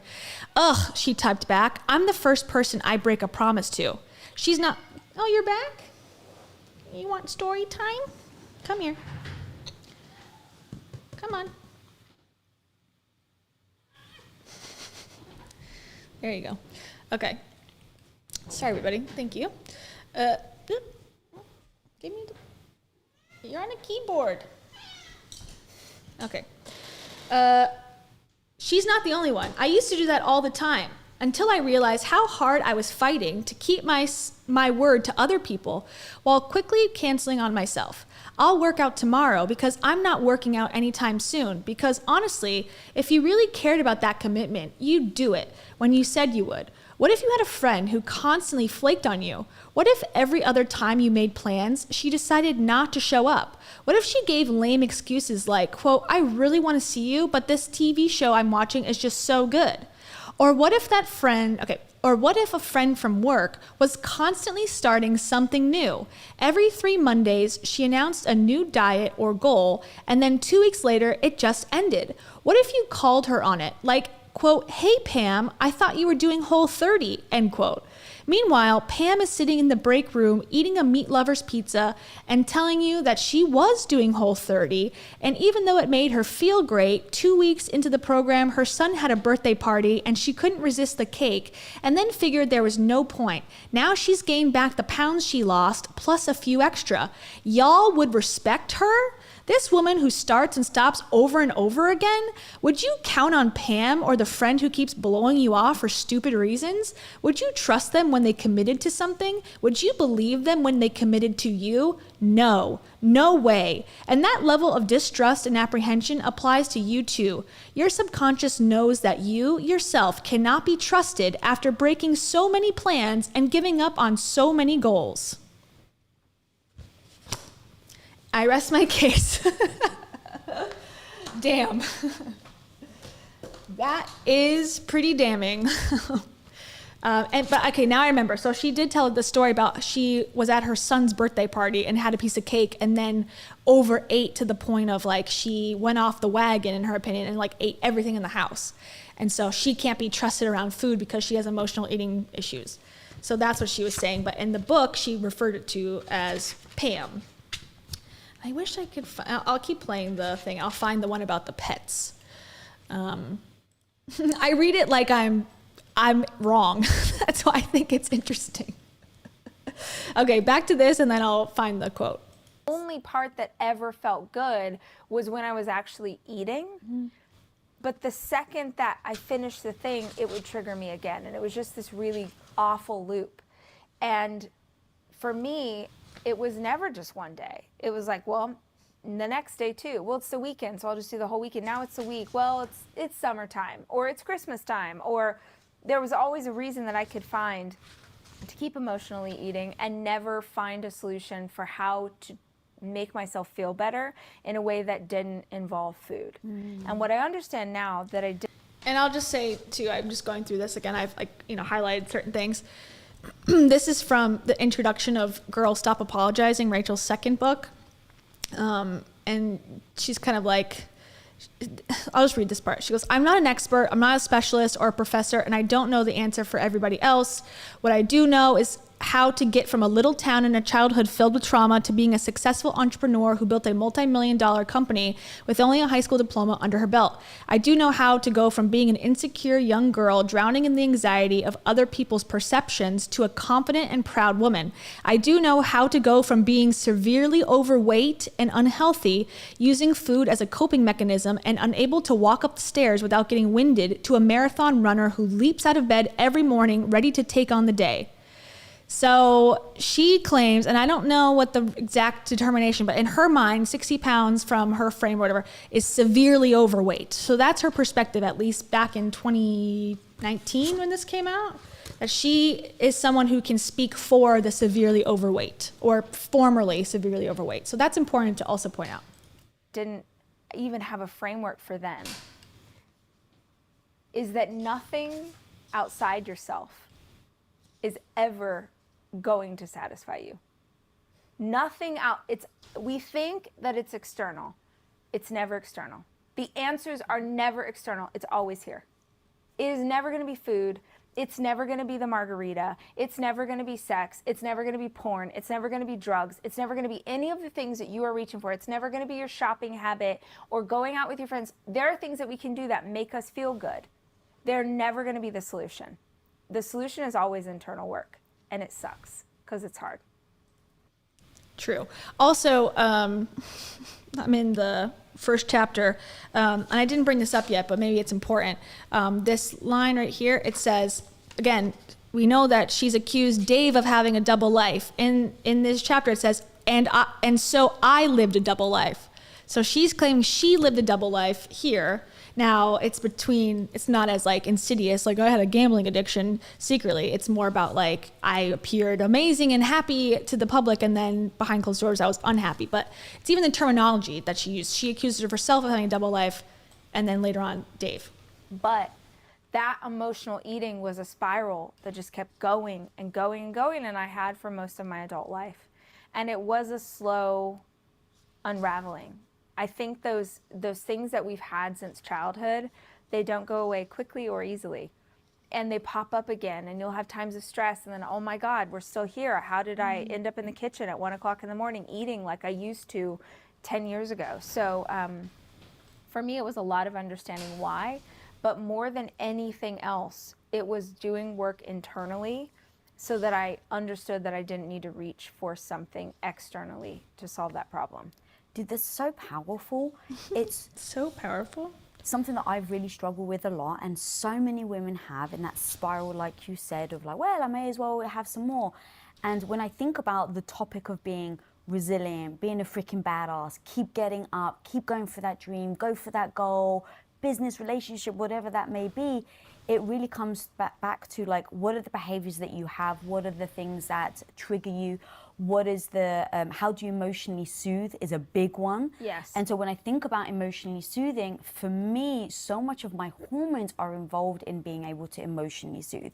Ugh, she typed back. I'm the first person I break a promise to. She's not, oh, you're back? You want story time? Come here. Come on. There you go. Okay. Sorry, everybody. Thank you. You're on a keyboard. Okay. She's not the only one. I used to do that all the time until I realized how hard I was fighting to keep my word to other people while quickly canceling on myself. I'll work out tomorrow because I'm not working out anytime soon, because honestly, if you really cared about that commitment, you'd do it when you said you would. What if you had a friend who constantly flaked on you? What if every other time you made plans, she decided not to show up? What if she gave lame excuses like, quote, I really want to see you, but this TV show I'm watching is just so good? Or what if that friend, or what if a friend from work was constantly starting something new? Every 3 Mondays, she announced a new diet or goal, and then 2 weeks later, it just ended. What if you called her on it? Like, quote, "Hey Pam, I thought you were doing Whole30, end quote. Meanwhile, Pam is sitting in the break room eating a meat lover's pizza and telling you that she was doing Whole30, and even though it made her feel great, 2 weeks into the program, her son had a birthday party and she couldn't resist the cake, and then figured there was no point. Now she's gained back the pounds she lost, plus a few extra. Y'all would respect her? This woman who starts and stops over and over again? Would you count on Pam or the friend who keeps blowing you off for stupid reasons? Would you trust them when they committed to something? Would you believe them when they committed to you? No, no way. And that level of distrust and apprehension applies to you too. Your subconscious knows that you, yourself, cannot be trusted after breaking so many plans and giving up on so many goals. I rest my case. Damn. That is pretty damning. But okay, now I remember. So she did tell the story about she was at her son's birthday party and had a piece of cake and then overate to the point of like she went off the wagon in her opinion and like ate everything in the house. And so she can't be trusted around food because she has emotional eating issues. So that's what she was saying. But in the book, she referred it to as Pam. I wish I could, I'll keep playing the thing. I'll find the one about the pets. I read it like I'm wrong. That's why I think it's interesting. Okay, back to this and then I'll find the quote. The only part that ever felt good was when I was actually eating. Mm-hmm. But the second that I finished the thing, it would trigger me again. And it was just this really awful loop. And for me, it was never just one day. It was like, well, the next day too. Well, it's the weekend, so I'll just do the whole weekend. Now it's a week. Well, it's summertime, or it's Christmas time, or there was always a reason that I could find to keep emotionally eating and never find a solution for how to make myself feel better in a way that didn't involve food. And what I understand now that I did. And I'll just say too, I'm just going through this again. I've highlighted certain things. This is from the introduction of Girl Stop Apologizing, Rachel's second book. And she's kind of like, I'll just read this part. She goes, "I'm not an expert, I'm not a specialist or a professor, and I don't know the answer for everybody else. What I do know is how to get from a little town in a childhood filled with trauma to being a successful entrepreneur who built a multi-million-dollar company with only a high school diploma under her belt. I do know how to go from being an insecure young girl drowning in the anxiety of other people's perceptions to a confident and proud woman. I do know how to go from being severely overweight and unhealthy, using food as a coping mechanism and unable to walk up the stairs without getting winded, to a marathon runner who leaps out of bed every morning ready to take on the day." So she claims, and I don't know what the exact determination, but in her mind, 60 pounds from her frame or whatever is severely overweight. So that's her perspective, at least back in 2019 when this came out, that she is someone who can speak for the severely overweight or formerly severely overweight. So that's important to also point out. Didn't even have a framework for then, is that nothing outside yourself is ever going to satisfy you. Nothing out, we think that it's external. It's never external. The answers are never external. It's always here. It is never going to be food. It's never going to be the margarita. It's never going to be sex. It's never going to be porn. It's never going to be drugs. It's never going to be any of the things that you are reaching for. It's never going to be your shopping habit or going out with your friends. There are things that we can do that make us feel good. They're never going to be the solution. The solution is always internal work, and it sucks because it's hard. True. Also, I'm in the first chapter, and I didn't bring this up yet, but maybe it's important. This line right here, it says, again, we know that she's accused Dave of having a double life. In this chapter, it says, and so I lived a double life. So she's claiming she lived a double life here. Now it's not as like insidious, like I had a gambling addiction secretly. It's more about like I appeared amazing and happy to the public, and then behind closed doors I was unhappy. But it's even the terminology that she used. She accuses herself of having a double life, and then later on Dave. But that emotional eating was a spiral that just kept going and going and going, and I had for most of my adult life. And it was a slow unraveling. I think those things that we've had since childhood, they don't go away quickly or easily. And they pop up again, and you'll have times of stress, and then, oh my God, we're still here. How did I end up in the kitchen at 1 o'clock in the morning eating like I used to 10 years ago? So for me, it was a lot of understanding why, but more than anything else, it was doing work internally so that I understood that I didn't need to reach for something externally to solve that problem. Dude, that's so powerful. It's so powerful. Something that I've really struggled with a lot, and so many women have, in that spiral, like you said, of like, well, I may as well have some more. And when I think about the topic of being resilient, being a freaking badass, keep getting up, keep going for that dream, go for that goal, business, relationship, whatever that may be, it really comes back to like, what are the behaviors that you have? What are the things that trigger you? What is the, how do you emotionally soothe is a big one. Yes. And so when I think about emotionally soothing, for me, so much of my hormones are involved in being able to emotionally soothe.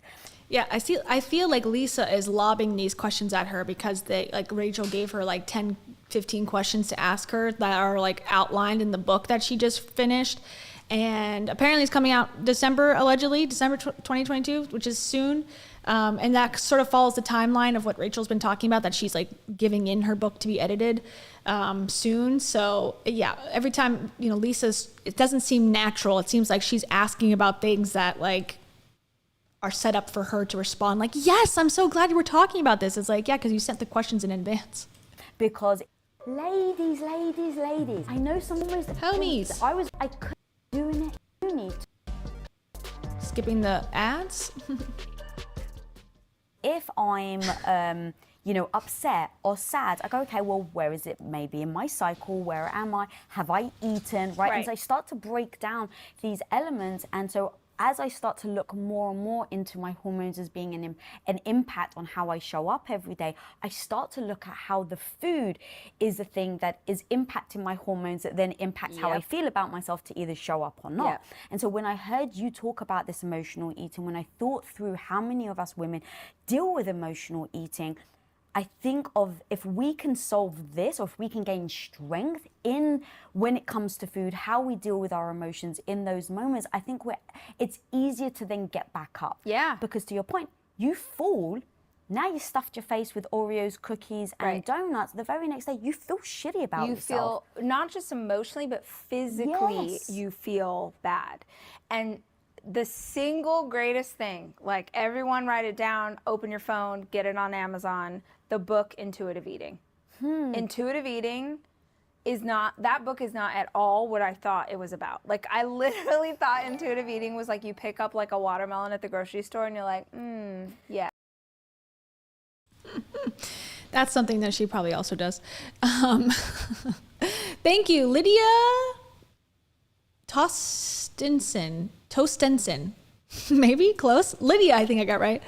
Yeah, I feel like Lisa is lobbing these questions at her because Rachel gave her like 10, 15 questions to ask her that are like outlined in the book that she just finished. And apparently it's coming out December 2022, which is soon. And that sort of follows the timeline of what Rachel's been talking about, that she's like giving in her book to be edited soon. So yeah, every time, it doesn't seem natural. It seems like she's asking about things that like are set up for her to respond like, yes, I'm so glad you were talking about this. It's like, yeah, because you sent the questions in advance. Because ladies, I know some of those homies. I couldn't doing it. You need skipping the ads. If I'm, upset or sad, I go, okay, well, where is it? Maybe in my cycle, where am I? Have I eaten, right? And so I start to break down these elements. And so as I start to look more and more into my hormones as being an impact on how I show up every day, I start to look at how the food is the thing that is impacting my hormones that then impacts how I feel about myself to either show up or not. And so when I heard you talk about this emotional eating, when I thought through how many of us women deal with emotional eating, I think of if we can solve this, or if we can gain strength in when it comes to food, how we deal with our emotions in those moments, I think it's easier to then get back up. Yeah. Because to your point, you fall, now you stuffed your face with Oreos, cookies, and donuts. The very next day, you feel shitty about yourself. You feel, not just emotionally, but physically, you feel bad. And the single greatest thing, like everyone write it down, open your phone, get it on Amazon, the book Intuitive Eating. Intuitive Eating that book is not at all what I thought it was about. Like I literally thought intuitive eating was like you pick up like a watermelon at the grocery store and you're like, yeah. That's something that she probably also does. Thank you, Lydia Tostensen. Maybe close. Lydia, I think I got right.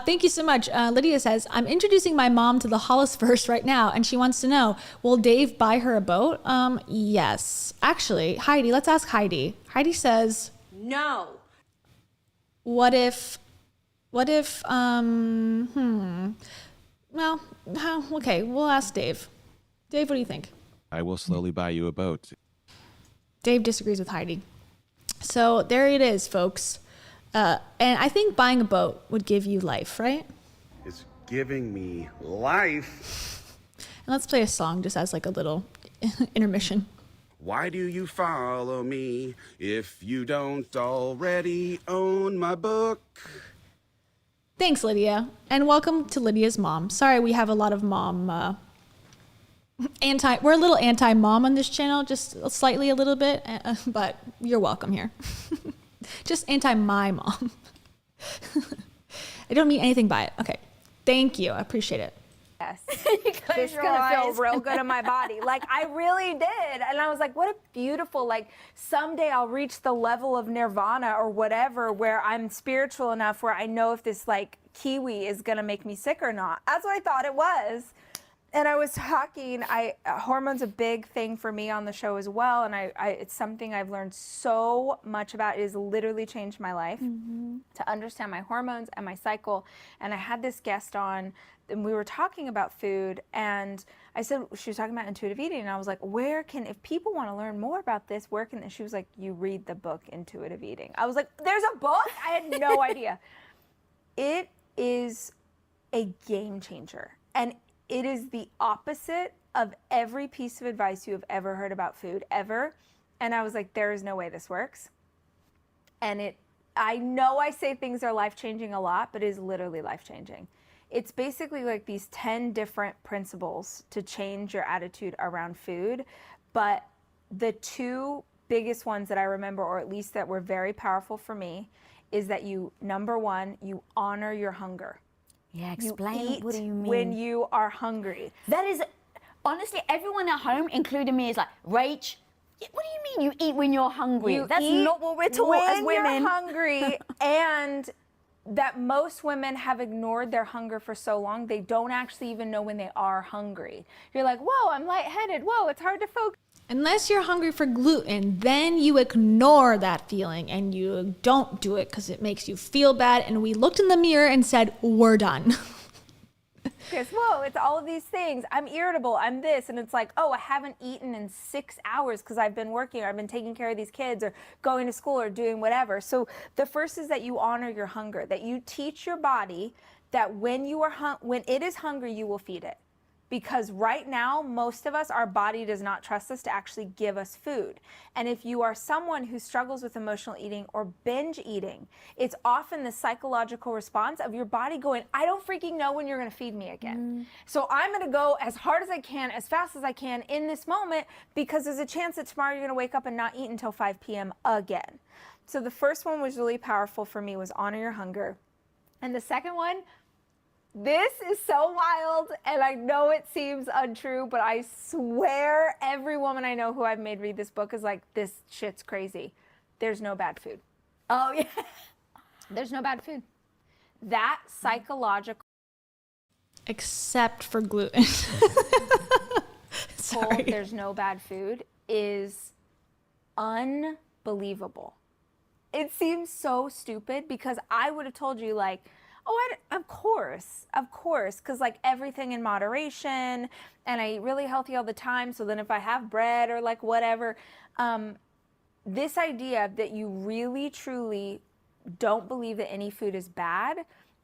Thank you so much. Lydia says, I'm introducing my mom to the Hollisville right now, and she wants to know, will Dave buy her a boat? Yes. Actually, Heidi, let's ask Heidi. Heidi says, no. Well, okay, we'll ask Dave. Dave, what do you think? I will slowly buy you a boat. Dave disagrees with Heidi. So there it is, folks. And I think buying a boat would give you life, right? It's giving me life. And let's play a song just as like a little intermission. Why do you follow me if you don't already own my book? Thanks, Lydia. And welcome to Lydia's mom. Sorry, we have a lot of mom we're a little anti-mom on this channel, just slightly a little bit, but you're welcome here. Just anti-my mom. I don't mean anything by it. Okay. Thank you. I appreciate it. Yes. This is gonna feel real good in my body. Like I really did. And I was like, what a beautiful, like someday I'll reach the level of nirvana or whatever where I'm spiritual enough where I know if this like kiwi is gonna make me sick or not. That's what I thought it was. And I was talking, hormone's a big thing for me on the show as well. And it's something I've learned so much about. It has literally changed my life to understand my hormones and my cycle. And I had this guest on, and we were talking about food. And I said, she was talking about intuitive eating. And I was like, if people want to learn more about this, where can, and she was like, you read the book Intuitive Eating. I was like, there's a book? I had no idea. It is a game changer. And it is the opposite of every piece of advice you have ever heard about food, ever. And I was like, there is no way this works. And I know I say things are life-changing a lot, but it is literally life-changing. It's basically like these 10 different principles to change your attitude around food. But the two biggest ones that I remember, or at least that were very powerful for me, is that number one, you honor your hunger. Yeah, explain. What do you mean? When you are hungry. That is, honestly, everyone at home, including me, is like, Rach, what do you mean you eat when you're hungry? That's not what we're taught as women. When you're hungry, and that most women have ignored their hunger for so long, they don't actually even know when they are hungry. You're like, whoa, I'm lightheaded. Whoa, it's hard to focus. Unless you're hungry for gluten, then you ignore that feeling and you don't do it because it makes you feel bad. And we looked in the mirror and said, we're done. Because, whoa, it's all of these things. I'm irritable, I'm this. And it's like, oh, I haven't eaten in 6 hours because I've been working, or I've been taking care of these kids, or going to school, or doing whatever. So the first is that you honor your hunger, that you teach your body that when it is hungry, you will feed it. Because right now, most of us, our body does not trust us to actually give us food. And if you are someone who struggles with emotional eating or binge eating, it's often the psychological response of your body going, I don't freaking know when you're gonna feed me again. So I'm gonna go as hard as I can, as fast as I can in this moment, because there's a chance that tomorrow you're gonna wake up and not eat until 5 p.m. again. So the first one was really powerful for me, was honor your hunger. And the second one, this is so wild, and I know it seems untrue, but I swear every woman I know who I've made read this book is like, this shit's crazy. There's no bad food. Oh, yeah. There's no bad food. That psychological... Except for gluten. Sorry. There's no bad food is unbelievable. It seems so stupid because I would have told you, like, oh, of course, because like everything in moderation, and I eat really healthy all the time, so then if I have bread or like whatever, this idea that you really, truly don't believe that any food is bad,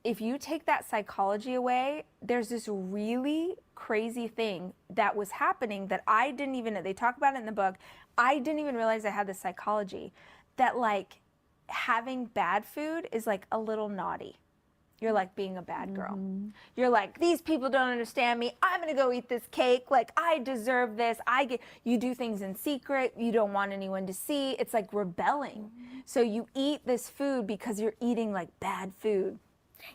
if you take that psychology away, there's this really crazy thing that was happening that I didn't even, they talk about it in the book, I didn't even realize I had this psychology, that like having bad food is like a little naughty. You're like being a bad girl. You're like, these people don't understand me. I'm gonna go eat this cake. Like, I deserve this. You do things in secret. You don't want anyone to see. It's like rebelling. So you eat this food because you're eating like bad food.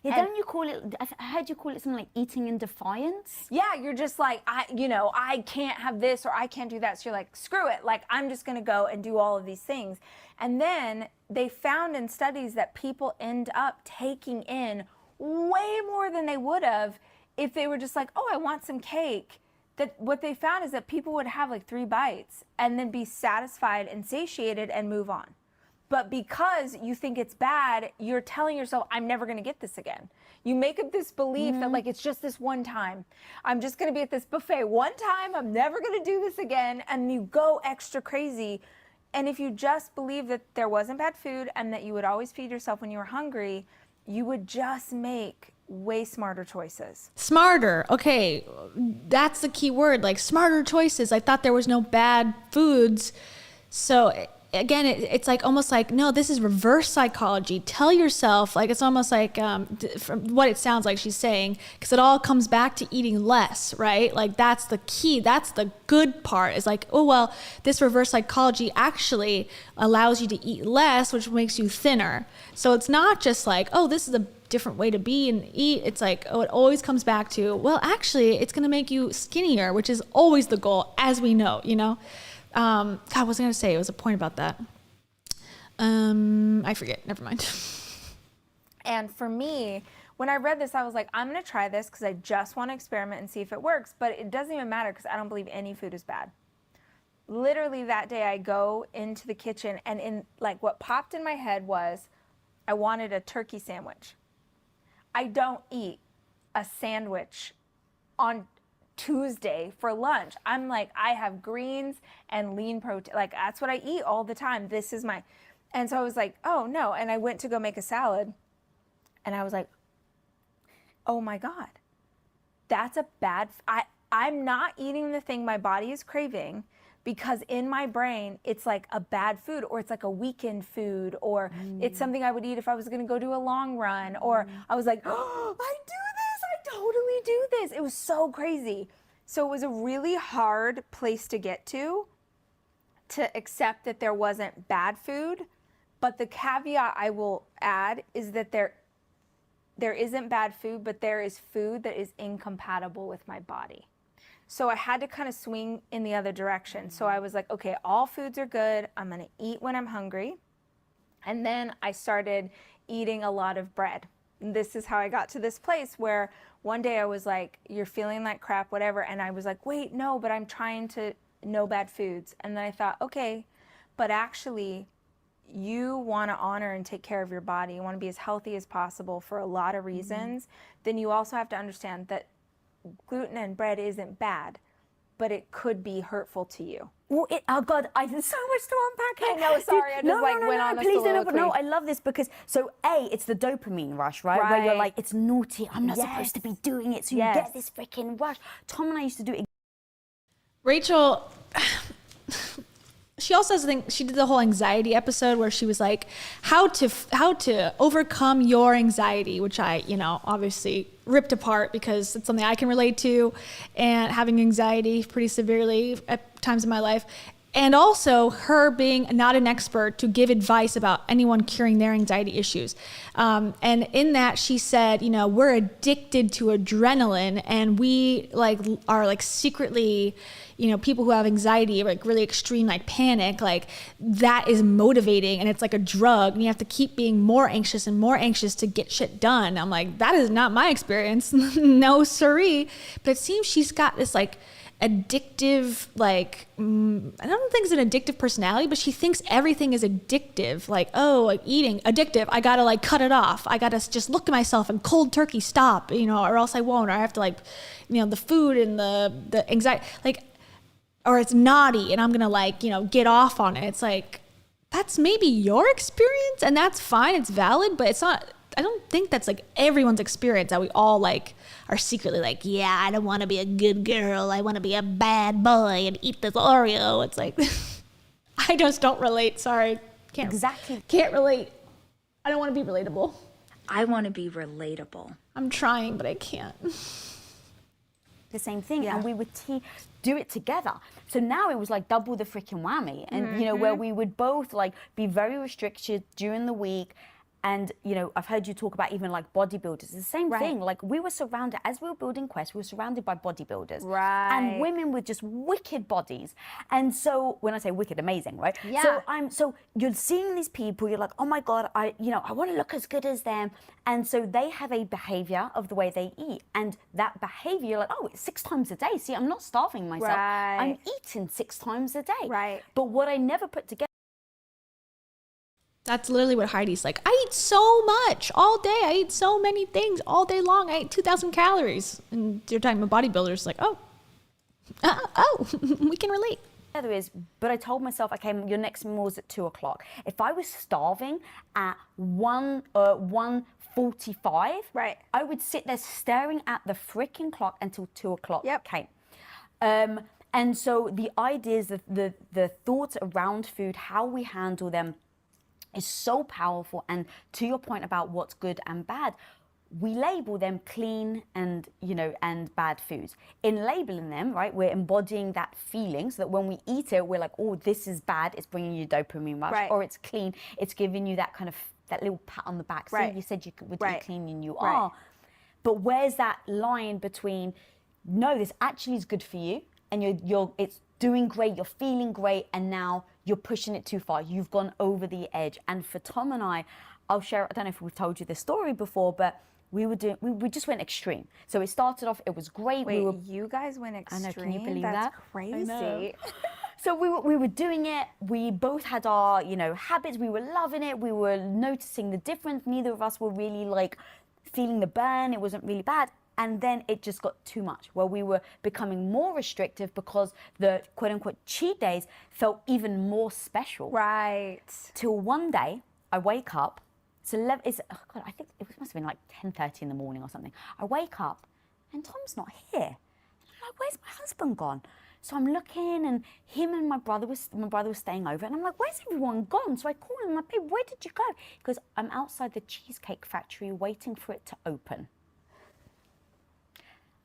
Yeah, don't you call it, I heard you call it something like eating in defiance? Yeah, you're just like, I can't have this, or I can't do that. So you're like, screw it. Like, I'm just gonna go and do all of these things. And then they found in studies that people end up taking in way more than they would have if they were just like, oh, I want some cake. That what they found is that people would have like 3 bites and then be satisfied and satiated and move on. But because you think it's bad, you're telling yourself, I'm never gonna get this again. You make up this belief that like, it's just this one time. I'm just gonna be at this buffet one time, I'm never gonna do this again, and you go extra crazy. And if you just believe that there wasn't bad food and that you would always feed yourself when you were hungry, you would just make way smarter choices. Smarter. Okay. That's the key word, like smarter choices. I thought there was no bad foods. So again, it's like almost like, no, this is reverse psychology. Tell yourself, like, it's almost like from what it sounds like she's saying, because it all comes back to eating less, right? Like, that's the key. That's the good part, is like, oh, well, this reverse psychology actually allows you to eat less, which makes you thinner. So it's not just like, oh, this is a different way to be and eat. It's like, oh, it always comes back to, well, actually, it's going to make you skinnier, which is always the goal, as we know, you know? God, what was I going to say? It was a point about that. I forget. Never mind. And for me, when I read this, I was like, I'm going to try this because I just want to experiment and see if it works. But it doesn't even matter because I don't believe any food is bad. Literally that day, I go into the kitchen, and in like what popped in my head was I wanted a turkey sandwich. I don't eat a sandwich on Tuesday for lunch. I'm like, I have greens and lean protein. Like, that's what I eat all the time. This is my, and so I was like, oh no. And I went to go make a salad, and I was like, oh my God, that's a bad, I'm not eating the thing my body is craving, because in my brain, it's like a bad food, or it's like a weekend food, or it's something I would eat if I was gonna go do a long run, or I was like, oh, I do this, I totally do this. It was so crazy. So it was a really hard place to get to accept that there wasn't bad food. But the caveat I will add is that there isn't bad food, but there is food that is incompatible with my body. So I had to kind of swing in the other direction. So I was like, okay, all foods are good. I'm going to eat when I'm hungry. And then I started eating a lot of bread. And this is how I got to this place where one day I was like, you're feeling like crap, whatever. And I was like, wait, no, but I'm trying to no bad foods. And then I thought, okay, but actually you want to honor and take care of your body. You want to be as healthy as possible for a lot of reasons. Then you also have to understand that gluten and bread isn't bad, but it could be hurtful to you. Well, oh God, I did so much to unpack I it. know, sorry, I just went on a please soliloquy. no, I love this because, so A, it's the dopamine rush, right? Where you're like, it's naughty, I'm not supposed to be doing it, so you get this freaking rush. Tom and I used to do it. Rachel, she also has a thing, she did the whole anxiety episode where she was like, how to overcome your anxiety, which I, obviously ripped apart because it's something I can relate to, and having anxiety pretty severely at times in my life. And also her being not an expert to give advice about anyone curing their anxiety issues. And in that she said, we're addicted to adrenaline, and we are secretly, people who have anxiety, like really extreme, like panic, like that is motivating, and it's like a drug, and you have to keep being more anxious and more anxious to get shit done. I'm like, that is not my experience. No siree. But it seems she's got this addictive, I don't think it's an addictive personality, but she thinks everything is addictive. Eating addictive, I gotta cut it off, I gotta just look at myself and cold turkey stop, or else I won't, or I have to the food and the anxiety, or it's naughty and I'm gonna get off on it. It's that's maybe your experience, and that's fine, it's valid, but it's not, I don't think that's everyone's experience, that we all are secretly yeah, I don't want to be a good girl, I want to be a bad boy and eat this Oreo. It's I just don't relate. Sorry, can't relate. I don't want to be relatable. I want to be relatable. I'm trying, but I can't. The same thing, and we would do it together. So now it was double the freaking whammy, and where we would both be very restricted during the week. And, I've heard you talk about even bodybuilders. It's the same thing. We were surrounded, as we were building Quest, we were surrounded by bodybuilders. Right. And women with just wicked bodies. And so, when I say wicked, amazing, right? Yeah. So you're seeing these people, you're like, oh my God, I want to look as good as them. And so they have a behavior of the way they eat. And that behavior, you're like, oh, it's 6 times a day. See, I'm not starving myself. Right. I'm eating 6 times a day. Right. But what I never put together. That's literally what Heidi's like. I eat so much all day. I eat so many things all day long. I eat 2,000 calories. And you're talking about bodybuilders, we can relate. The other is, but I told myself, okay, your next meal is at 2 o'clock. If I was starving at 1:45, right, I would sit there staring at the freaking clock until 2 o'clock came. And so the ideas, the thoughts around food, how we handle them, is so powerful. And to your point about what's good and bad, we label them clean and and bad foods. In labeling them, right, we're embodying that feeling, so that when we eat it, we're like, oh, this is bad, it's bringing you dopamine rush. Right. Or it's clean, it's giving you that kind of that little pat on the back. Right. See, you said you would Right. eat clean, and you Right. are. But where's that line between, no, this actually is good for you, and it's doing great, you're feeling great, and now you're pushing it too far, you've gone over the edge. And for Tom and I'll share, I don't know if we've told you this story before, but we just went extreme. So it started off, it was great. Wait, you guys went extreme? I know, can you believe That's that? crazy. So we were doing it. We both had our, habits. We were loving it. We were noticing the difference. Neither of us were really like feeling the burn. It wasn't really bad. And then it just got too much, where we were becoming more restrictive because the quote unquote cheat days felt even more special. Right. Till one day I wake up. I think it must have been like 10:30 in the morning or something. I wake up and Tom's not here. I'm like, where's my husband gone? So I'm looking, and him and my brother was staying over, and I'm like, where's everyone gone? So I call him, I'm like, babe, where did you go? He goes, I'm outside the cheesecake factory waiting for it to open.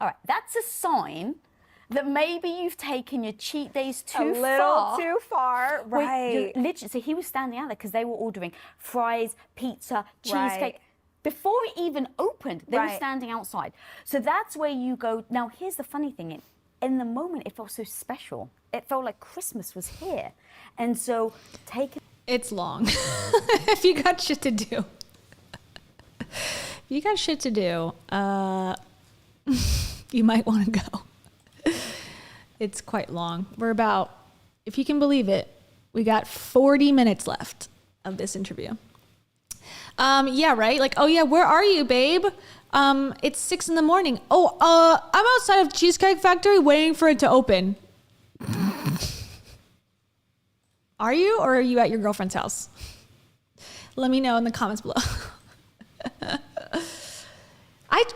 All right, that's a sign that maybe you've taken your cheat days too far. A little too far, right. Literally, so he was standing out there because they were ordering fries, pizza, cheesecake. Right. Before it even opened, they were Right. standing outside. So that's where you go. Now, here's the funny thing. In the moment, it felt so special. It felt like Christmas was here. And so It's long. If you got shit to do. You might want to go. It's quite long. We're about, if you can believe it, we got 40 minutes left of this interview. Yeah, right? Like, oh yeah, where are you, babe? It's 6 in the morning. Oh, I'm outside of Cheesecake Factory waiting for it to open. Are you, or are you at your girlfriend's house? Let me know in the comments below.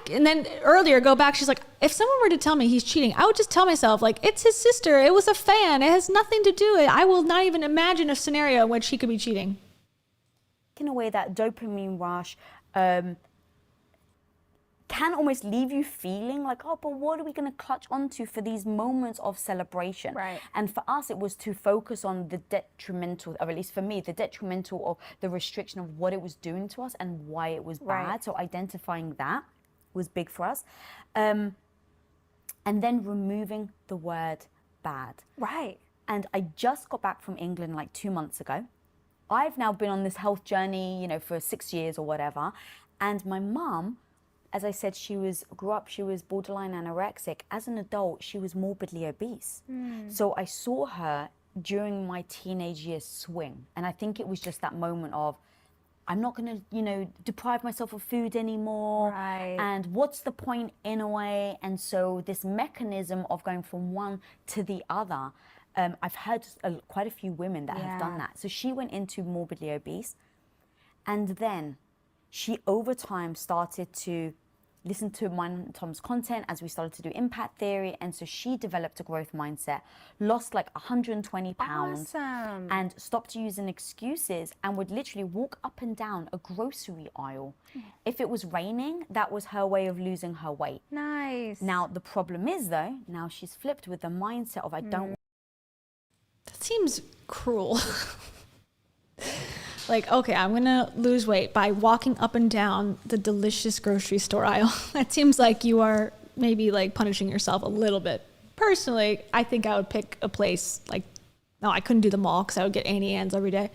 And then earlier, go back, she's like, if someone were to tell me he's cheating, I would just tell myself, like, it's his sister. It was a fan. It has nothing to do with it. I will not even imagine a scenario in which he could be cheating. taking away that dopamine rush can almost leave you feeling like, oh, but what are we going to clutch onto for these moments of celebration? Right. And for us, it was to focus on the detrimental, or at least for me, the detrimental of the restriction of what it was doing to us and why it was bad. Right. So identifying that was big for us. And then removing the word bad. Right. And I just got back from England like 2 months ago. I've now been on this health journey, you know, for 6 years or whatever. And my mum, as I said, she was borderline anorexic. As an adult, she was morbidly obese. So I saw her during my teenage years swing. And I think it was just that moment of, I'm not going to, you know, deprive myself of food anymore. Right. And what's the point in a way? And so this mechanism of going from one to the other, I've heard quite a few women that have done that. So she went into morbidly obese. And then she, over time, started to listen to mine and Tom's content as we started to do impact theory. And so she developed a growth mindset, lost like 120 pounds, Awesome. and stopped using excuses and would literally walk up and down a grocery aisle. If it was raining, that was her way of losing her weight. Nice. Now, the problem is, though, now she's flipped with the mindset of, I don't. That seems cruel. Like, okay, I'm gonna lose weight by walking up and down the delicious grocery store aisle. That seems like you are maybe like punishing yourself a little bit. Personally, I think I would pick a place like, no, I couldn't do the mall because I would get Annie Ann's every day.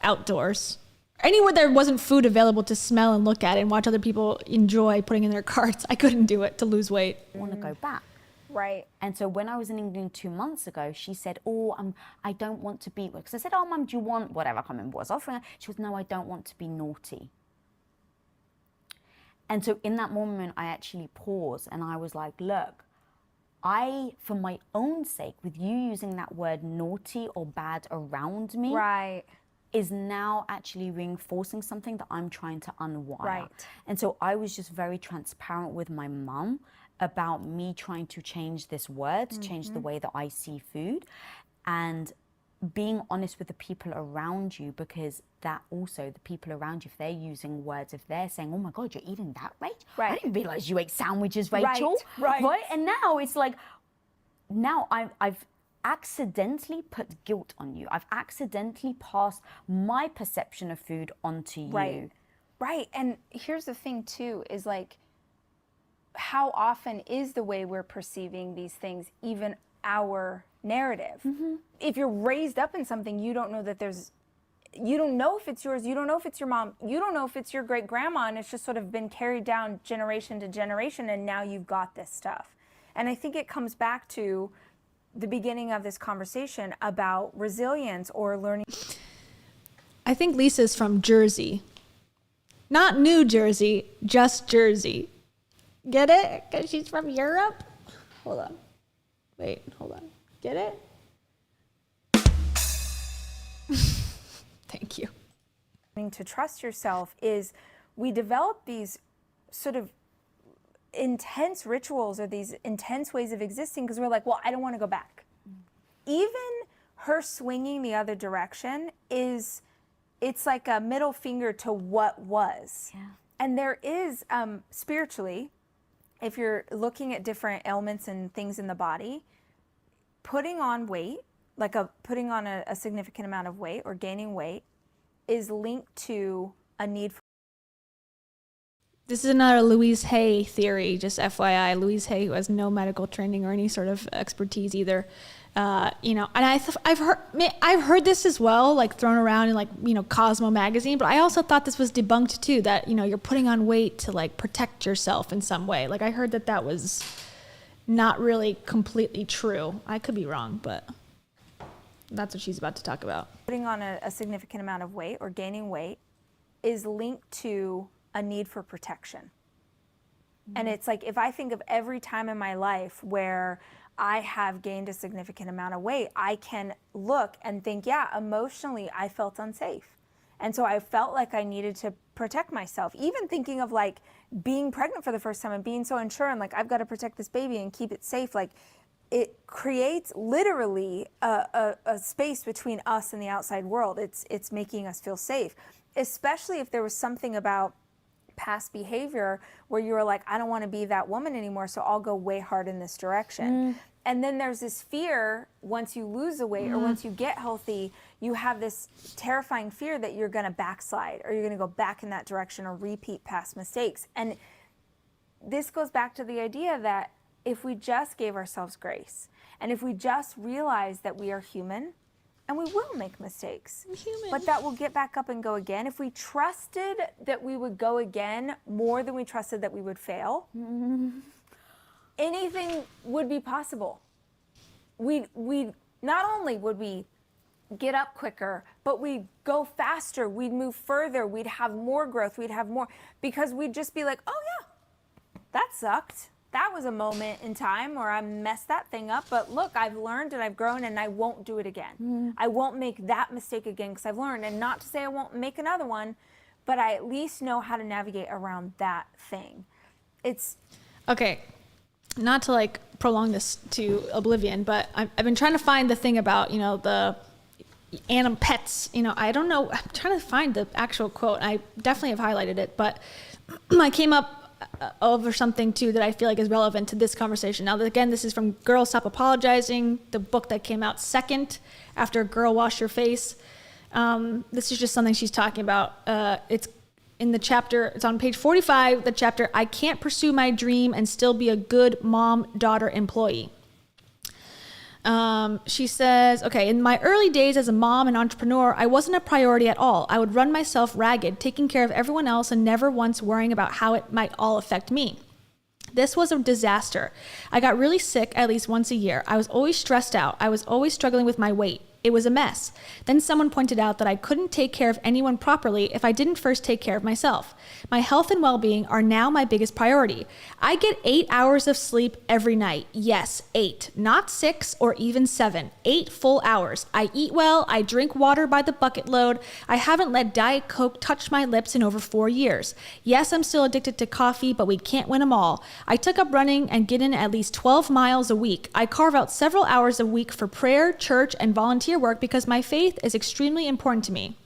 Outdoors. Anywhere there wasn't food available to smell and look at and watch other people enjoy putting in their carts. I couldn't do it to lose weight. I want to go back. Right. And so when I was in England 2 months ago, she said, oh, I don't want to be, because I said, oh, Mum, do you want whatever? I can't remember what I was offering her. She was, no, I don't want to be naughty. And so in that moment, I actually paused and I was like, look, for my own sake, with you using that word naughty or bad around me, Right. is now actually reinforcing something that I'm trying to unwire. Right. And so I was just very transparent with my mum about me trying to change this word, change the way that I see food, and being honest with the people around you, because that also, the people around you, if they're using words, if they're saying, oh my God, you're eating that, Rach? Right. I didn't realize you ate sandwiches, Rachel. Right. And now it's like, now I've accidentally put guilt on you. I've accidentally passed my perception of food onto you. Right. Right. And here's the thing too, is like, how often is the way we're perceiving these things even our narrative? If you're raised up in something, you don't know that there's you don't know if it's yours, you don't know if it's your mom, you don't know if it's your great grandma, and it's just sort of been carried down generation to generation, and now you've got this stuff. And I think it comes back to the beginning of this conversation about resilience or learning. I think Lisa's from Jersey. Not New Jersey, just Jersey. Get it? Because she's from Europe? Hold on. Wait, hold on. Get it? Thank you. To trust yourself is we develop these sort of intense rituals or these intense ways of existing because we're like, well, I don't want to go back. Even her swinging the other direction it's like a middle finger to what was. Yeah. And there is spiritually, if you're looking at different ailments and things in the body, putting on weight, like putting on a significant amount of weight or gaining weight, is linked to a need for. This is another Louise Hay theory, just FYI. Louise Hay, who has no medical training or any sort of expertise either. And I've heard this as well, like thrown around in Cosmo magazine, but I also thought this was debunked too, that, you're putting on weight to like protect yourself in some way. Like I heard that was not really completely true. I could be wrong, but that's what she's about to talk about. Putting on a significant amount of weight or gaining weight is linked to a need for protection. Mm-hmm. And it's like, if I think of every time in my life where I have gained a significant amount of weight, I can look and think, yeah, emotionally I felt unsafe. And so I felt like I needed to protect myself. Even thinking of like being pregnant for the first time and being so unsure and like, I've got to protect this baby and keep it safe. Like, it creates literally a space between us and the outside world. It's making us feel safe, especially if there was something about past behavior where you were like, I don't want to be that woman anymore, so I'll go way hard in this direction. And then there's this fear, once you lose the weight or once you get healthy, you have this terrifying fear that you're going to backslide or you're going to go back in that direction or repeat past mistakes. And this goes back to the idea that if we just gave ourselves grace and if we just realize that we are human and we will make mistakes, but that we'll get back up and go again. If we trusted that we would go again more than we trusted that we would fail, anything would be possible. We not only would we get up quicker, but we'd go faster, we'd move further, we'd have more growth, we'd have more, because we'd just be like, oh yeah, that sucked. That was a moment in time where I messed that thing up, but look, I've learned and I've grown and I won't do it again. I won't make that mistake again because I've learned. And not to say I won't make another one, but I at least know how to navigate around that thing. It's okay. Not to like prolong this to oblivion, but I've been trying to find the thing about, the pets, I don't know. I'm trying to find the actual quote. I definitely have highlighted it, but I came up over something too that I feel like is relevant to this conversation. Now, again, this is from Girl Stop Apologizing, the book that came out second after Girl Wash Your Face. This is just something she's talking about. It's in the chapter, it's on page 45, the chapter, I Can't Pursue My Dream and Still Be a Good Mom-Daughter Employee. She says, okay, in my early days as a mom and entrepreneur, I wasn't a priority at all. I would run myself ragged, taking care of everyone else and never once worrying about how it might all affect me. This was a disaster. I got really sick at least once a year. I was always stressed out. I was always struggling with my weight. It was a mess. Then someone pointed out that I couldn't take care of anyone properly if I didn't first take care of myself. My health and well-being are now my biggest priority. I get 8 hours of sleep every night. Yes, 8, not 6 or even 7. 8 full hours. I eat well. I drink water by the bucket load. I haven't let Diet Coke touch my lips in over 4 years. Yes, I'm still addicted to coffee, but we can't win them all. I took up running and get in at least 12 miles a week. I carve out several hours a week for prayer, church, and volunteer work because my faith is extremely important to me.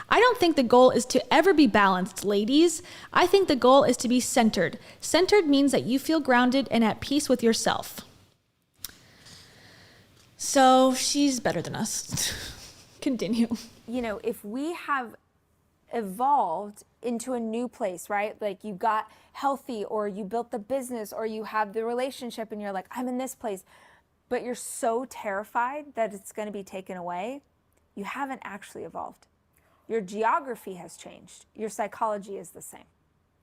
I don't think the goal is to ever be balanced, ladies. I think the goal is to be centered. Centered means that you feel grounded and at peace with yourself. So she's better than us. Continue. If we have evolved into a new place, right? Like you got healthy or you built the business or you have the relationship and you're like, I'm in this place, but you're so terrified that it's going to be taken away, you haven't actually evolved. Your geography has changed. Your psychology is the same.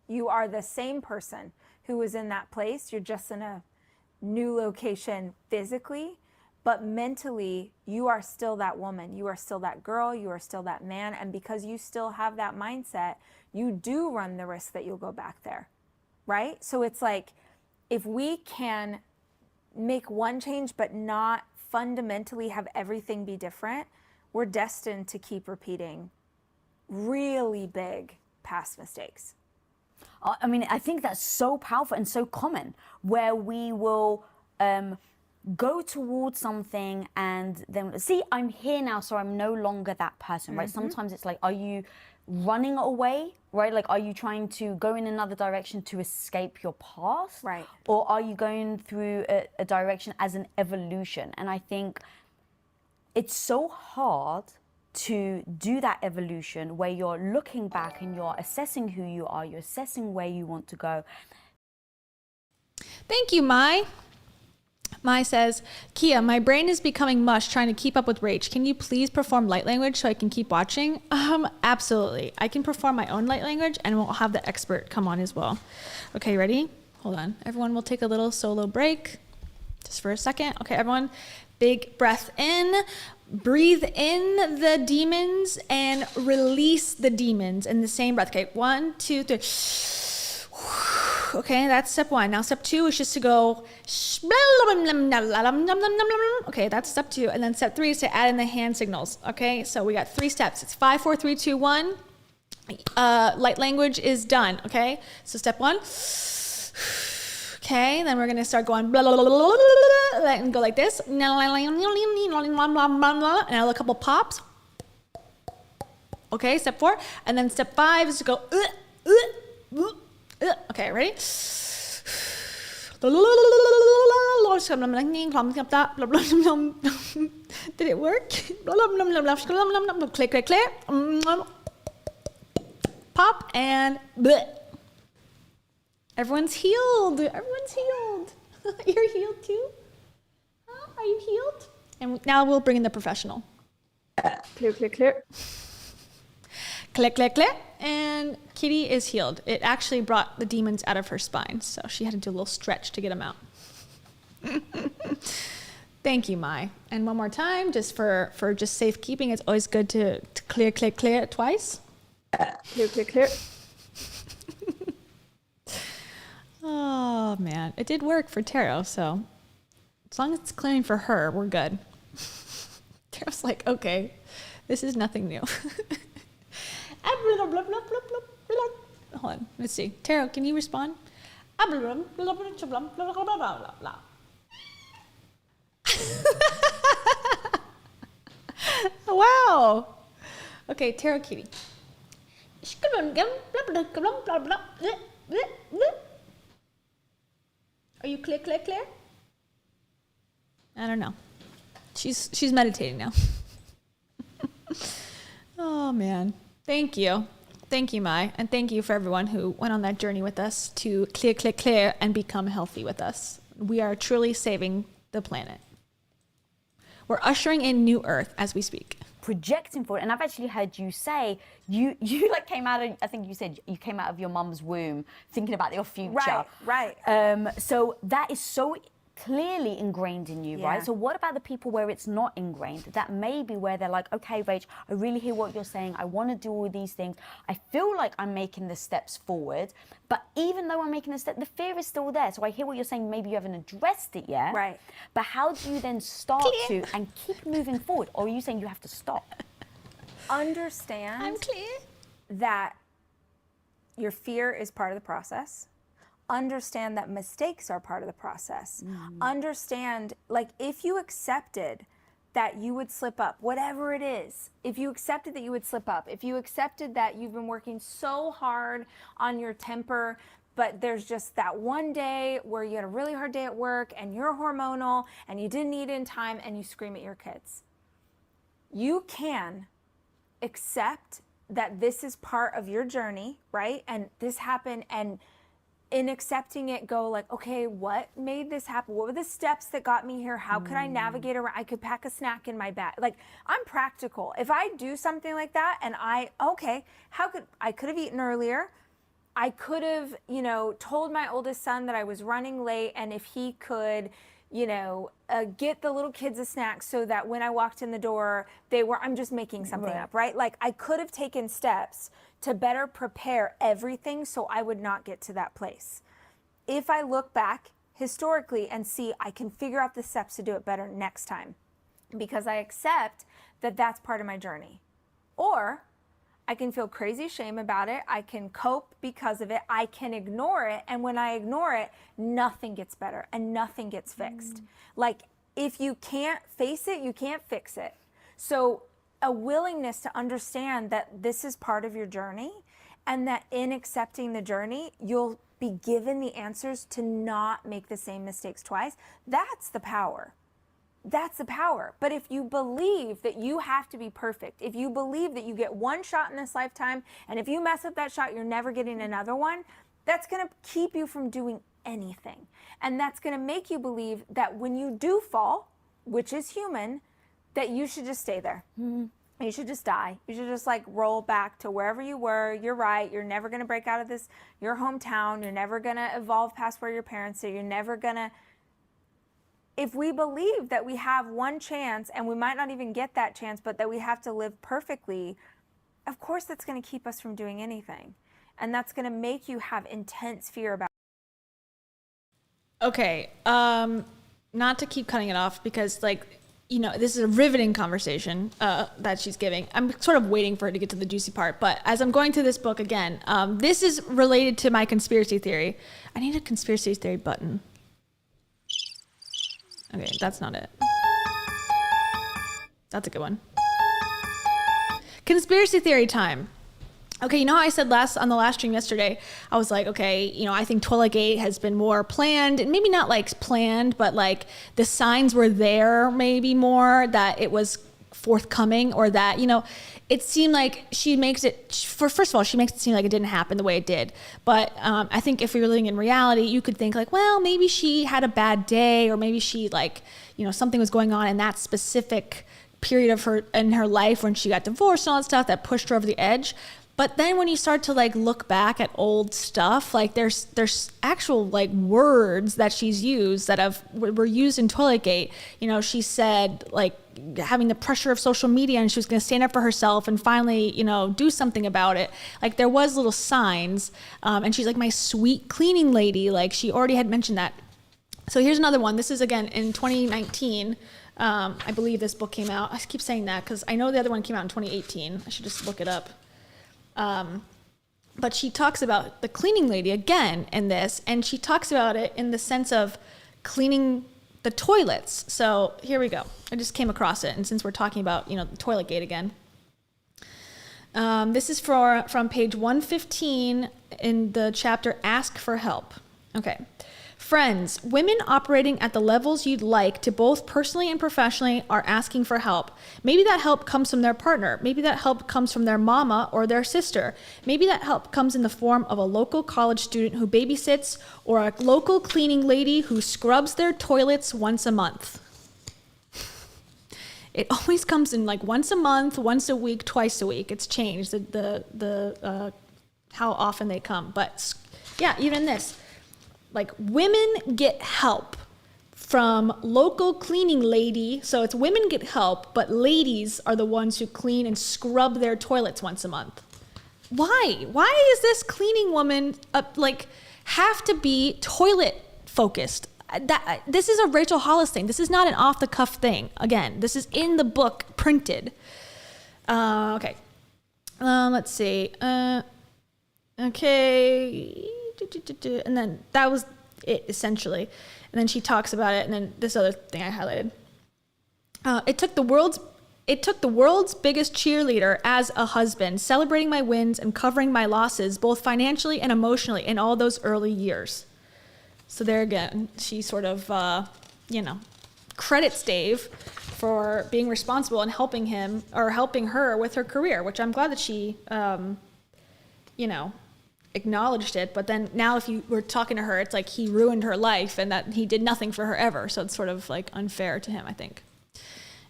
You are the same person who was in that place. You're just in a new location physically, but mentally, you are still that woman. You are still that girl. You are still that man. And because you still have that mindset, you do run the risk that you'll go back there, right? So it's like, if we can make one change but not fundamentally have everything be different, we're destined to keep repeating really big past mistakes. I mean, I think that's so powerful and so common, where we will go towards something and then see, I'm here now, so I'm no longer that person, right? Sometimes it's like, are you running away, right? Like, are you trying to go in another direction to escape your past? Right. Or are you going through a direction as an evolution? And I think it's so hard to do that evolution where you're looking back and you're assessing who you are, you're assessing where you want to go. Thank you, Mai. Mai says, Kia, my brain is becoming mush trying to keep up with Rach. Can you please perform light language so I can keep watching? Absolutely. I can perform my own light language and we'll have the expert come on as well. Okay, ready? Hold on. Everyone will take a little solo break just for a second. Okay, everyone, big breath in. Breathe in the demons and release the demons in the same breath. Okay, 1, 2, 3. Okay, that's step 1. Now step 2 is just to go. Okay, that's step 2. And then step 3 is to add in the hand signals. Okay, so we got 3 steps. It's 5, 4, 3, 2, 1. Light language is done. Okay, so step 1. Okay, then we're gonna start going blah, blah, blah, blah, blah, blah, and go like this. And a couple pops. Okay, step 4. And then step 5 is to go. Okay, ready? Did it work? Click, click, click. Pop and bleh. Everyone's healed. Everyone's healed. You're healed too? Huh? Are you healed? And now we'll bring in the professional. Clear, clear, clear. Click, click, click. And Kitty is healed. It actually brought the demons out of her spine, so she had to do a little stretch to get them out. Thank you, Mai. And one more time, just for just safekeeping, it's always good to clear, click, clear twice. Clear, clear, clear. Oh, man. It did work for Taro, so as long as it's clearing for her, we're good. Taro's like, okay, this is nothing new. Hold on, let's see. Taro, can you respond? Wow. Okay, Taro Kitty. Are you clear, clear, clear? I don't know. She's meditating now. Oh, man. Thank you. Thank you, Mai. And thank you for everyone who went on that journey with us to clear, clear, clear and become healthy with us. We are truly saving the planet. We're ushering in new earth as we speak. Projecting forward, and I've actually heard you say you like came out of, I think you said you came out of your mum's womb thinking about your future. Right. So that is so clearly ingrained in you, right? So what about the people where it's not ingrained? That may be where they're like, okay, Rach, I really hear what you're saying. I want to do all these things. I feel like I'm making the steps forward, but even though I'm making the step, the fear is still there. So I hear what you're saying. Maybe you haven't addressed it yet. Right. But how do you then start to and keep moving forward? Or are you saying you have to stop? Understand I'm clear. that your fear is part of the process. Understand that mistakes are part of the process. Understand, like, if you accepted that you would slip up, whatever it is, if you accepted that you would slip up, if you accepted that you've been working so hard on your temper, but there's just that one day where you had a really hard day at work and you're hormonal and you didn't eat in time and you scream at your kids. You can accept that this is part of your journey, right? And this happened, and in accepting it, go like, okay, what made this happen? What were the steps that got me here? How could I navigate around? I could pack a snack in my bag. Like, I'm practical. If I do something like that and I could have eaten earlier. I could have, told my oldest son that I was running late, and if he could, get the little kids a snack so that when I walked in the door, I'm just making something up, right? Like, I could have taken steps to better prepare everything so I would not get to that place. If I look back historically and see I can figure out the steps to do it better next time, because I accept that that's part of my journey. Or I can feel crazy shame about it. I can cope because of it. I can ignore it. And when I ignore it, nothing gets better and nothing gets fixed. Like, if you can't face it, you can't fix it. So a willingness to understand that this is part of your journey, and that in accepting the journey, you'll be given the answers to not make the same mistakes twice. That's the power. That's the power. But if you believe that you have to be perfect, if you believe that you get one shot in this lifetime, and if you mess up that shot, you're never getting another one, that's going to keep you from doing anything. And that's going to make you believe that when you do fall, which is human, that you should just stay there. You should just die. You should just like roll back to wherever you were. You're right. You're never going to break out of your hometown. You're never going to evolve past where your parents are. You're never going to. If we believe that we have one chance, and we might not even get that chance, but that we have to live perfectly, of course that's going to keep us from doing anything. And that's going to make you have intense fear about. Okay, not to keep cutting it off, because this is a riveting conversation that she's giving. I'm sort of waiting for her to get to the juicy part, but as I'm going through this book again, this is related to my conspiracy theory. I need a conspiracy theory button. Okay, that's not it. That's a good one. Conspiracy theory time. Okay, how I said on the last stream yesterday, I was like, okay, I think Throwback has been more planned, and maybe not like planned, but like the signs were there maybe more that it was forthcoming, or that, it seemed like she makes it seem like it didn't happen the way it did. But I think if we were living in reality, you could think like, well, maybe she had a bad day, or maybe she something was going on in that specific period of her life when she got divorced and all that stuff that pushed her over the edge. But then when you start to look back at old stuff, there's actual words that she's used that were used in Throwback. She said having the pressure of social media, and she was going to stand up for herself and finally do something about it. There was little signs, and she's like, my sweet cleaning lady. She already had mentioned that. So here's another one. This is again in 2019. I believe this book came out. I keep saying that because I know the other one came out in 2018. I should just look it up. But she talks about the cleaning lady again in this, and she talks about it in the sense of cleaning the toilets. So here we go. I just came across it, and since we're talking about, the toilet gate again. This is from page 115 in the chapter Ask for Help. Okay. Friends, women operating at the levels you'd like to both personally and professionally are asking for help. Maybe that help comes from their partner. Maybe that help comes from their mama or their sister. Maybe that help comes in the form of a local college student who babysits, or a local cleaning lady who scrubs their toilets once a month. It always comes in once a month, once a week, twice a week. It's changed the how often they come. But yeah, even this. Women get help from local cleaning lady. So it's women get help, but ladies are the ones who clean and scrub their toilets once a month. Why? Why is this cleaning woman have to be toilet focused? This is a Rachel Hollis thing. This is not an off the cuff thing. Again, this is in the book printed. Okay. Let's see. Okay. And then that was it essentially. And then she talks about it, and then this other thing I highlighted. It took the world's biggest cheerleader as a husband, celebrating my wins and covering my losses, both financially and emotionally, in all those early years. So there again, she sort of, credits Dave for being responsible and helping him, or helping her with her career, which I'm glad that she, acknowledged it, but then now if you were talking to her, it's like he ruined her life and that he did nothing for her ever. So it's sort of like unfair to him, I think.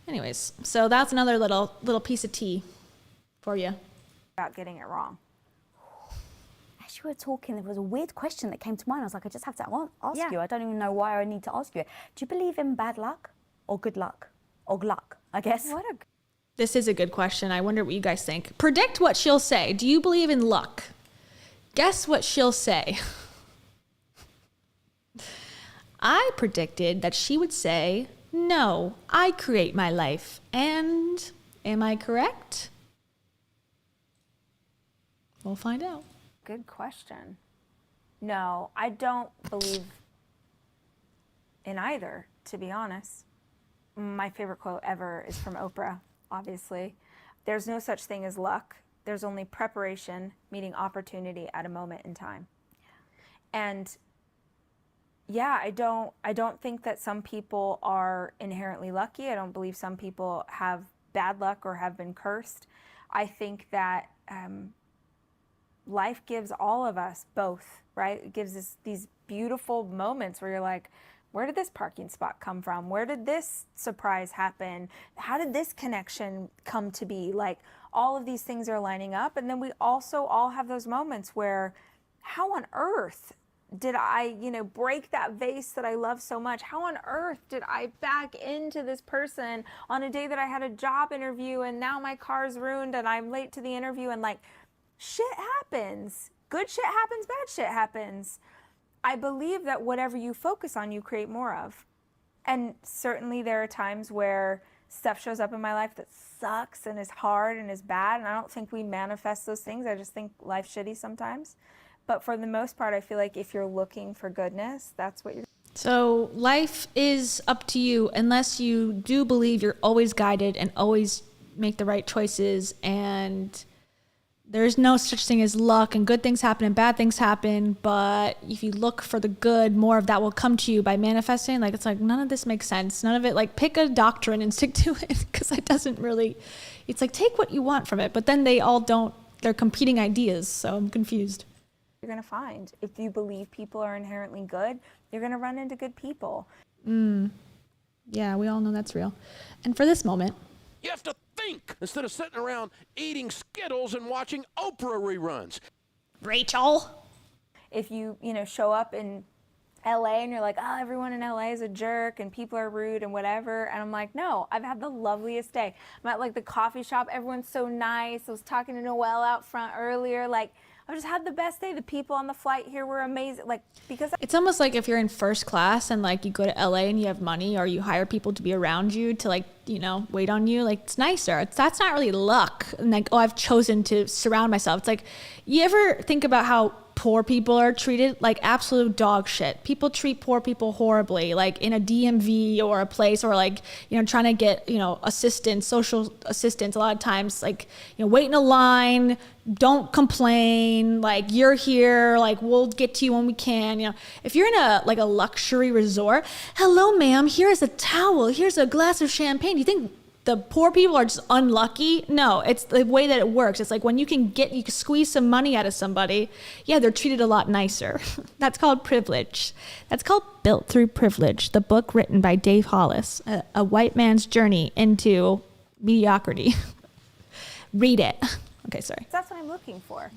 Anyways, so that's another little piece of tea for you. About getting it wrong. As you were talking, there was a weird question that came to mind. I was like, I just have to ask you. I don't even know why I need to ask you. Do you believe in bad luck or good luck? Or luck, I guess. This is a good question. I wonder what you guys think. Predict what she'll say. Do you believe in luck? Guess what she'll say. I predicted that she would say, no, I create my life. And am I correct? We'll find out. Good question. No, I don't believe in either, to be honest. My favorite quote ever is from Oprah, obviously. There's no such thing as luck. There's only preparation meeting opportunity at a moment in time. And yeah, I don't think that some people are inherently lucky. I don't believe some people have bad luck or have been cursed. I think that life gives all of us both, right? It gives us these beautiful moments where you're like, where did this parking spot come from? Where did this surprise happen? How did this connection come to be? Like, all of these things are lining up. And then we also all have those moments where, how on earth did I, break that vase that I love so much? How on earth did I back into this person on a day that I had a job interview and now my car's ruined and I'm late to the interview? And like, shit happens. Good shit happens, bad shit happens. I believe that whatever you focus on, you create more of. And certainly there are times where stuff shows up in my life that sucks and is hard and is bad. And I don't think we manifest those things. I just think life's shitty sometimes. But for the most part, I feel like if you're looking for goodness, that's what you're. So life is up to you unless you do believe you're always guided and always make the right choices, and there's no such thing as luck, and good things happen and bad things happen. But if you look for the good, more of that will come to you by manifesting. Like, it's like, none of this makes sense. None of it, like, pick a doctrine and stick to it, because it doesn't really, it's like, take what you want from it. But then they all don't, they're competing ideas. So I'm confused. You're going to find. If you believe people are inherently good, you're going to run into good people. Yeah, we all know that's real. And for this moment, you have to think instead of sitting around eating Skittles and watching Oprah reruns. Rachel. If you, show up in LA and you're like, oh, everyone in LA is a jerk and people are rude and whatever. And I'm like, no, I've had the loveliest day. I'm at like the coffee shop. Everyone's so nice. I was talking to Noelle out front earlier. Like, I just had the best day. The people on the flight here were amazing. Like, because it's almost like if you're in first class and like you go to LA and you have money, or you hire people to be around you to like, wait on you, like, it's nicer. That's not really luck. And like, oh, I've chosen to surround myself. It's like, you ever think about how poor people are treated? Like absolute dog shit. People treat poor people horribly, like in a DMV or a place, or like, trying to get, assistance, social assistance. A lot of times, like, wait in a line, don't complain, like, you're here, like, we'll get to you when we can. If you're in a luxury resort, hello ma'am, here's a towel, here's a glass of champagne. Do you think the poor people are just unlucky? No, it's the way that it works. It's like when you can squeeze some money out of somebody, yeah, they're treated a lot nicer. That's called privilege. That's called Built Through Privilege, the book written by Dave Hollis, a white man's journey into mediocrity. Read it. Okay, sorry. that's what I'm looking for.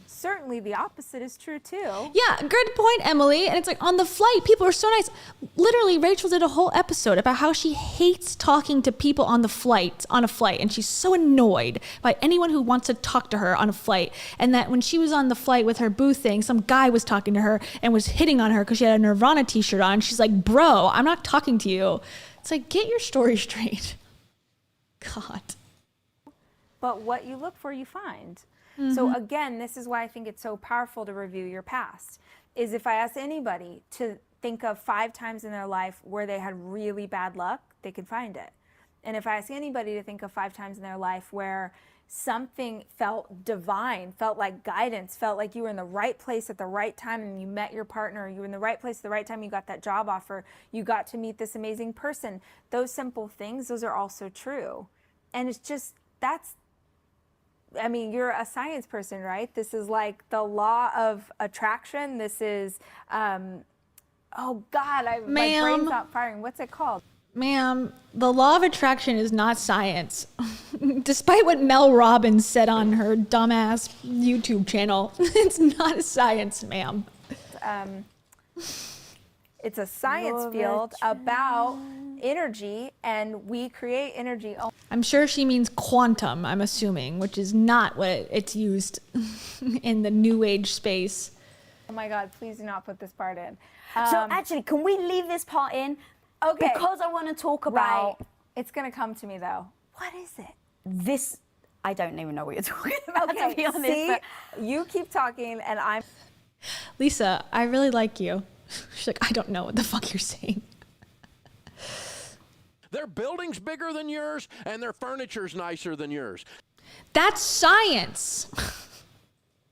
Certainly the opposite is true too. Yeah, good point, Emily. And it's like on the flight, people are so nice. Literally, Rachel did a whole episode about how she hates talking to people on a flight, and she's so annoyed by anyone who wants to talk to her on a flight. And that when she was on the flight with her boo thing, some guy was talking to her and was hitting on her because she had a Nirvana t-shirt on. She's like, bro, I'm not talking to you. It's like, get your story straight. God. But what you look for, you find. So again, this is why I think it's so powerful to review your past, is if I ask anybody to think of 5 times in their life where they had really bad luck, they can find it. And if I ask anybody to think of 5 times in their life where something felt divine, felt like guidance, felt like you were in the right place at the right time and you met your partner, you were in the right place at the right time, you got that job offer, you got to meet this amazing person, those simple things, those are also true. And it's just, I mean, you're a science person, right? This is like the law of attraction. This is, oh God, my brain's not firing. What's it called? Ma'am, the law of attraction is not science. Despite what Mel Robbins said on her dumbass YouTube channel, it's not a science, ma'am. It's a science field about energy, and we create energy. I'm sure she means quantum, I'm assuming, which is not what it's used in the new age space. Oh my God, please do not put this part in. So actually, can we leave this part in? Okay. Because I want to talk about... Right. It's going to come to me, though. What is it? This... I don't even know what you're talking about, Okay, to be honest. see? But You keep talking, and I'm... Lisa, I really like you. She's like, I don't know what the fuck you're saying. Their building's bigger than yours, and their furniture's nicer than yours. That's science.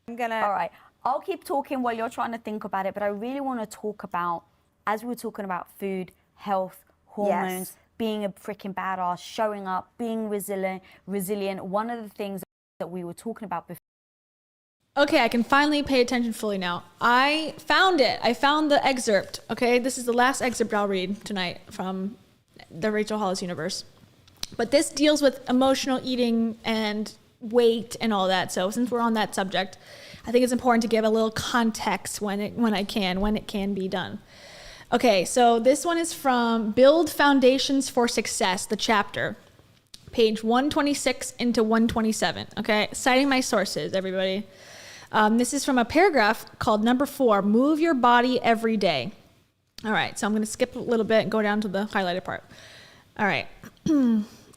I'm going to... All right. I'll keep talking while you're trying to think about it, but I really want to talk about, as we were talking about food, health, hormones, being a freaking badass, showing up, being resilient. One of the things that we were talking about before. Okay, I can finally pay attention fully now. I found it. I found the excerpt. Okay, this is the last excerpt I'll read tonight from the Rachel Hollis universe. But this deals with emotional eating and weight and all that. So since we're on that subject, I think it's important to give a little context when it can be done. Okay, so this one is from Build Foundations for Success, the chapter, page 126 into 127. Okay, citing my sources, everybody. This is from a paragraph called number 4, Move Your Body Every Day. All right, so I'm going to skip a little bit and go down to the highlighted part. All right.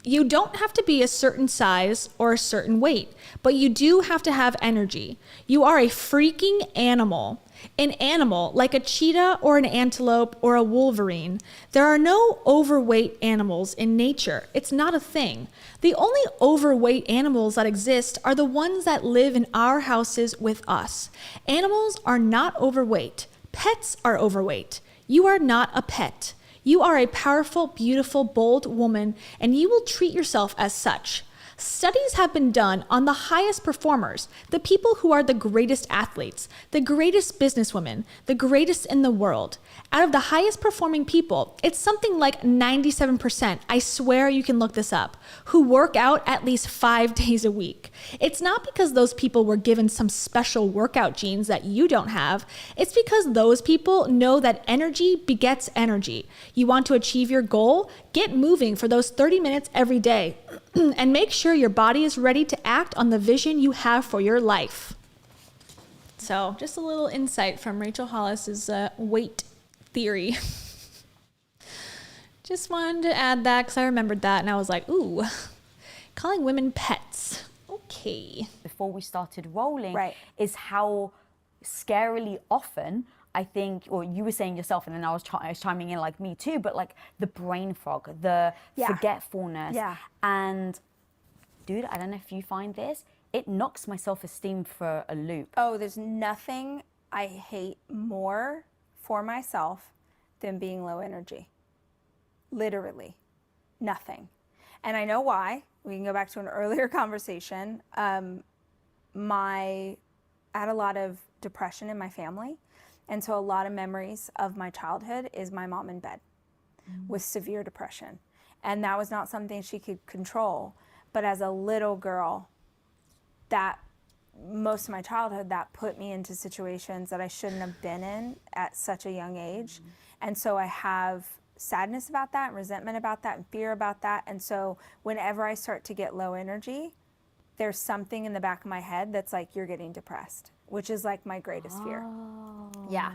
You don't have to be a certain size or a certain weight, but you do have to have energy. You are a freaking animal. An animal like a cheetah or an antelope or a wolverine. There are no overweight animals in nature. It's not a thing. The only overweight animals that exist are the ones that live in our houses with us. Animals are not overweight. Pets are overweight. You are not a pet. You are a powerful, beautiful, bold woman, and you will treat yourself as such. Studies have been done on the highest performers, the people who are the greatest athletes, the greatest businesswomen, the greatest in the world. Out of the highest performing people, it's something like 97%, I swear you can look this up, who work out at least 5 days a week. It's not because those people were given some special workout genes that you don't have. It's because those people know that energy begets energy. You want to achieve your goal? Get moving for those 30 minutes every day and make sure your body is ready to act on the vision you have for your life. So just a little insight from Rachel Hollis's weight theory. Just wanted to add that because I remembered that and I was like, ooh, calling women pets. Okay. Before we started rolling, is how scarily often I think, or you were saying yourself, and then I was chiming in like me too, but like the brain fog, the forgetfulness. Yeah. And dude, I don't know if you find this, it knocks my self-esteem for a loop. Oh, there's nothing I hate more for myself than being low energy. Literally, nothing. And I know why. We can go back to an earlier conversation. I had a lot of depression in my family. And so a lot of memories of my childhood is my mom in bed with severe depression. And that was not something she could control. But as a little girl, that most of my childhood, that put me into situations that I shouldn't have been in at such a young age. And so I have sadness about that, and resentment about that, and fear about that. And so whenever I start to get low energy, there's something in the back of my head that's like, you're getting depressed, which is like my greatest fear. Yeah.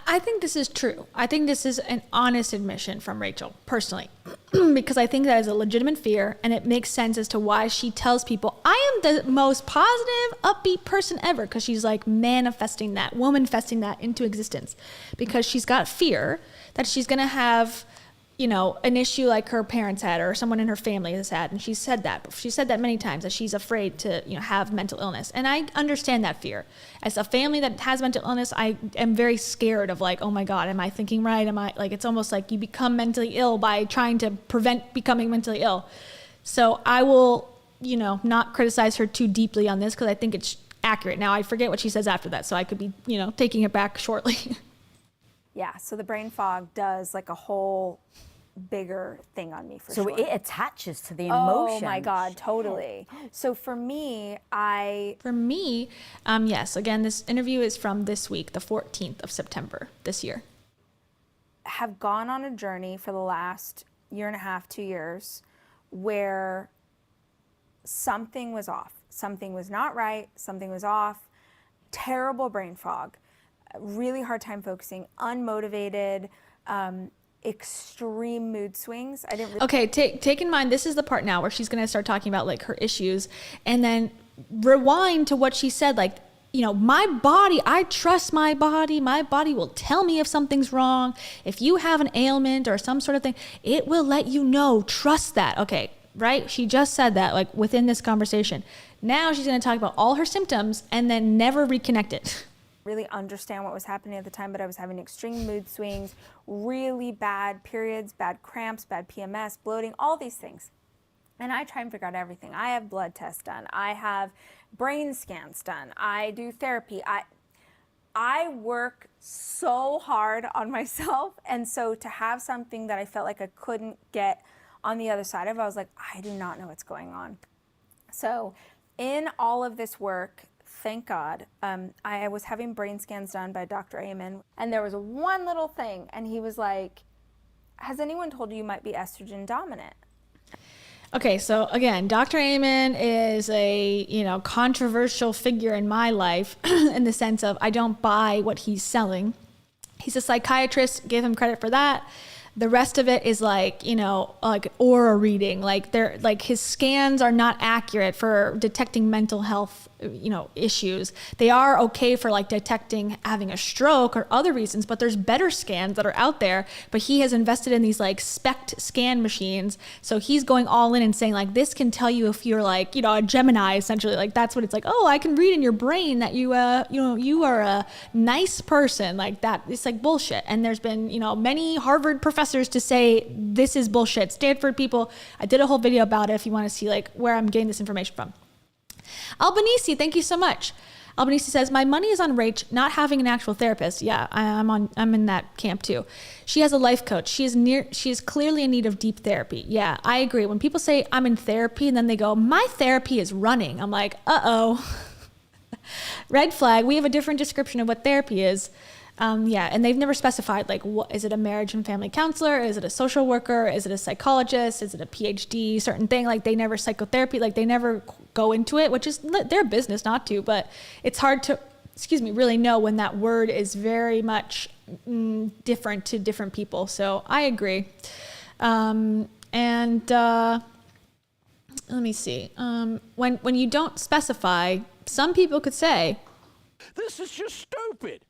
I think this is true. I think this is an honest admission from Rachel, personally, because I think that is a legitimate fear, and it makes sense as to why she tells people, I am the most positive, upbeat person ever, because she's like manifesting that, womanifesting that into existence, because she's got fear that she's going to have, you know, an issue like her parents had or someone in her family has had. And she said that many times, that she's afraid to, you know, have mental illness. And I understand that fear. As a family that has mental illness, I am very scared of like, oh my God, am I thinking right? Am I like, it's almost like you become mentally ill by trying to prevent becoming mentally ill. So I will not criticize her too deeply on this because I think it's accurate. Now I forget what she says after that, so I could be, taking it back shortly. Yeah, so the brain fog does like a whole bigger thing on me for So sure. it attaches to the emotion. Oh my God, totally. So for me, yes, again, this interview is from this week, the 14th of September this year. Have gone on a journey for the last year and a half, 2 years, where something was off. Something was not right, something was off. Terrible brain fog, really hard time focusing, unmotivated, extreme mood swings. I didn't really Okay, take in mind, this is the part now where she's going to start talking about like her issues, and then rewind to what she said, like, my body, I trust my body will tell me if something's wrong. If you have an ailment or some sort of thing, it will let you know, trust that. Okay, right? She just said that like within this conversation. Now she's going to talk about all her symptoms and then never reconnect it. really understand what was happening at the time, but I was having extreme mood swings, really bad periods, bad cramps, bad PMS, bloating, all these things. And I try and figure out everything. I have blood tests done. I have brain scans done. I do therapy. I work so hard on myself. And so to have something that I felt like I couldn't get on the other side of, I was like, I do not know what's going on. So in all of this work, thank God, I was having brain scans done by Dr. Amen. And there was one little thing. And he was like, has anyone told you you might be estrogen dominant? Okay, so again, Dr. Amen is a, controversial figure in my life in the sense of I don't buy what he's selling. He's a psychiatrist, give him credit for that. The rest of it is like, like aura reading, like his scans are not accurate for detecting mental health, issues. They are okay for like detecting having a stroke or other reasons, but there's better scans that are out there. But he has invested in these like SPECT scan machines. So he's going all in and saying like, this can tell you if you're like, a Gemini essentially. Like that's what it's like. Oh, I can read in your brain that you are a nice person like that. It's like bullshit. And there's been, many Harvard professors to say this is bullshit. Stanford people. I did a whole video about it if you want to see like where I'm getting this information from. Albanese, thank you so much. Albanese says, my money is on Rach not having an actual therapist. Yeah, I'm in that camp too. She has a life coach. She is clearly in need of deep therapy. Yeah, I agree. When people say I'm in therapy and then they go, my therapy is running. I'm like, uh-oh. Red flag. We have a different description of what therapy is. And they've never specified, like, what is it, a marriage and family counselor? Is it a social worker? Is it a psychologist? Is it a PhD, certain thing? Like, they never psychotherapy, like, they never go into it, which is their business not to, but it's hard to, really know when that word is very much different to different people. So I agree. Let me see. When you don't specify, some people could say, this is just stupid.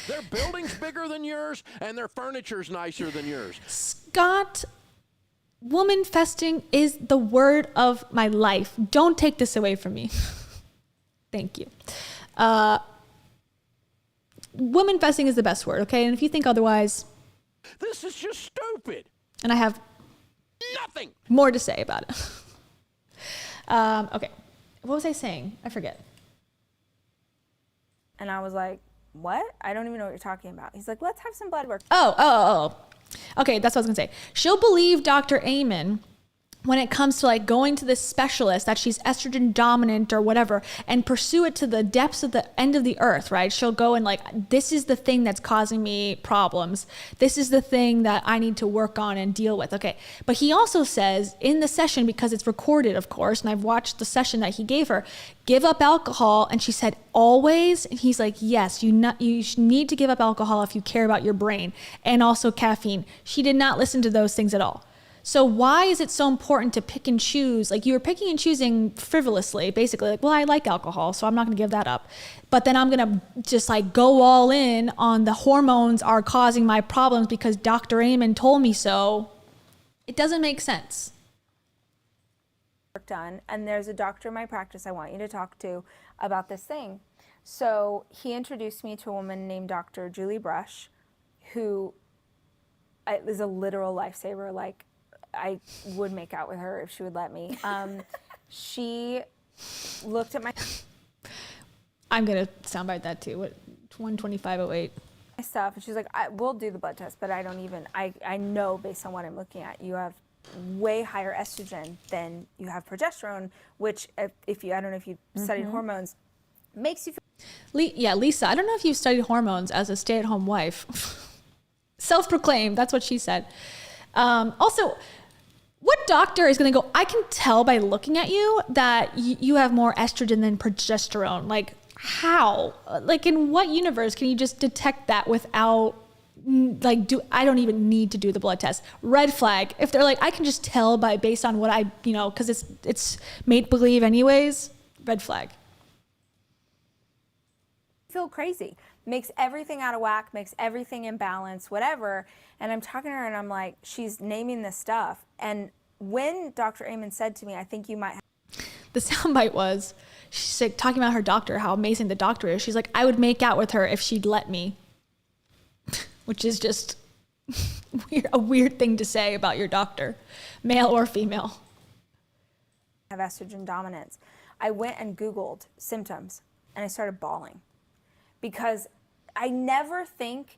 Their building's bigger than yours, and their furniture's nicer than yours. Scott, woman festing is the word of my life. Don't take this away from me. Thank you. Woman festing is the best word, okay? And if you think otherwise... This is just stupid. And I have... nothing more to say about it. Okay. What was I saying? I forget. And I was like, what? I don't even know what you're talking about. He's like, let's have some blood work. Oh. Okay, that's what I was gonna say. She'll believe Dr. Amen when it comes to like going to this specialist that she's estrogen dominant or whatever and pursue it to the depths of the end of the earth, right? She'll go and like, this is the thing that's causing me problems. This is the thing that I need to work on and deal with. Okay. But he also says in the session, because it's recorded, of course, and I've watched the session that he gave her, give up alcohol. And she said, always. And he's like, yes, you need to give up alcohol if you care about your brain, and also caffeine. She did not listen to those things at all. So why is it so important to pick and choose? Like you were picking and choosing frivolously, basically like, well, I like alcohol, so I'm not going to give that up. But then I'm going to just like go all in on the hormones are causing my problems because Dr. Amen told me so. It doesn't make sense. Done. And there's a doctor in my practice I want you to talk to about this thing. So he introduced me to a woman named Dr. Julie Brush, who is a literal lifesaver. Like, I would make out with her if she would let me. She looked at my I'm going to soundbite that too. What, 12508. stuff, and she's like, we'll do the blood test, but I know based on what I'm looking at, you have way higher estrogen than you have progesterone, which if you, I don't know if you've studied hormones, makes you feel. Yeah, Lisa, I don't know if you've studied hormones as a stay-at-home wife. Self-proclaimed, that's what she said. Also, what doctor is going to go, I can tell by looking at you that you have more estrogen than progesterone? Like, how? Like, in what universe can you just detect that without, like, I don't even need to do the blood test. Red flag. If they're like, I can just tell based on what I, because it's make believe anyways, red flag. Feel crazy, makes everything out of whack, makes everything imbalanced, whatever. And I'm talking to her and I'm like, she's naming this stuff. And when Dr. Amen said to me, I think you might have. The soundbite was, she's like talking about her doctor, how amazing the doctor is. She's like, I would make out with her if she'd let me. Which is just a weird thing to say about your doctor, male or female. Have estrogen dominance. I went and Googled symptoms and I started bawling because I never think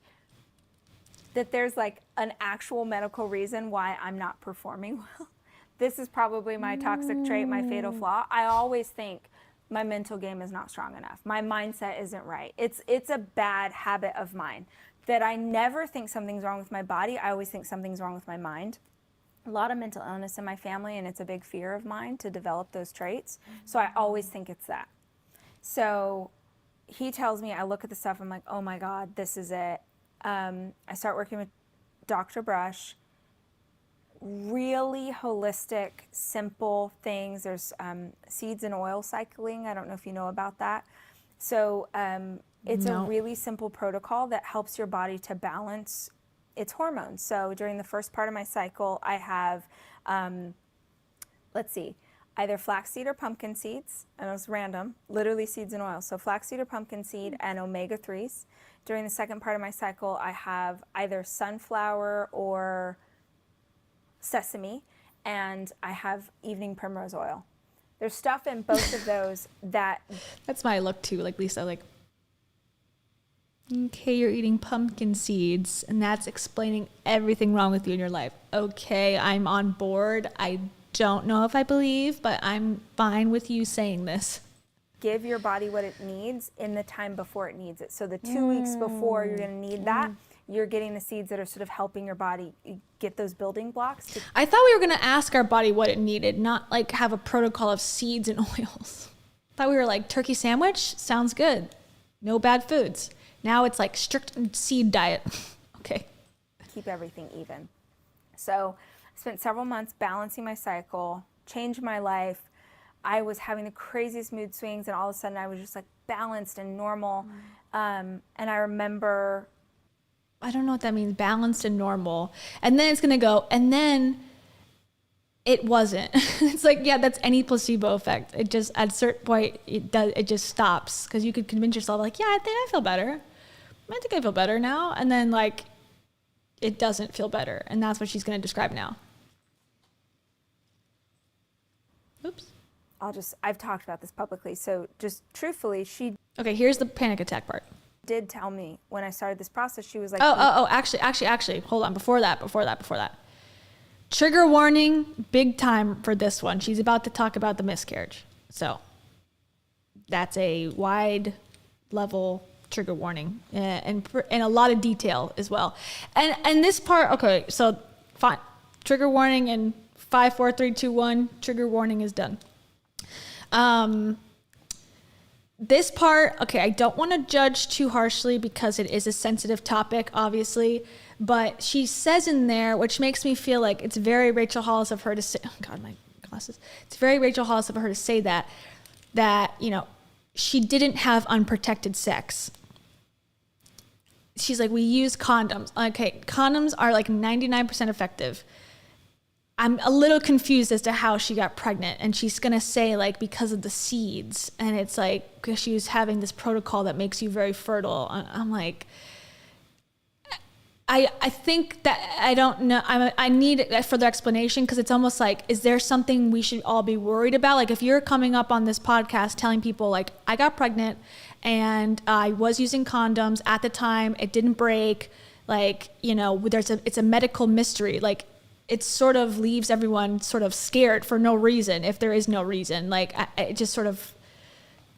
that there's like an actual medical reason why I'm not performing well. This is probably my toxic trait, my fatal flaw. I always think my mental game is not strong enough. My mindset isn't right. It's a bad habit of mine that I never think something's wrong with my body. I always think something's wrong with my mind. A lot of mental illness in my family, and it's a big fear of mine to develop those traits. So I always think it's that. So he tells me, I look at the stuff, I'm like, oh my God, this is it. I start working with Dr. Brush. Really holistic, simple things. There's seeds and oil cycling. I don't know if you know about that. So it's a really simple protocol that helps your body to balance its hormones. So during the first part of my cycle, I have, either flaxseed or pumpkin seeds, and it was random, literally seeds and oil. So flaxseed or pumpkin seed and omega-3s. During the second part of my cycle, I have either sunflower or sesame, and I have evening primrose oil. There's stuff in both of those that... That's my look too, like Lisa, like, okay, you're eating pumpkin seeds, and that's explaining everything wrong with you in your life. Okay, I'm on board. I don't know if I believe, but I'm fine with you saying this. Give your body what it needs in the time before it needs it. So the 2 weeks before you're going to need that, you're getting the seeds that are sort of helping your body get those building blocks. I thought we were going to ask our body what it needed, not like have a protocol of seeds and oils. I thought we were like, turkey sandwich sounds good. No bad foods. Now it's like strict seed diet. Okay. Keep everything even. So I spent several months balancing my cycle, changed my life. I was having the craziest mood swings, and all of a sudden I was just like balanced and normal. And I remember... I don't know what that means, balanced and normal. And then it's going to go, and then it wasn't. It's like, yeah, that's any placebo effect. It just, at a certain point, it just stops. Because you could convince yourself, like, yeah, I think I feel better. I think I feel better now. And then, like, it doesn't feel better. And that's what she's going to describe now. Oops. I've talked about this publicly. So just truthfully, Okay, here's the panic attack part. Did tell me when I started this process, she was like, actually, hold on, before that. Trigger warning, big time for this one. She's about to talk about the miscarriage. So that's a wide level trigger warning and a lot of detail as well. And this part, okay, so fine. Trigger warning in 5, 4, 3, 2, 1, trigger warning is done. This part, okay, I don't want to judge too harshly because it is a sensitive topic, obviously, but she says in there, which makes me feel like it's very Rachel Hollis of her to say, oh God, my glasses. It's very Rachel Hollis of her to say that, she didn't have unprotected sex. She's like, we use condoms. Okay, condoms are like 99% effective. I'm a little confused as to how she got pregnant, and she's going to say like because of the seeds, and it's like because she was having this protocol that makes you very fertile. I'm like, I think that I don't know. I need a further explanation, because it's almost like, is there something we should all be worried about? Like, if you're coming up on this podcast telling people like, I got pregnant and I was using condoms at the time, it didn't break, like, you know, it's a medical mystery. Like, it sort of leaves everyone sort of scared for no reason, if there is no reason. Like, it just sort of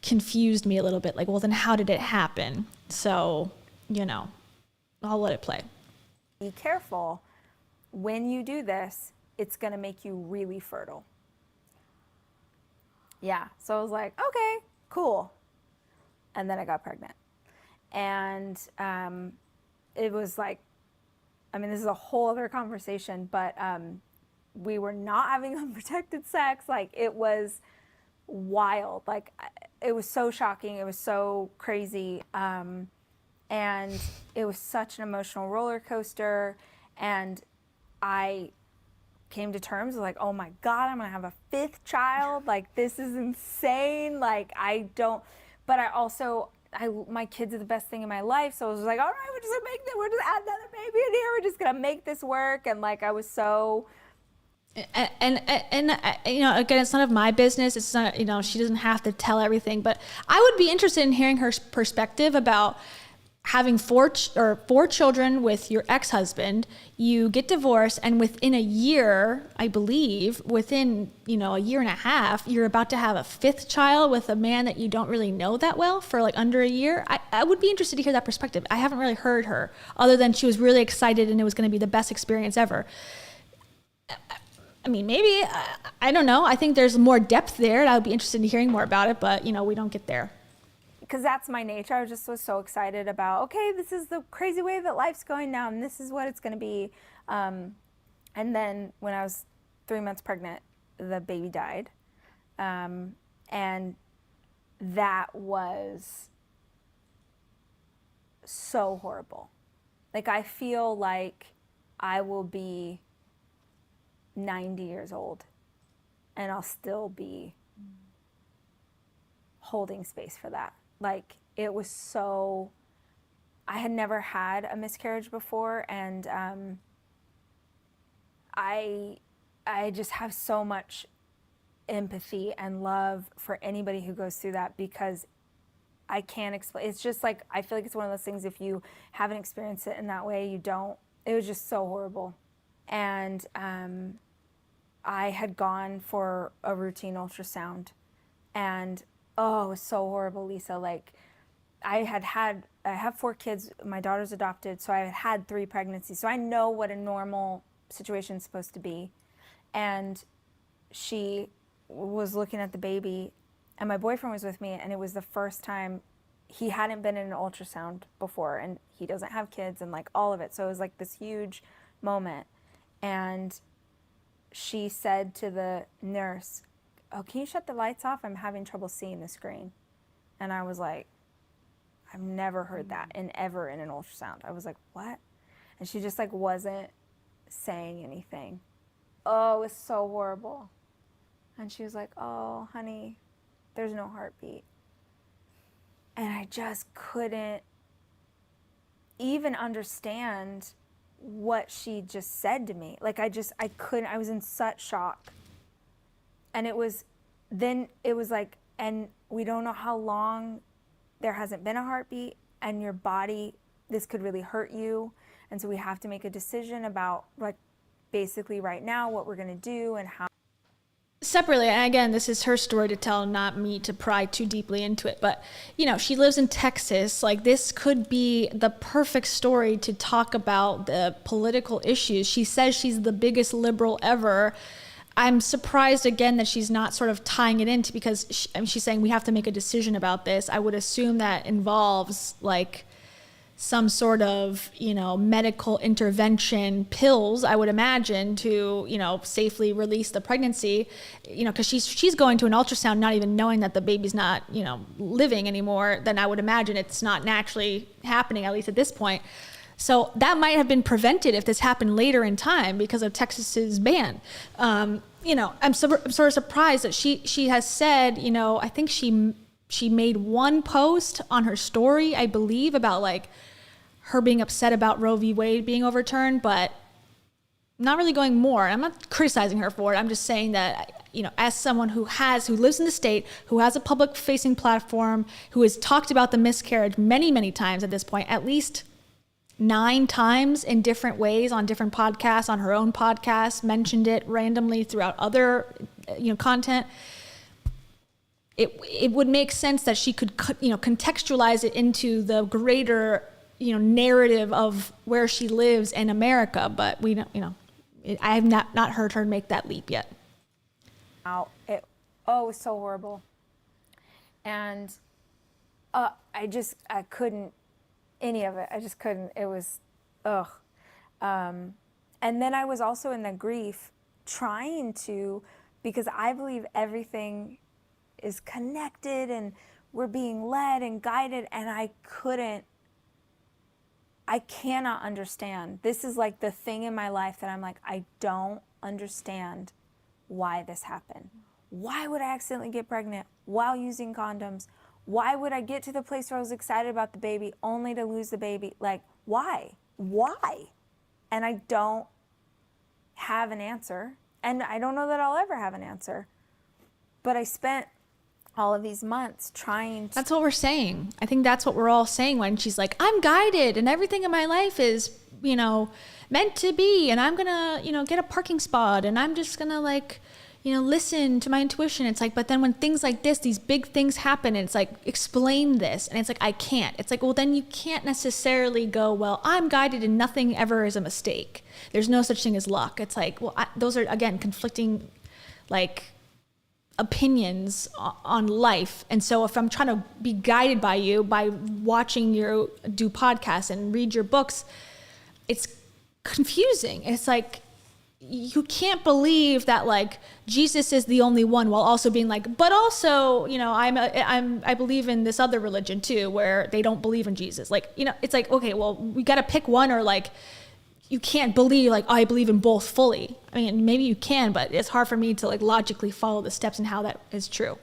confused me a little bit. Like, well, then how did it happen? So, you know, I'll let it play. Be careful. When you do this, it's going to make you really fertile. Yeah. So I was like, okay, cool. And then I got pregnant. And it was like, I mean, this is a whole other conversation, but we were not having unprotected sex. Like, it was wild. Like, it was so shocking. It was so crazy. And it was such an emotional roller coaster. And I came to terms with like, oh my God, I'm gonna have a 5th child. Like, this is insane. Like, but I also, my kids are the best thing in my life. So I was like, all right, we're just gonna add another baby in here. We're just gonna make this work. And like, I was so. And you know, again, it's none of my business. It's not, you know, she doesn't have to tell everything, but I would be interested in hearing her perspective about having 4 children with your ex-husband. You get divorced, and within a year, I believe, within, you know, a year and a half, you're about to have a 5th child with a man that you don't really know that well for like under a year. I would be interested to hear that perspective. I haven't really heard her, other than she was really excited and it was going to be the best experience ever. I mean, maybe, I don't know. I think there's more depth there, and I would be interested in hearing more about it, but, you know, we don't get there. Because that's my nature. I was so excited about, okay, this is the crazy way that life's going now, and this is what it's going to be. And then when I was 3 months pregnant, the baby died. And that was so horrible. Like, I feel like I will be 90 years old, and I'll still be holding space for that. Like, it was so, I had never had a miscarriage before, and I just have so much empathy and love for anybody who goes through that, because I can't explain. It's just like, I feel like it's one of those things, if you haven't experienced it in that way, you don't. It was just so horrible. And I had gone for a routine ultrasound, and oh, it was so horrible, Lisa. Like, I have 4 kids. My daughter's adopted, so I had 3 pregnancies. So I know what a normal situation is supposed to be. And she was looking at the baby, and my boyfriend was with me, and it was the first time. He hadn't been in an ultrasound before, and he doesn't have kids, and like all of it. So it was like this huge moment. And she said to the nurse, oh, can you shut the lights off? I'm having trouble seeing the screen. And I was like, I've never heard that ever in an ultrasound. I was like, what? And she just like wasn't saying anything. Oh, it was so horrible. And she was like, oh, honey, there's no heartbeat. And I just couldn't even understand what she just said to me. Like, I couldn't, I was in such shock. And it was like, and we don't know how long there hasn't been a heartbeat, and your body, this could really hurt you. And so we have to make a decision about, like, basically right now what we're going to do and how. Separately, and again, this is her story to tell, not me to pry too deeply into it, but, you know, she lives in Texas. Like, this could be the perfect story to talk about the political issues. She says she's the biggest liberal ever. I'm surprised, again, that she's not sort of tying it into, because she's saying we have to make a decision about this. I would assume that involves, like, some sort of, you know, medical intervention, pills, I would imagine, to, you know, safely release the pregnancy, you know, because she's going to an ultrasound not even knowing that the baby's not, you know, living anymore. Then I would imagine it's not naturally happening, at least at this point. So that might have been prevented if this happened later in time because of Texas's ban. You know, I'm sort of surprised that she has said, you know, I think she made one post on her story, I believe, about like her being upset about Roe v. Wade being overturned, but not really going more. I'm not criticizing her for it. I'm just saying that, you know, as someone who lives in the state, who has a public facing platform, who has talked about the miscarriage many, many times at this point, at least 9 times in different ways on different podcasts, on her own podcast, mentioned it randomly throughout other, you know, content. It would make sense that she could, you know, contextualize it into the greater, you know, narrative of where she lives in America. But we don't, you know, I have not heard her make that leap yet. It was so horrible. And I couldn't, any of it. I just couldn't. It was, ugh. And then I was also in the grief trying to, because I believe everything is connected and we're being led and guided, and I cannot understand. This is like the thing in my life that I'm like, I don't understand why this happened. Why would I accidentally get pregnant while using condoms? Why would I get to the place where I was excited about the baby only to lose the baby? Like, why? Why? And I don't have an answer. And I don't know that I'll ever have an answer. But I spent all of these months trying to... That's what we're saying. I think that's what we're all saying when she's like, I'm guided and everything in my life is, you know, meant to be. And I'm going to, you know, get a parking spot and I'm just going to, like, you know, listen to my intuition. It's like, but then when things like this, these big things happen, and it's like, explain this. And it's like, I can't. It's like, well, then you can't necessarily go, well, I'm guided and nothing ever is a mistake. There's no such thing as luck. It's like, well, those are, again, conflicting, like, opinions on life. And so if I'm trying to be guided by you by watching you do podcasts and read your books, it's confusing. It's like, you can't believe that, like, Jesus is the only one, while also being like, but also, you know, I believe in this other religion too, where they don't believe in Jesus. Like, you know, it's like, okay, well, we got to pick one, or like, you can't believe, like, I believe in both fully. I mean, maybe you can, but it's hard for me to, like, logically follow the steps and how that is true.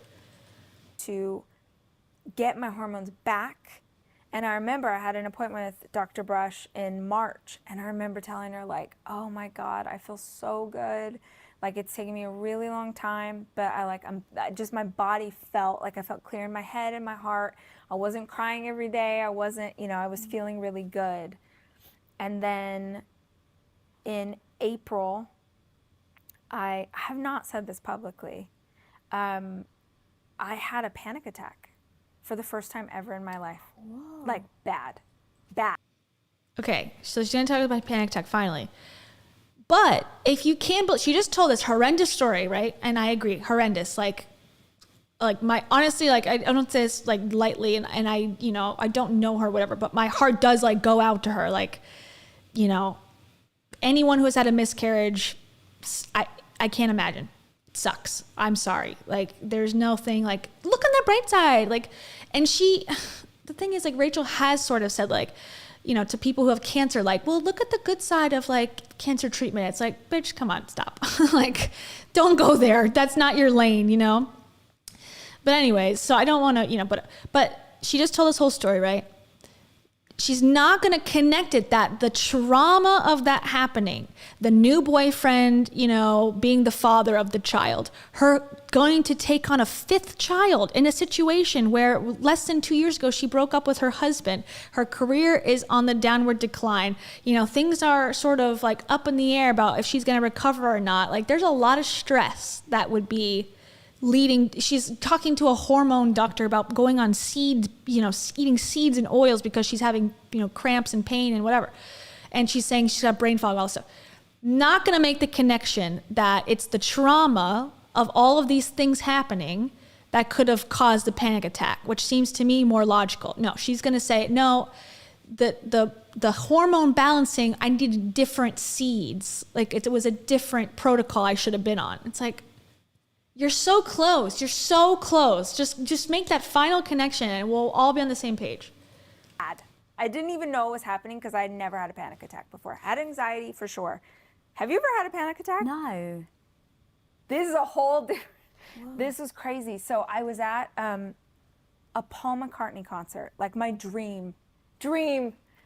To get my hormones back. And I remember I had an appointment with Dr. Brush in March, and I remember telling her, like, oh my God, I feel so good. Like, it's taken me a really long time, but my body felt like I felt clear in my head and my heart. I wasn't crying every day. I wasn't, you know, I was feeling really good. And then in April, I have not said this publicly, I had a panic attack for the first time ever in my life. Whoa. Like, bad. Okay, so she's gonna talk about panic attack finally. But if you can, she just told this horrendous story, right? And I agree, horrendous. Like honestly, like, I don't say this like lightly, and I, you know, I don't know her, whatever, but my heart does, like, go out to her. Like, you know, anyone who has had a miscarriage, I can't imagine. It sucks. I'm sorry. Like, there's no thing, like, look on the bright side. Like, and the thing is, like, Rachel has sort of said, like, you know, to people who have cancer, like, well, look at the good side of, like, cancer treatment. It's like, bitch, come on, stop. Like, don't go there. That's not your lane, you know? But anyways, so I don't want to, you know, but she just told this whole story, right? She's not going to connect it, that the trauma of that happening, the new boyfriend, you know, being the father of the child, her going to take on a 5th child in a situation where less than 2 years ago, she broke up with her husband. Her career is on the downward decline. You know, things are sort of like up in the air about if she's going to recover or not. Like, there's a lot of stress that would be leading. She's talking to a hormone doctor about going on seeds, you know, eating seeds and oils because she's having, you know, cramps and pain and whatever. And she's saying she's got brain fog also. Not going to make the connection that it's the trauma of all of these things happening that could have caused the panic attack, which seems to me more logical. No, she's going to say, no, the hormone balancing, I needed different seeds. Like, it was a different protocol I should have been on. It's like, you're so close. You're so close. Just make that final connection and we'll all be on the same page. I didn't even know it was happening because I had never had a panic attack before. I had anxiety for sure. Have you ever had a panic attack? No. This is a whole different, this is crazy. So I was at a Paul McCartney concert, like my dream.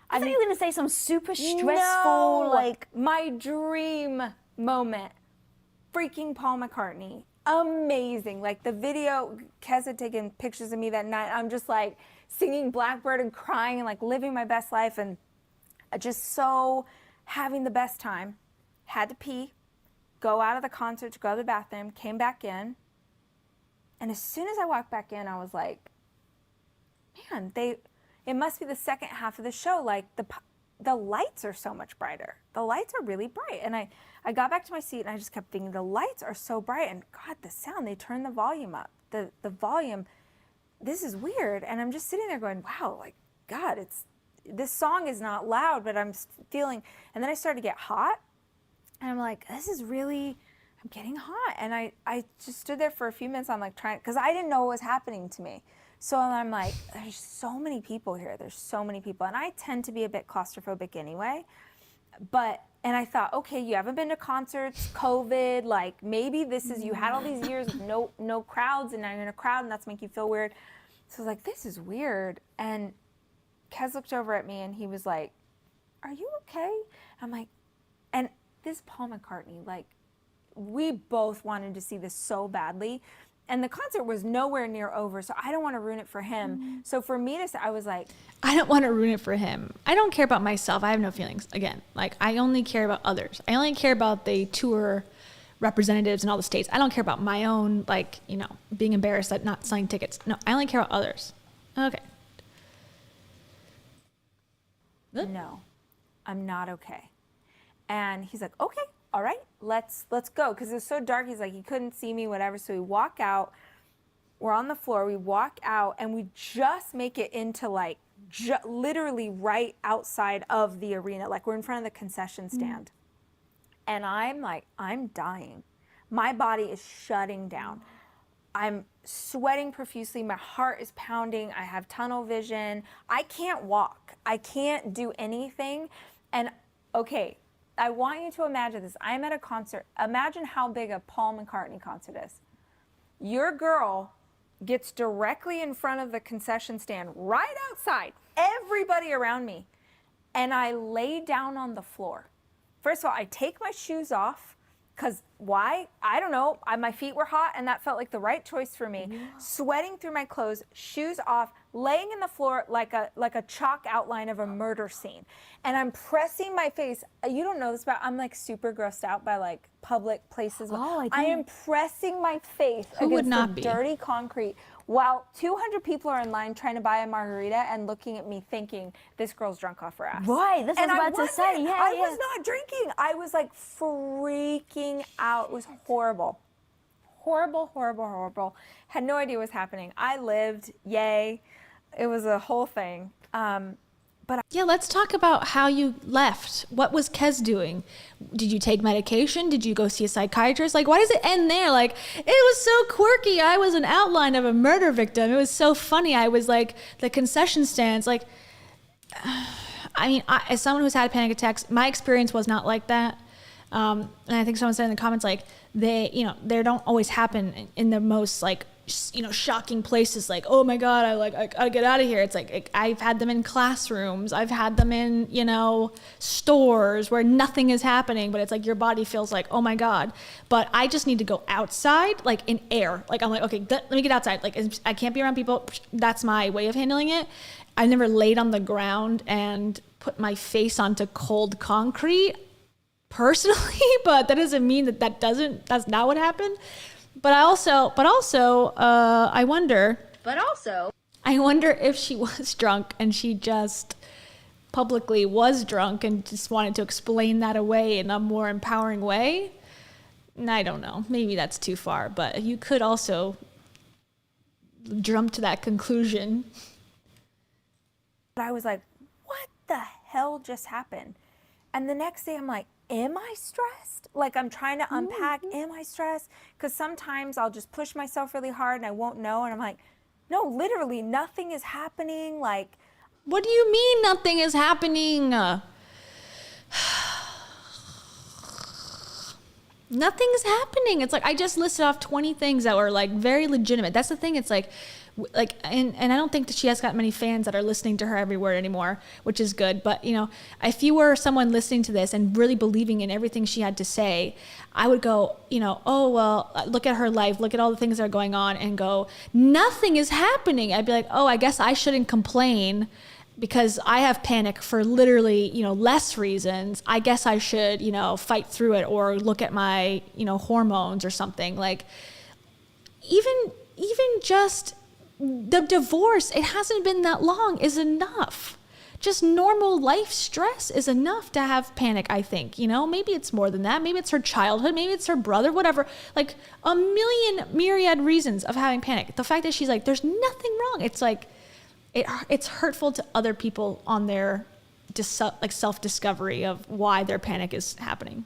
I thought you were going to say some super stressful, No, like... my dream moment. Freaking Paul McCartney. Amazing. Like the video, Kez had taken pictures of me that night. I'm just like singing Blackbird and crying and like living my best life and just so having the best time. Had to pee, go out of the concert to go to the bathroom, came back in. And as soon as I walked back in, I was like, man, it must be the second half of the show. Like the lights are so much brighter. The lights are really bright. And I got back to my seat and I just kept thinking, the lights are so bright. And God, the sound, they turned the volume up. The volume, this is weird. And I'm just sitting there going, wow, like, God, this song is not loud, but I'm feeling, and then I started to get hot. And I'm like, this is really, I'm getting hot. And I just stood there for a few minutes. I'm like trying, because I didn't know what was happening to me. So I'm like, there's so many people here. There's so many people. And I tend to be a bit claustrophobic anyway. And I thought, okay, you haven't been to concerts, COVID, like maybe this is, you had all these years with no crowds and now you're in a crowd and that's making you feel weird. So I was like, this is weird. And Kez looked over at me and he was like, are you okay? I'm like, and this Paul McCartney, like we both wanted to see this so badly. And the concert was nowhere near over, so I don't want to ruin it for him. So for me to say, I was like, I don't want to ruin it for him. I don't care about myself. I have no feelings. Again, like I only care about others. I only care about the tour representatives in all the states. I don't care about my own, like, you know, being embarrassed at not selling tickets. No, I only care about others. Okay. no, I'm not okay. And he's like, okay, all right, let's go. Because it was so dark, he's like, he couldn't see me, whatever. So we walk out, we're on the floor, we walk out, and we just make it into like, literally right outside of the arena. Like we're in front of the concession stand. And I'm like, I'm dying. My body is shutting down. I'm sweating profusely. My heart is pounding. I have tunnel vision. I can't walk. I can't do anything. And okay, I want you to imagine this. I'm at a concert. Imagine how big a Paul McCartney concert is. Your girl gets directly in front of the concession stand, right outside, everybody around me. And I lay down on the floor. First of all, I take my shoes off, because why? I don't know. My feet were hot, and that felt like the right choice for me. Yeah. Sweating through my clothes, shoes off, laying in the floor like a chalk outline of a murder scene. And I'm pressing my face. You don't know this, but I'm like super grossed out by like public places. Oh, I am pressing my face against the dirty concrete while 200 people are in line trying to buy a margarita and looking at me thinking, this girl's drunk off her ass. Right, that's what I was about to say. Yeah, I was not drinking. I was like freaking out. It was horrible. Horrible, horrible, horrible. Had no idea what was happening. I lived, yay. It was a whole thing. But yeah, let's talk about how you left. What was Kez doing? Did you take medication? Did you go see a psychiatrist? Like, why does it end there? Like, it was so quirky. I was an outline of a murder victim. It was so funny. I was like the concession stands. Like, I mean, as someone who's had panic attacks, my experience was not like that. And I think someone said in the comments, like, they don't always happen in the most like, shocking places, like, oh my God, I gotta get out of here. It's like, I've had them in classrooms. I've had them in, stores where nothing is happening, but it's like your body feels like, oh my God. But I just need to go outside, like in air. Like, I'm like, okay, let me get outside. Like, I can't be around people. That's my way of handling it. I've never laid on the ground and put my face onto cold concrete personally, but that doesn't mean that's not what happened. But also, I wonder if she was drunk and she just publicly was drunk and just wanted to explain that away in a more empowering way. I don't know. Maybe that's too far, but you could also jump to that conclusion. But I was like, what the hell just happened? And the next day I'm like, am I stressed? Like, I'm trying to unpack, am I stressed? Because sometimes I'll just push myself really hard and I won't know. And I'm like, no, literally nothing is happening. Like, what do you mean nothing is happening? Nothing's happening. It's like, I just listed off 20 things that were like very legitimate. That's the thing. It's like, Like, and I don't think that she has got many fans that are listening to her every word anymore, which is good. But, you know, if you were someone listening to this and really believing in everything she had to say, I would go, you know, oh, well, look at her life, look at all the things that are going on, and go, nothing is happening. I'd be like, oh, I guess I shouldn't complain because I have panic for literally, you know, less reasons. I guess I should, you know, fight through it or look at my, you know, hormones or something. Like, even just the divorce, it hasn't been that long, is enough. Just normal life stress is enough to have panic, I think. You know, maybe it's more than that. Maybe it's her childhood. Maybe it's her brother, whatever. Like a million myriad reasons of having panic. The fact that she's like, there's nothing wrong. It's like, it's hurtful to other people on their like self-discovery of why their panic is happening.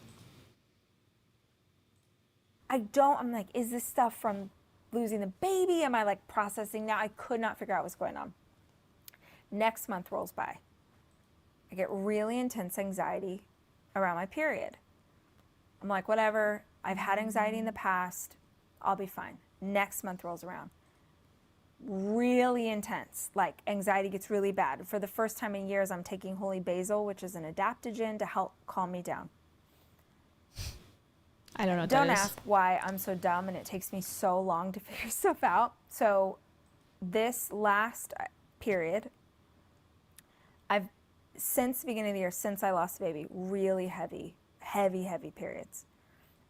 I'm like, is this stuff from losing the baby? Am I like processing now? I could not figure out what's going on. Next month rolls by. I get really intense anxiety around my period. I'm like, whatever. I've had anxiety in the past. I'll be fine. Next month rolls around. Really intense. Like anxiety gets really bad. For the first time in years, I'm taking holy basil, which is an adaptogen to help calm me down. I don't know what Don't that is. ask why I'm so dumb and it takes me so long to figure stuff out. So this last period, I've, since the beginning of the year, since I lost the baby, really heavy periods.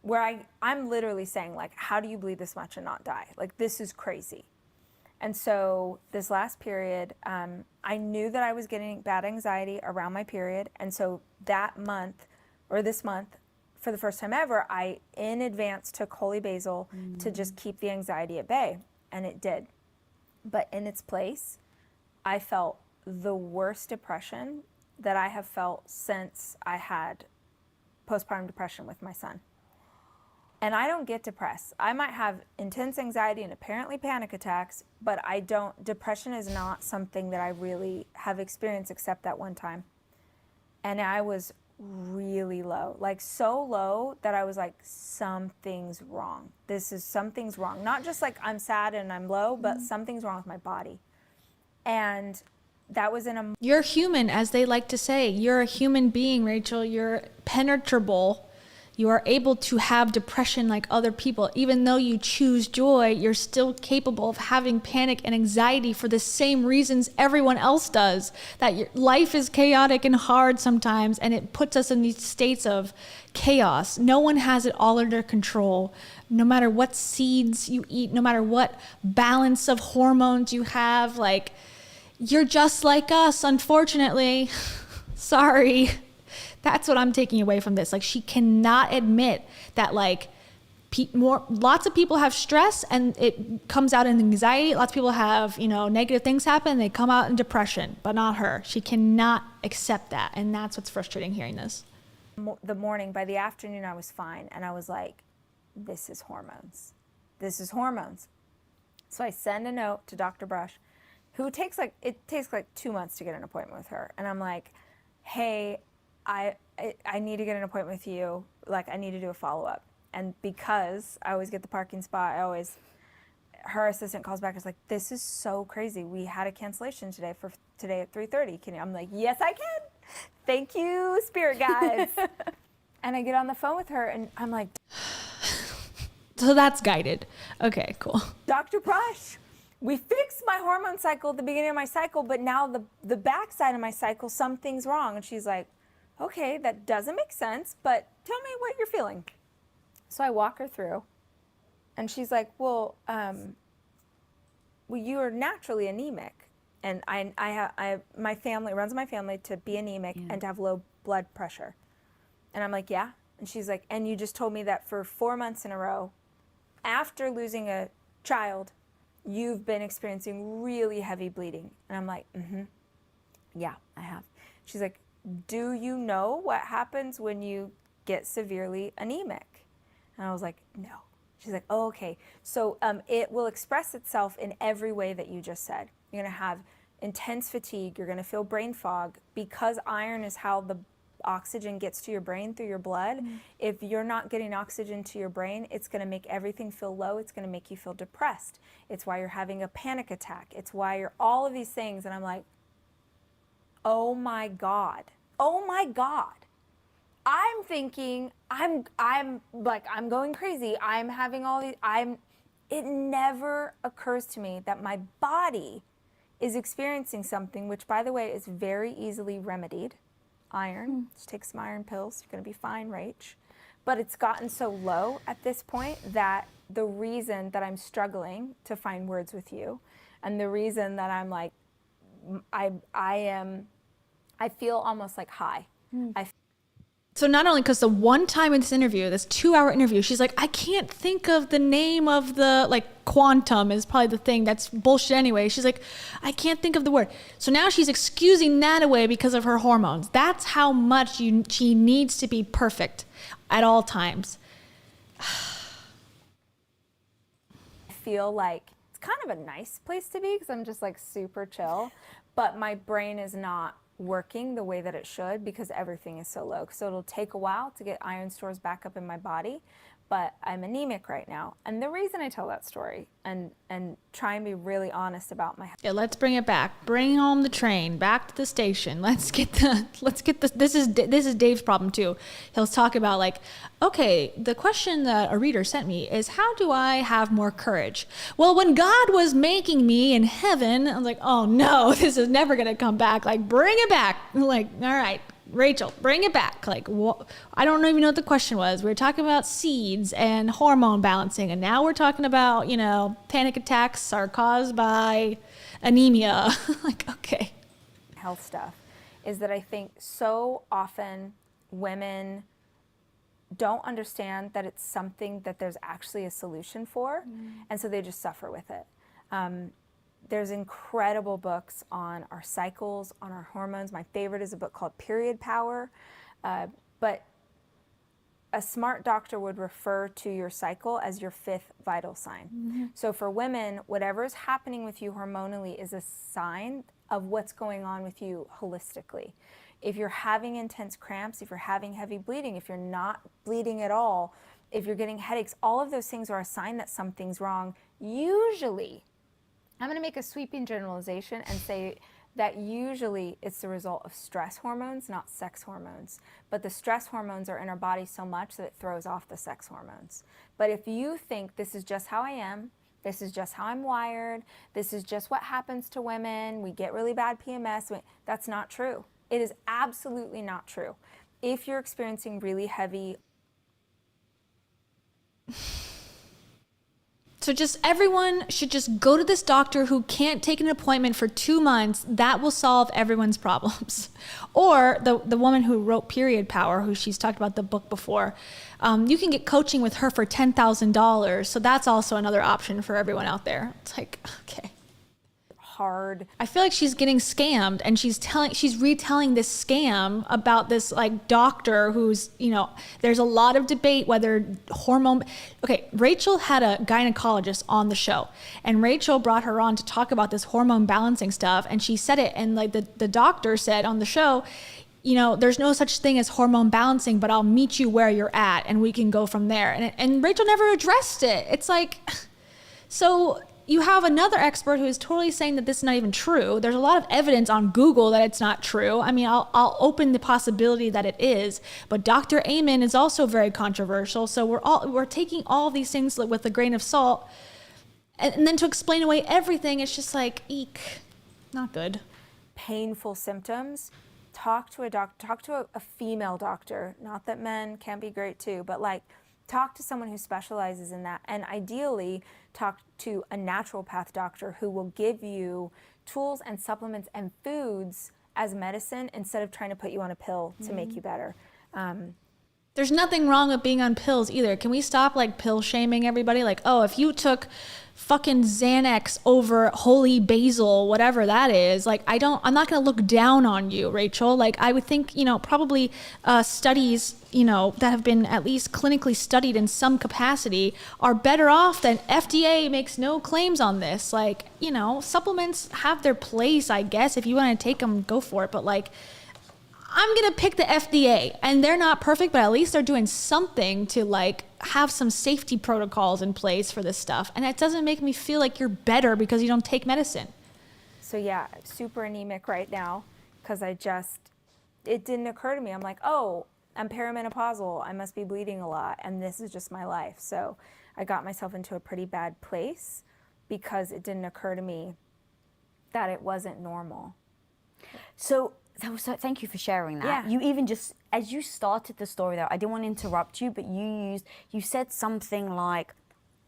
Where I'm literally saying, like, how do you bleed this much and not die? Like, this is crazy. And so this last period, I knew that I was getting bad anxiety around my period. And so that month, or this month, for the first time ever, I in advance took holy basil to just keep the anxiety at bay. And it did. But in its place, I felt the worst depression that I have felt since I had postpartum depression with my son. And I don't get depressed. I might have intense anxiety and apparently panic attacks, but I don't, depression is not something that I really have experienced except that one time. And I was really low, like so low that I was like, something's wrong. Something's wrong. Not just like I'm sad and I'm low, but something's wrong with my body. And that was in a... You're human, as they like to say. You're a human being, Rachel. You're penetrable. You are able to have depression like other people. Even though you choose joy, you're still capable of having panic and anxiety for the same reasons everyone else does. That your life is chaotic and hard sometimes, and it puts us in these states of chaos. No one has it all under control. No matter what seeds you eat, no matter what balance of hormones you have, like, you're just like us, unfortunately. Sorry. That's what I'm taking away from this. Like, she cannot admit that, like, lots of people have stress and it comes out in anxiety. Lots of people have, you know, negative things happen. They come out in depression, but not her. She cannot accept that. And that's what's frustrating hearing this. The morning, by the afternoon, I was fine. And I was like, this is hormones. This is hormones. So I send a note to Dr. Brush, who takes like 2 months to get an appointment with her. And I'm like, hey, I need to get an appointment with you. Like, I need to do a follow-up. And because I always get the parking spot, her assistant calls back and is like, this is so crazy. We had a cancellation today for today at 3:30. I'm like, yes, I can. Thank you, spirit guides. And I get on the phone with her and I'm like, so that's guided. Okay, cool. Dr. Brush, we fixed my hormone cycle at the beginning of my cycle, but now the backside of my cycle, something's wrong. And she's like, okay, that doesn't make sense, but tell me what you're feeling. So I walk her through, and she's like, well, you are naturally anemic, and my family runs my family to be anemic and to have low blood pressure. And I'm like, yeah. And she's like, and you just told me that for 4 months in a row, after losing a child, you've been experiencing really heavy bleeding. And I'm like, yeah, I have. She's like, do you know what happens when you get severely anemic? And I was like, no. She's like, oh, okay. So it will express itself in every way that you just said. You're going to have intense fatigue. You're going to feel brain fog because iron is how the oxygen gets to your brain through your blood. If you're not getting oxygen to your brain, it's going to make everything feel low. It's going to make you feel depressed. It's why you're having a panic attack. It's why you're all of these things. And I'm like, oh my God. Oh my God. I'm thinking, I'm going crazy. I'm having all these, it never occurs to me that my body is experiencing something, which by the way is very easily remedied. Iron, just take some iron pills, you're gonna be fine, Rach. But it's gotten so low at this point that the reason that I'm struggling to find words with you, and the reason that I'm like, I feel almost like high. So not only because the one time in this interview, this 2-hour interview, she's like, I can't think of the name of the, like, quantum is probably the thing that's bullshit anyway. She's like, I can't think of the word. So now she's excusing that away because of her hormones. That's how much she needs to be perfect at all times. I feel like it's kind of a nice place to be because I'm just like super chill, but my brain is not working the way that it should because everything is so low. So it'll take a while to get iron stores back up in my body, but I'm anemic right now. And the reason I tell that story and try and be really honest about my health. Yeah, let's bring it back. Bring home the train back to the station. Let's get this is Dave's problem too. He'll talk about like, okay, the question that a reader sent me is, how do I have more courage? Well, when God was making me in heaven, I was like, oh no, this is never gonna come back. Like, bring it back. Like, all right, Rachel, bring it back. Like, I don't even know what the question was. We were talking about seeds and hormone balancing, and now we're talking about, panic attacks are caused by anemia. Like, okay. Health stuff is that I think so often women don't understand that it's something that there's actually a solution for, and so they just suffer with it. There's incredible books on our cycles, on our hormones. My favorite is a book called Period Power, but a smart doctor would refer to your cycle as your 5th vital sign. So for women, whatever's happening with you hormonally is a sign of what's going on with you holistically. If you're having intense cramps, if you're having heavy bleeding, if you're not bleeding at all, if you're getting headaches, all of those things are a sign that something's wrong. Usually, I'm going to make a sweeping generalization and say that usually it's the result of stress hormones, not sex hormones. But the stress hormones are in our body so much that it throws off the sex hormones. But if you think this is just how I am, this is just how I'm wired, this is just what happens to women, we get really bad PMS, that's not true. It is absolutely not true. If you're experiencing really heavy... So just everyone should just go to this doctor who can't take an appointment for 2 months. That will solve everyone's problems. Or the woman who wrote Period Power, who she's talked about the book before, you can get coaching with her for $10,000. So that's also another option for everyone out there. It's like, okay. Hard. I feel like she's getting scammed, and she's retelling this scam about this like doctor who's, there's a lot of debate whether hormone. Okay, Rachel had a gynecologist on the show, and Rachel brought her on to talk about this hormone balancing stuff, and she said it, and like the doctor said on the show, there's no such thing as hormone balancing, but I'll meet you where you're at and we can go from there. And Rachel never addressed it. It's like, so you have another expert who is totally saying that this is not even true. There's a lot of evidence on Google that it's not true. I mean, I'll open the possibility that it is, but Dr. Amen is also very controversial. So we're taking all of these things with a grain of salt, and then to explain away everything, it's just like, eek, not good. Painful symptoms. Talk to a doctor. Talk to a female doctor. Not that men can be great too, but like, talk to someone who specializes in that, and ideally talk to a naturopath doctor who will give you tools and supplements and foods as medicine instead of trying to put you on a pill to make you better. There's nothing wrong with being on pills either. Can we stop like pill shaming everybody? Like, oh, if you took fucking Xanax over holy basil, whatever that is, like, I'm not going to look down on you, Rachel. Like, I would think, probably studies, that have been at least clinically studied in some capacity are better off than FDA makes no claims on this. Like, supplements have their place, I guess. If you want to take them, go for it. But like, I'm going to pick the FDA, and they're not perfect, but at least they're doing something to like have some safety protocols in place for this stuff. And that doesn't make me feel like you're better because you don't take medicine. So yeah, super anemic right now because it didn't occur to me. I'm like, oh, I'm perimenopausal. I must be bleeding a lot. And this is just my life. So I got myself into a pretty bad place because it didn't occur to me that it wasn't normal. So thank you for sharing that. Yeah. You even just, as you started the story there, I didn't want to interrupt you, but you said something like,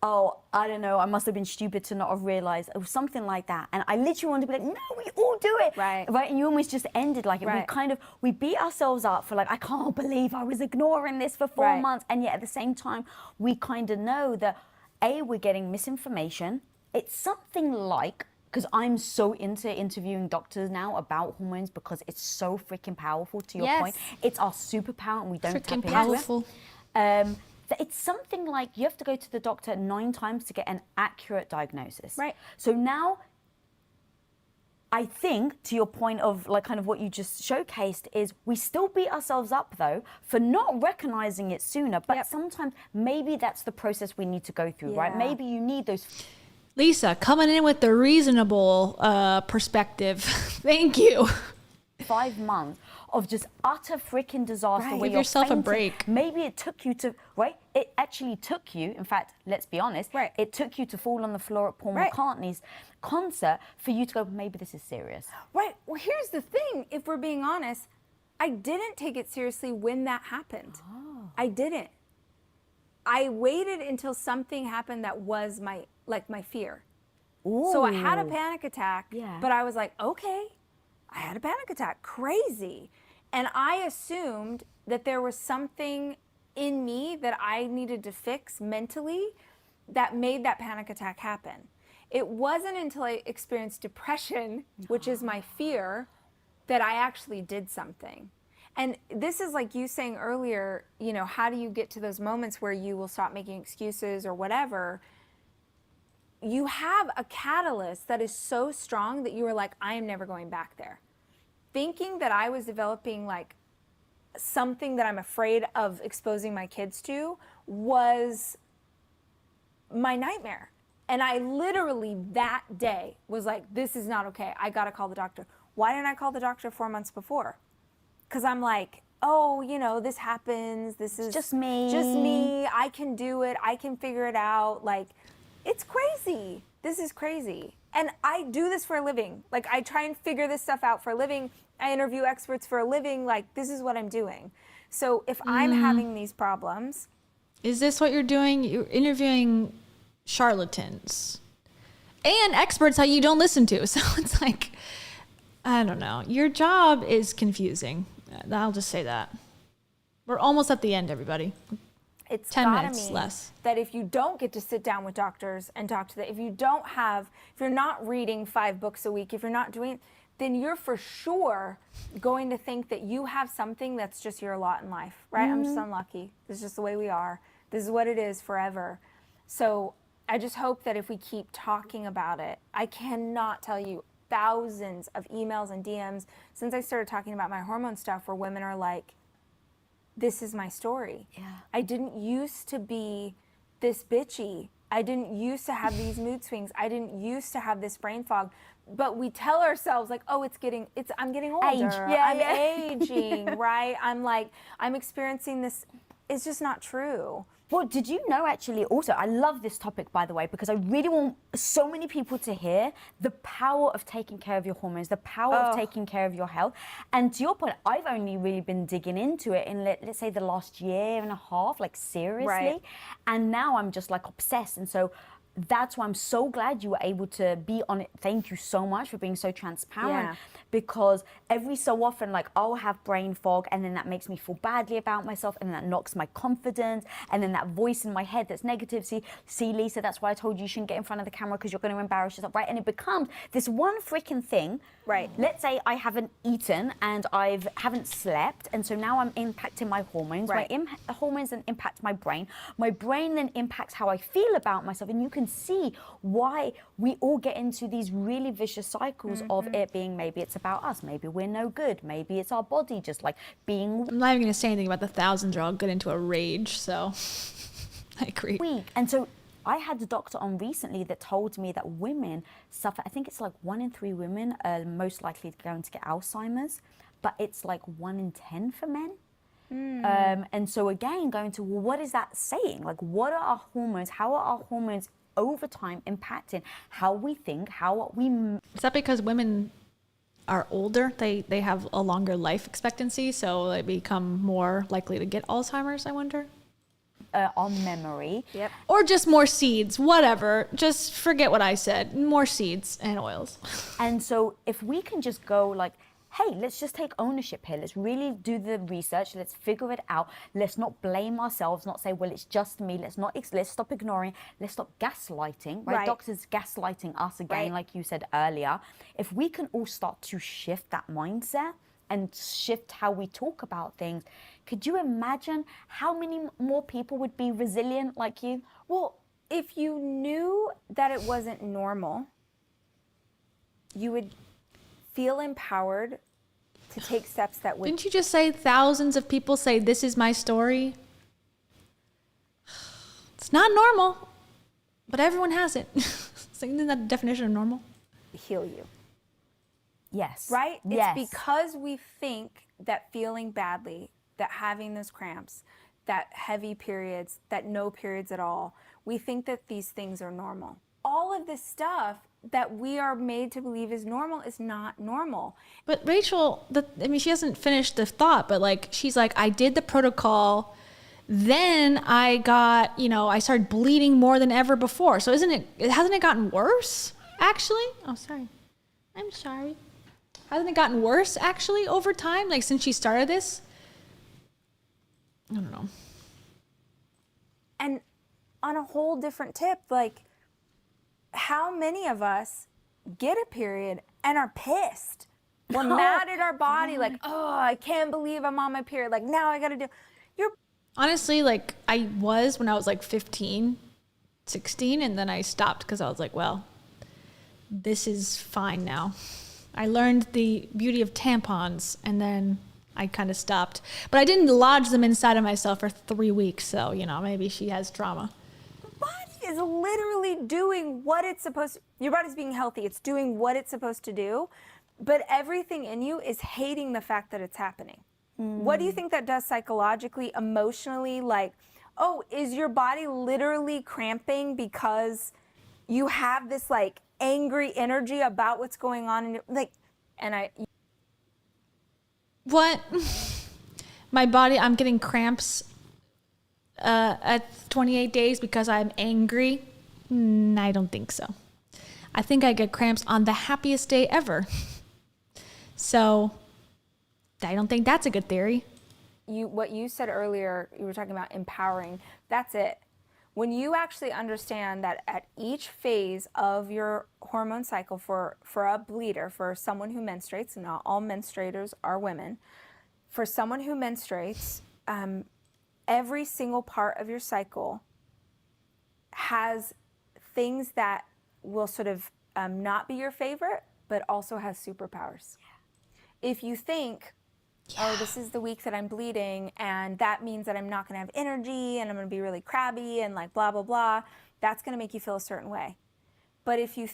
oh, I don't know, I must have been stupid to not have realized, or something like that. And I literally wanted to be like, no, we all do it. Right. And you almost just ended like it. Right. We beat ourselves up for like, I can't believe I was ignoring this for 4 months. And yet at the same time, we kind of know that, A, we're getting misinformation. It's something like, because I'm so into interviewing doctors now about hormones because it's so freaking powerful, to your point. It's our superpower and we don't tap into powerful. it. It's something like you have to go to the doctor 9 times to get an accurate diagnosis. Right. So now, I think, to your point of like kind of what you just showcased, is we still beat ourselves up though for not recognizing it sooner, but sometimes maybe that's the process we need to go through, right? Maybe you need those... Lisa, coming in with the reasonable perspective. Thank you. 5 months of just utter freaking disaster where Give you're yourself a fainting. break. Maybe it took you to, it actually took you, in fact, let's be honest, it took you to fall on the floor at Paul McCartney's concert for you to go, maybe this is serious. Right. Well, here's the thing. If we're being honest, I didn't take it seriously when that happened. I didn't. I waited until something happened that was my fear. Ooh. So I had a panic attack, but I was like, okay, I had a panic attack, crazy. And I assumed that there was something in me that I needed to fix mentally that made that panic attack happen. It wasn't until I experienced depression, which is my fear, that I actually did something. And this is like you saying earlier, you know, how do you get to those moments where you will stop making excuses or whatever? You have a catalyst that is so strong that you are like, I am never going back there. Thinking that I was developing like something that I'm afraid of exposing my kids to was my nightmare. And I literally that day was like, this is not okay. I gotta call the doctor. Why didn't I call the doctor 4 months before? Because I'm like, oh, you know, this happens. This is just me. Just me. I can do it. I can figure it out. Like, it's crazy. This is crazy. And I do this for a living. Like, I try and figure this stuff out for a living. I interview experts for a living. Like, this is what I'm doing. So if I'm having these problems. Is this what you're doing? You're interviewing charlatans and experts that you don't listen to. So it's like, I don't know. Your job is confusing. I'll just say that. We're almost at the end, everybody. It's 10 gotta minutes mean less. that if you don't get to sit down with doctors and talk to them, if you're not reading 5 books a week, if you're not doing, then you're for sure going to think that you have something that's just your lot in life, right? I'm just unlucky. This is just the way we are. This is what it is forever. So I just hope that if we keep talking about it, I cannot tell you thousands of emails and DMs since I started talking about my hormone stuff where women are like, this is my story. Yeah. I didn't used to be this bitchy. I didn't used to have these mood swings. I didn't used to have this brain fog. But we tell ourselves like, oh, I'm getting older. I'm aging, right? I'm experiencing this. It's just not true. Well, did you know actually also, I love this topic, by the way, because I really want so many people to hear the power of taking care of your hormones, the power of taking care of your health. And to your point, I've only really been digging into it in, let's say, the last year and a half, like seriously. Right. And now I'm just like obsessed. And so that's why I'm so glad you were able to be on it. Thank you so much for being so transparent. Because every so often, like, I'll have brain fog and then that makes me feel badly about myself and then that knocks my confidence and then that voice in my head that's negative. See, Lisa, that's why I told you shouldn't get in front of the camera because you're going to embarrass yourself, right? And it becomes this one freaking thing. Right. Let's say I haven't eaten and I haven't slept, and so now I'm impacting my hormones. Right. My hormones then impact my brain. My brain then impacts how I feel about myself, and you can can see why we all get into these really vicious cycles of it being, maybe it's about us, maybe we're no good, maybe it's our body just like being. I'm not even gonna say anything about the thousands, or I'll get into a rage. So I agree. Weak. And so I had a doctor on recently that told me that women suffer, I think it's like 1 in 3 women are most likely going to get Alzheimer's, but it's like 1 in 10 for men. And so again, going to, well, what is that saying? Like, what are our hormones? How are our hormones over time impacting how we think, how we... Is that because women are older? They have a longer life expectancy, so they become more likely to get Alzheimer's, I wonder? Our memory. Yep. Or just more seeds, whatever. Just forget what I said. More seeds and oils. And so if we can just go like, hey, let's just take ownership here. Let's really do the research. Let's figure it out. Let's not blame ourselves, not say, well, it's just me. Let's stop ignoring. Let's stop gaslighting, right? Doctors gaslighting us again, like you said earlier. If we can all start to shift that mindset and shift how we talk about things, could you imagine how many more people would be resilient like you? Well, if you knew that it wasn't normal, you would feel empowered to take steps that would... Didn't you just say thousands of people say, this is my story? It's not normal, but everyone has it. So isn't that the definition of normal? Heal you. Yes. Right? Yes. It's because we think that feeling badly, that having those cramps, that heavy periods, that no periods at all, we think that these things are normal. All of this stuff that we are made to believe is normal is not normal. But Rachel, she hasn't finished the thought, but like, she's like, I did the protocol, then I got, I started bleeding more than ever before. So hasn't it gotten worse, actually? Oh, sorry. I'm sorry. Hasn't it gotten worse, actually, over time? Like, since she started this? I don't know. And on a whole different tip, like, how many of us get a period and are pissed? We're mad at our body, like, oh, I can't believe I'm on my period. Like, now I gotta do... Honestly, like, I was when I was like 15, 16, and then I stopped because I was like, well, this is fine now. I learned the beauty of tampons, and then I kind of stopped. But I didn't lodge them inside of myself for 3 weeks, so, maybe she has trauma. Is literally doing what it's supposed to. Your body's being healthy. It's doing what it's supposed to do. But everything in you is hating the fact that it's happening. What do you think that does psychologically, emotionally? Like, oh, is your body literally cramping because you have this like angry energy about what's going on in your, like, and What? My body, I'm getting cramps at 28 days because I'm angry? I don't think so. I think I get cramps on the happiest day ever. So I don't think that's a good theory. What you said earlier, you were talking about empowering. That's it. When you actually understand that at each phase of your hormone cycle for a bleeder, for someone who menstruates, not all menstruators are women, for someone who menstruates, every single part of your cycle has things that will sort of not be your favorite, but also has superpowers. If you think, oh, this is the week that I'm bleeding, and that means that I'm not going to have energy, and I'm going to be really crabby, and like blah, blah, blah, that's going to make you feel a certain way. But if you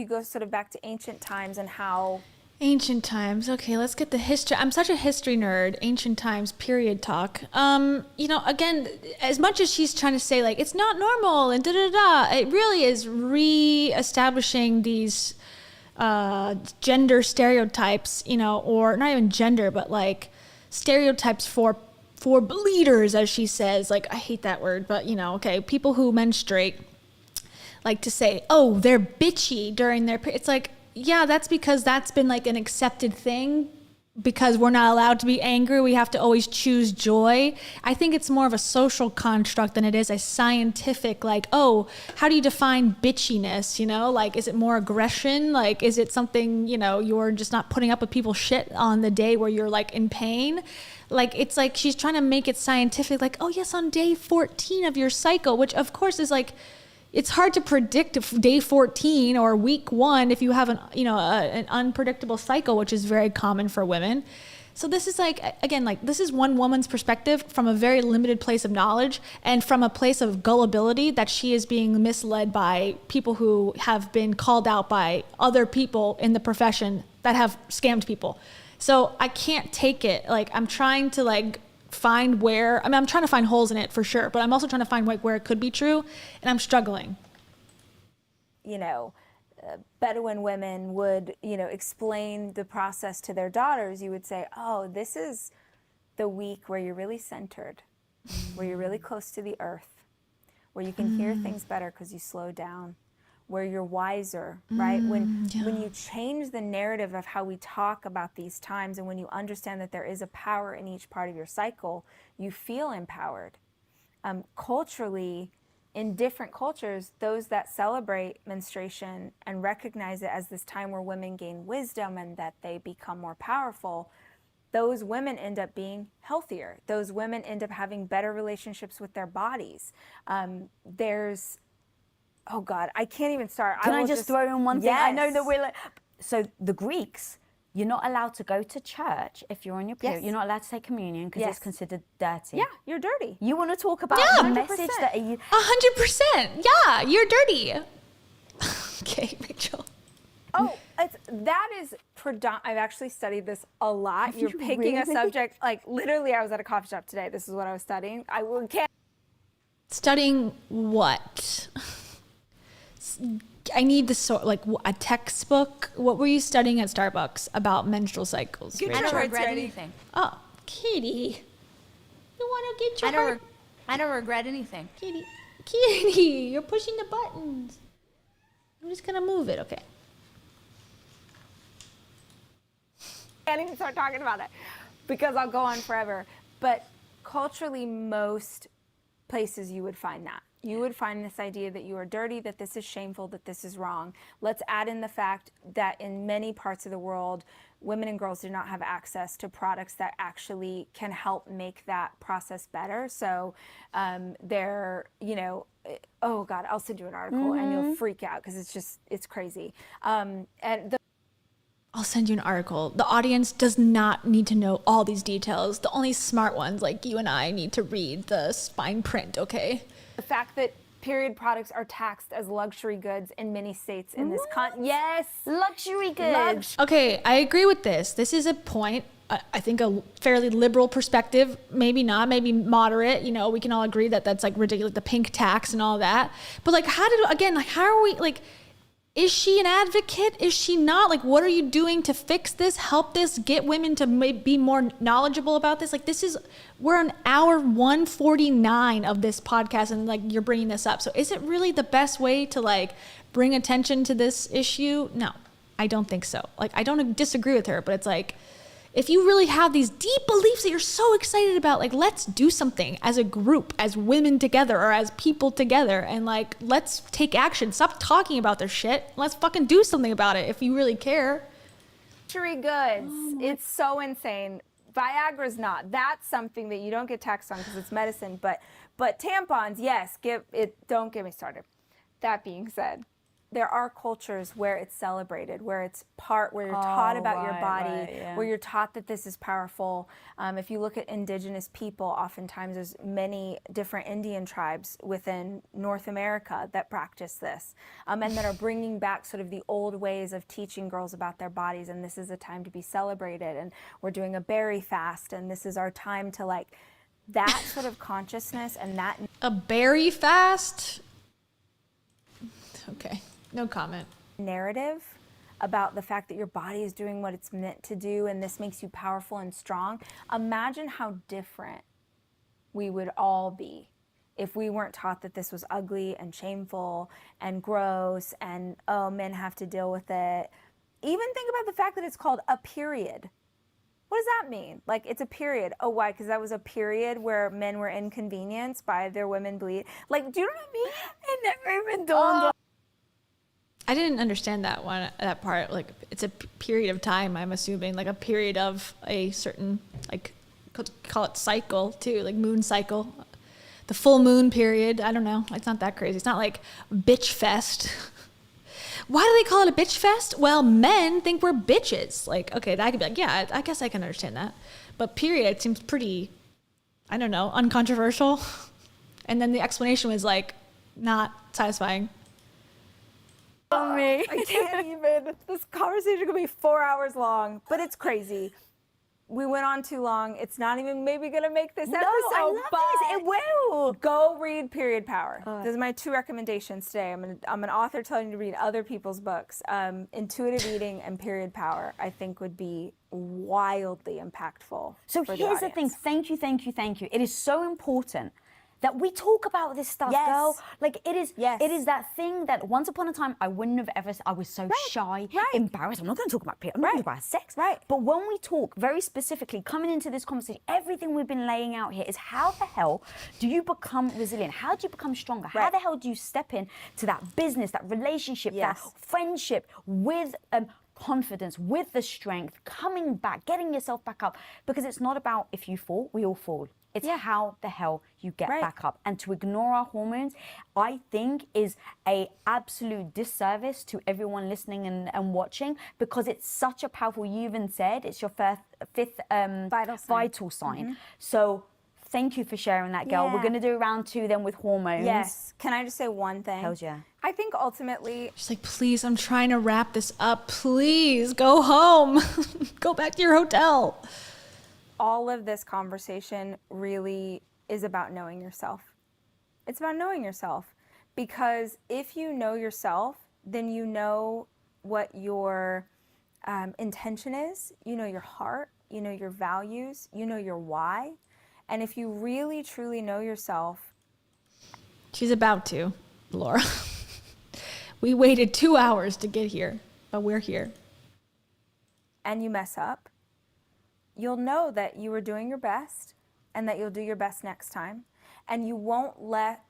go sort of back to ancient times and how... Ancient times. Okay, let's get the history. I'm such a history nerd. Ancient times, period talk. Again, as much as she's trying to say, like, it's not normal and da-da-da, it really is re-establishing these gender stereotypes, or not even gender, but like stereotypes for bleeders, as she says. Like, I hate that word, but okay, people who menstruate like to say, oh, they're bitchy during their period. It's like, yeah, that's because that's been like an accepted thing because we're not allowed to be angry. We have to always choose joy. I think it's more of a social construct than it is a scientific, like, oh, how do you define bitchiness? Like, is it more aggression? Like, is it something, you're just not putting up with people's shit on the day where you're like in pain? Like, it's like she's trying to make it scientific, like, oh yes, on day 14 of your cycle, which of course is like, it's hard to predict day 14 or week 1 if you have an unpredictable cycle, which is very common for women. So this is like, again, like this is one woman's perspective from a very limited place of knowledge and from a place of gullibility that she is being misled by people who have been called out by other people in the profession that have scammed people. So I can't take it. Like I'm trying to like find where, I'm trying to find holes in it for sure, but I'm also trying to find like where it could be true, and I'm struggling. Bedouin women would, explain the process to their daughters. You would say, oh, this is the week where you're really centered, where you're really close to the earth, where you can hear things better because you slow down, where you're wiser, right? When you change the narrative of how we talk about these times, and when you understand that there is a power in each part of your cycle, you feel empowered. Culturally, in different cultures, those that celebrate menstruation and recognize it as this time where women gain wisdom and that they become more powerful, those women end up being healthier. Those women end up having better relationships with their bodies. Oh God, I can't even start. Can I just throw in one thing? Yes. I know that we're like, so the Greeks, you're not allowed to go to church if you're on your period. Yes. You're not allowed to take communion because it's considered dirty. Yeah, you're dirty. You want to talk about the message that you... 100%. Yeah, you're dirty. Okay, Rachel. Oh, that is I've actually studied this a lot. You're picking a subject, like literally I was at a coffee shop today. This is what I was studying. Can't. Studying what? I need a textbook. What were you studying at Starbucks about menstrual cycles? I don't regret anything. Oh, Katie. You want to get your heart? I don't regret anything. Katie, you're pushing the buttons. I'm just going to move it, okay. I can't even start talking about it because I'll go on forever. But culturally, most places you would find that. You would find this idea that you are dirty, that this is shameful, that this is wrong. Let's add in the fact that in many parts of the world, women and girls do not have access to products that actually can help make that process better. So oh God, I'll send you an article and you'll freak out because it's crazy. I'll send you an article. The audience does not need to know all these details. The only smart ones like you and I need to read the fine print, okay? The fact that period products are taxed as luxury goods in many states in this yes, luxury goods. Okay, I agree with this. This is a point, I think a fairly liberal perspective, maybe not, maybe moderate. We can all agree that that's like ridiculous, the pink tax and all that. But like, how are we like, is she an advocate? Is she not? Like, what are you doing to fix this, help this, get women to be more knowledgeable about this? Like, we're on hour 149 of this podcast and like you're bringing this up. So is it really the best way to like bring attention to this issue? No, I don't think so. Like, I don't disagree with her, but it's like, if you really have these deep beliefs that you're so excited about, like, let's do something as a group, as women together or as people together. And like, let's take action. Stop talking about their shit. Let's fucking do something about it if you really care. Luxury goods. It's so insane. Viagra's not. That's something that you don't get taxed on because it's medicine. But tampons, yes. Don't get me started. That being said, there are cultures where it's celebrated, where you're taught about your body, where you're taught that this is powerful. If you look at indigenous people, oftentimes there's many different Indian tribes within North America that practice this and that are bringing back sort of the old ways of teaching girls about their bodies. And this is a time to be celebrated. And we're doing a berry fast. And this is our time to like that sort of consciousness and that. A berry fast? Okay. No comment. Narrative about the fact that your body is doing what it's meant to do and this makes you powerful and strong. Imagine how different we would all be if we weren't taught that this was ugly and shameful and gross and, oh, men have to deal with it. Even think about the fact that it's called a period. What does that mean? Like, it's a period. Oh, why? Because that was a period where men were inconvenienced by their women bleed. Like, do you know what I mean? It never even dawned on. I didn't understand that part. Like, it's a period of time, I'm assuming, like a period of a certain, like, call it cycle too, like moon cycle. the full moon period. I don't know. It's not that crazy. It's not like bitch fest. Why do they call it a bitch fest? Well, men think we're bitches. Like, okay, I could be like, yeah, I guess I can understand that. But period seems pretty, I don't know, uncontroversial. And then the explanation was like not satisfying. I can't even. This conversation could be 4 hours long, but it's crazy. We went on too long. It's not even maybe gonna make this episode. I love this. It will. Go read Period Power. Those are my 2 recommendations today. I'm an author telling you to read other people's books. Intuitive Eating and Period Power, I think, would be wildly impactful. So for here's the thing. Thank you. It is so important that we talk about this stuff, girl. Like it is that thing that once upon a time I wouldn't have ever. I was so shy, embarrassed. I'm not going to talk about period. I'm not going to talk about sex. But when we talk very specifically, coming into this conversation, everything we've been laying out here is how the hell do you become resilient? How do you become stronger? How the hell do you step in to that business, that relationship, that friendship with confidence, with the strength, coming back, getting yourself back up? Because it's not about if you fall, we all fall. It's how the hell you get back up. And to ignore our hormones, I think, is a absolute disservice to everyone listening and watching, because it's such a powerful, you even said, it's your fifth vital sign. So thank you for sharing that, girl. We're going to do round 2 then with hormones. Yes. Can I just say one thing? Hells yeah. I think ultimately... She's like, please, I'm trying to wrap this up. Please, go home. Go back to your hotel. All of this conversation really is about knowing yourself. It's about knowing yourself, because if you know yourself, then you know what your intention is, you know your heart, you know your values, you know your why. And if you really, truly know yourself... She's about to, Laura. We waited 2 hours to get here, but we're here. And you mess up, you'll know that you were doing your best and that you'll do your best next time. And you won't let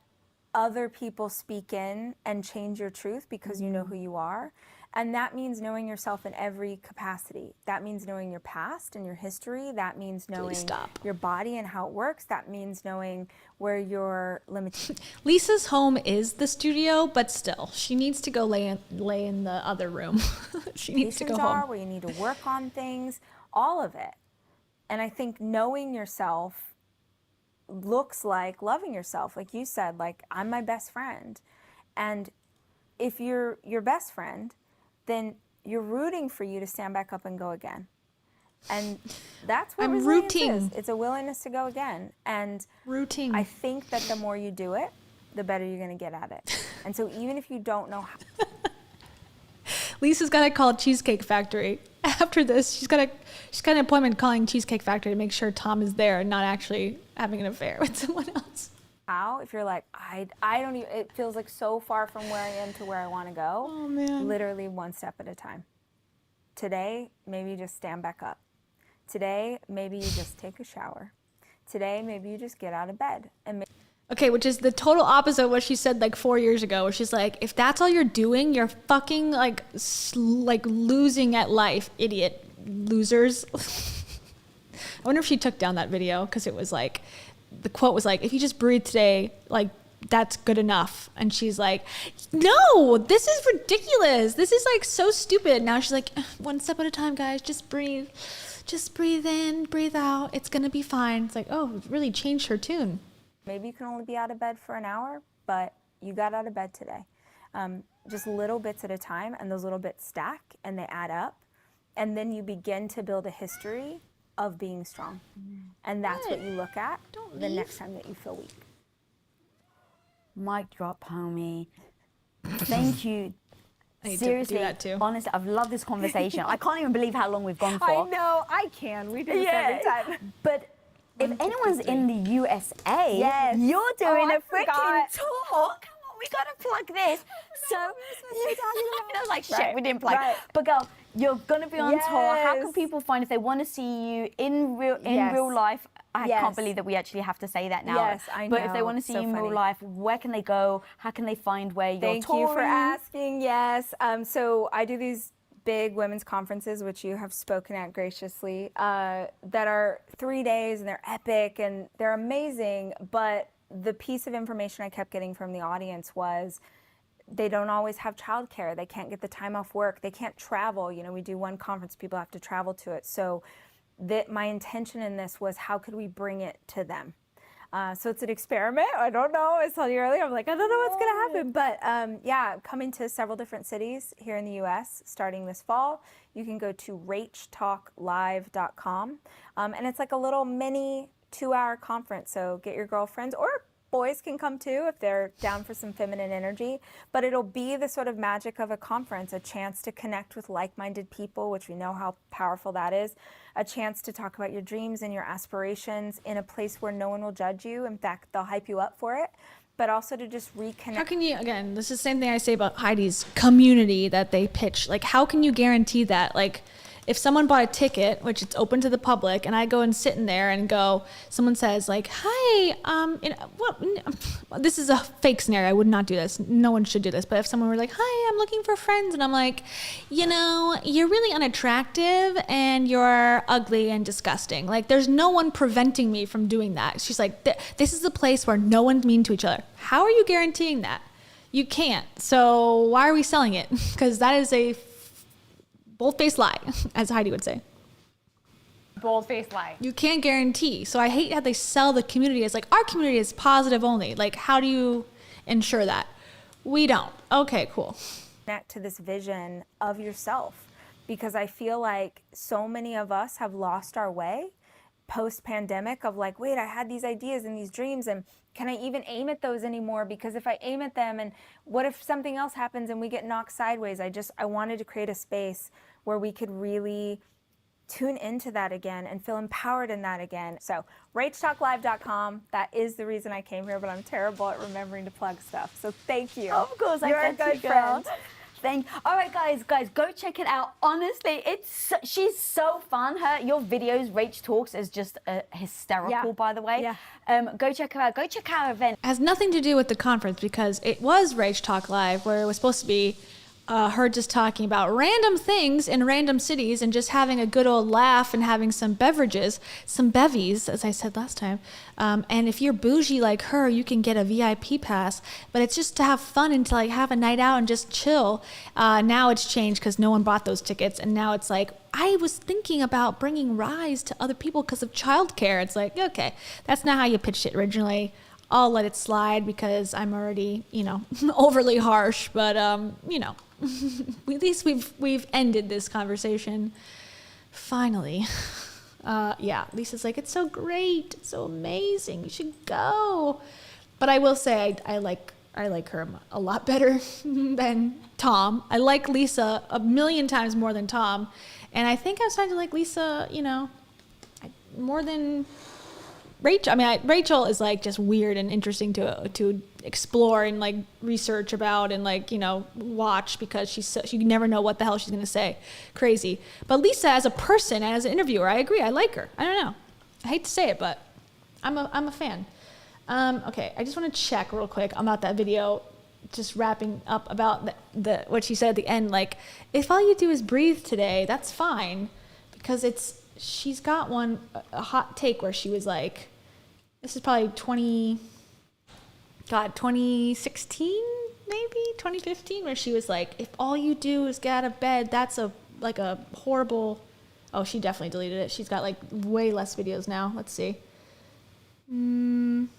other people speak in and change your truth, because you know who you are. And that means knowing yourself in every capacity. That means knowing your past and your history. That means knowing your body and how it works. That means knowing where your limitations. Lisa's home is the studio, but still, she needs to go lay in the other room. She needs to go home. Where you need to work on things, all of it. And I think knowing yourself looks like loving yourself. Like you said, like, I'm my best friend. And if you're your best friend, then you're rooting for you to stand back up and go again. And that's what resilience is. It's a willingness to go again. And I think that the more you do it, the better you're going to get at it. And so even if you don't know how... Lisa's got to call Cheesecake Factory. After this, she's got an appointment calling Cheesecake Factory to make sure Tom is there and not actually having an affair with someone else. How, if you're like, I don't even, it feels like so far from where I am to where I want to go. Oh, man. Literally one step at a time. Today, maybe you just stand back up. Today, maybe you just take a shower. Today, maybe you just get out of bed. And okay, which is the total opposite of what she said like 4 years ago, where she's like, if that's all you're doing, you're fucking like losing at life, idiot losers. I wonder if she took down that video, because it was like, the quote was like, if you just breathe today, like, that's good enough. And she's like, no, this is ridiculous. This is like so stupid. Now she's like, one step at a time, guys, just breathe. Just breathe in, breathe out. It's going to be fine. It's like, oh, it really changed her tune. Maybe you can only be out of bed for an hour, but you got out of bed today. Just little bits at a time, and those little bits stack and they add up. And then you begin to build a history of being strong. And that's what you look at the next time that you feel weak. Mic drop, homie. Thank you. I need Seriously, to do that too. Honestly, I've loved this conversation. I can't even believe how long we've gone for. I know, I can. We do this every time. But if anyone's in the USA, you're doing a freaking tour. Come on, we gotta plug this. So I was like, shit, we didn't plug. But girl, you're gonna be on tour. How can people find, if they want to see you in real life? I can't believe that we actually have to say that now. Yes, I know. But if they want to see you in real life, where can they go? How can they find where you're touring? Thank you for asking. Yes. So I do these big women's conferences, which you have spoken at graciously, that are 3 days, and they're epic and they're amazing. But the piece of information I kept getting from the audience was they don't always have childcare. They can't get the time off work. They can't travel. You know, we do one conference, people have to travel to it. So my intention in this was, how could we bring it to them? So it's an experiment. I don't know. I told you earlier, I'm like, I don't know what's going to happen. But yeah, coming to several different cities here in the U.S. starting this fall. You can go to rachtalklive.com. And it's like a little mini 2-hour conference. So get your girlfriends, or boys can come too if they're down for some feminine energy. But it'll be the sort of magic of a conference, a chance to connect with like-minded people, which we know how powerful that is. A chance to talk about your dreams and your aspirations in a place where no one will judge you. In fact, they'll hype you up for it. But also to just reconnect. How can you, again, this is the same thing I say about Heidi's community that they pitch. Like, how can you guarantee that? Like, if someone bought a ticket, which it's open to the public, and I go and sit in there and go, someone says like, hi, this is a fake scenario. I would not do this. No one should do this. But if someone were like, hi, I'm looking for friends. And I'm like, you know, you're really unattractive and you're ugly and disgusting. Like, there's no one preventing me from doing that. She's like, this is a place where no one's mean to each other. How are you guaranteeing that? You can't. So why are we selling it? Because that is a bold-faced lie, as Heidi would say. Bold-faced lie. You can't guarantee. So I hate how they sell the community as like, our community is positive only. Like, how do you ensure that? We don't. Okay, cool. Connect to this vision of yourself, because I feel like so many of us have lost our way post-pandemic of like, wait, I had these ideas and these dreams, and can I even aim at those anymore? Because if I aim at them, and what if something else happens and we get knocked sideways? I wanted to create a space where we could really tune into that again and feel empowered in that again. So rachtalklive.com, that is the reason I came here, but I'm terrible at remembering to plug stuff. So thank you. Of course, You're I a good friend. All right, guys, go check it out. Honestly, she's so fun. Your videos, Rach Talks, is just hysterical, by the way. Yeah. Go check her out. Go check out her event. It has nothing to do with the conference, because it was Rach Talk Live, where it was supposed to be her just talking about random things in random cities and just having a good old laugh and having some beverages, some bevies, as I said last time. And if you're bougie like her, you can get a VIP pass, but it's just to have fun and to like have a night out and just chill. Now it's changed because no one bought those tickets. And now it's like, I was thinking about bringing Rise to other people because of childcare. It's like, okay, that's not how you pitched it originally. I'll let it slide because I'm already, overly harsh, but, at least we've ended this conversation. Finally. Yeah, Lisa's like, it's so great. It's so amazing. You should go. But I will say I like her a lot better than Tom. I like Lisa a million times more than Tom. And I think I'm starting to like Lisa, more than Rachel. I mean, Rachel is like just weird and interesting to explore and like research about and like, watch, because you never know what the hell she's going to say. Crazy. But Lisa as a person and as an interviewer, I agree. I like her. I don't know. I hate to say it, but I'm a fan. Okay. I just want to check real quick about that video, just wrapping up about the what she said at the end. Like, if all you do is breathe today, that's fine, because she's got a hot take where she was like, this is probably 2016, maybe 2015, where she was like, if all you do is get out of bed, that's a horrible. Oh, she definitely deleted it. She's got like way less videos now. Let's see. You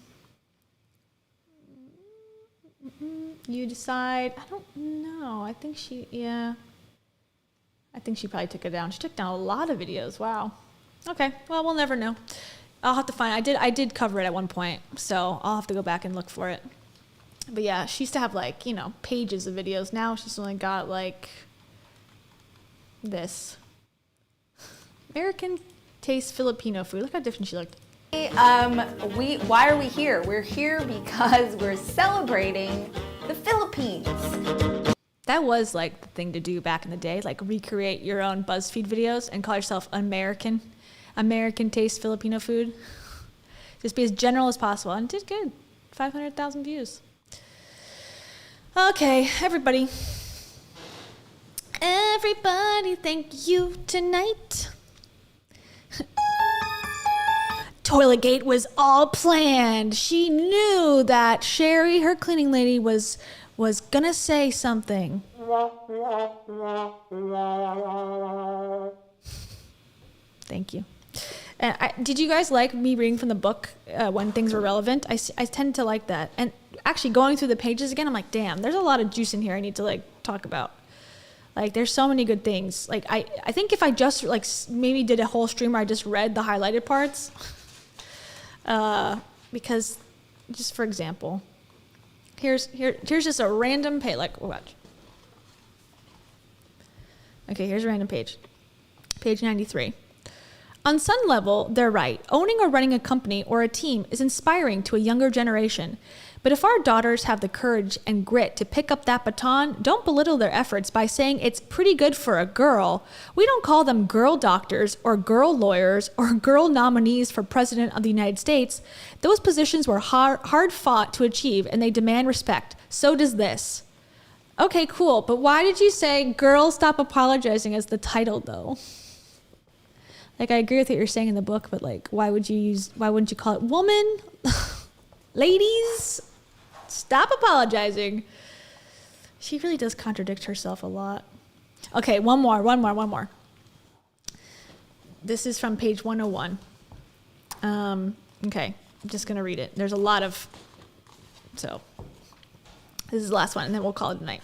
decide. I don't know. I think she probably took it down. She took down a lot of videos. Wow. Okay. Well, we'll never know. I'll have to find. I did cover it at one point, so I'll have to go back and look for it. But yeah, she used to have like, pages of videos. Now she's only got like this. American taste Filipino food. Look how different she looked. Why are we here? We're here because we're celebrating the Philippines. That was like the thing to do back in the day, like recreate your own BuzzFeed videos and call yourself American taste Filipino food. Just be as general as possible. And it did good. 500,000 views. Okay, everybody. Everybody, thank you tonight. Toiletgate was all planned. She knew that Sherry, her cleaning lady, was gonna say something. Thank you. Did you guys like me reading from the book when things were relevant? I tend to like that. And actually going through the pages again, I'm like, damn, there's a lot of juice in here I need to like talk about. Like, there's so many good things. Like, I think if I just like maybe did a whole stream where I just read the highlighted parts, because just for example, here's just a random page. Like, watch. Okay, here's a random page. Page 93. On some level, they're right. Owning or running a company or a team is inspiring to a younger generation. But if our daughters have the courage and grit to pick up that baton, don't belittle their efforts by saying it's pretty good for a girl. We don't call them girl doctors or girl lawyers or girl nominees for president of the United States. Those positions were hard fought to achieve, and they demand respect. So does this. Okay, cool. But why did you say "Girl, Stop Apologizing" as the title, though? Like, I agree with what you're saying in the book, but like, why wouldn't you call it "Woman"? Ladies, stop apologizing. She really does contradict herself a lot. Okay, one more. This is from page 101. Okay, I'm just gonna read it. There's a lot of, so this is the last one, and then we'll call it a night.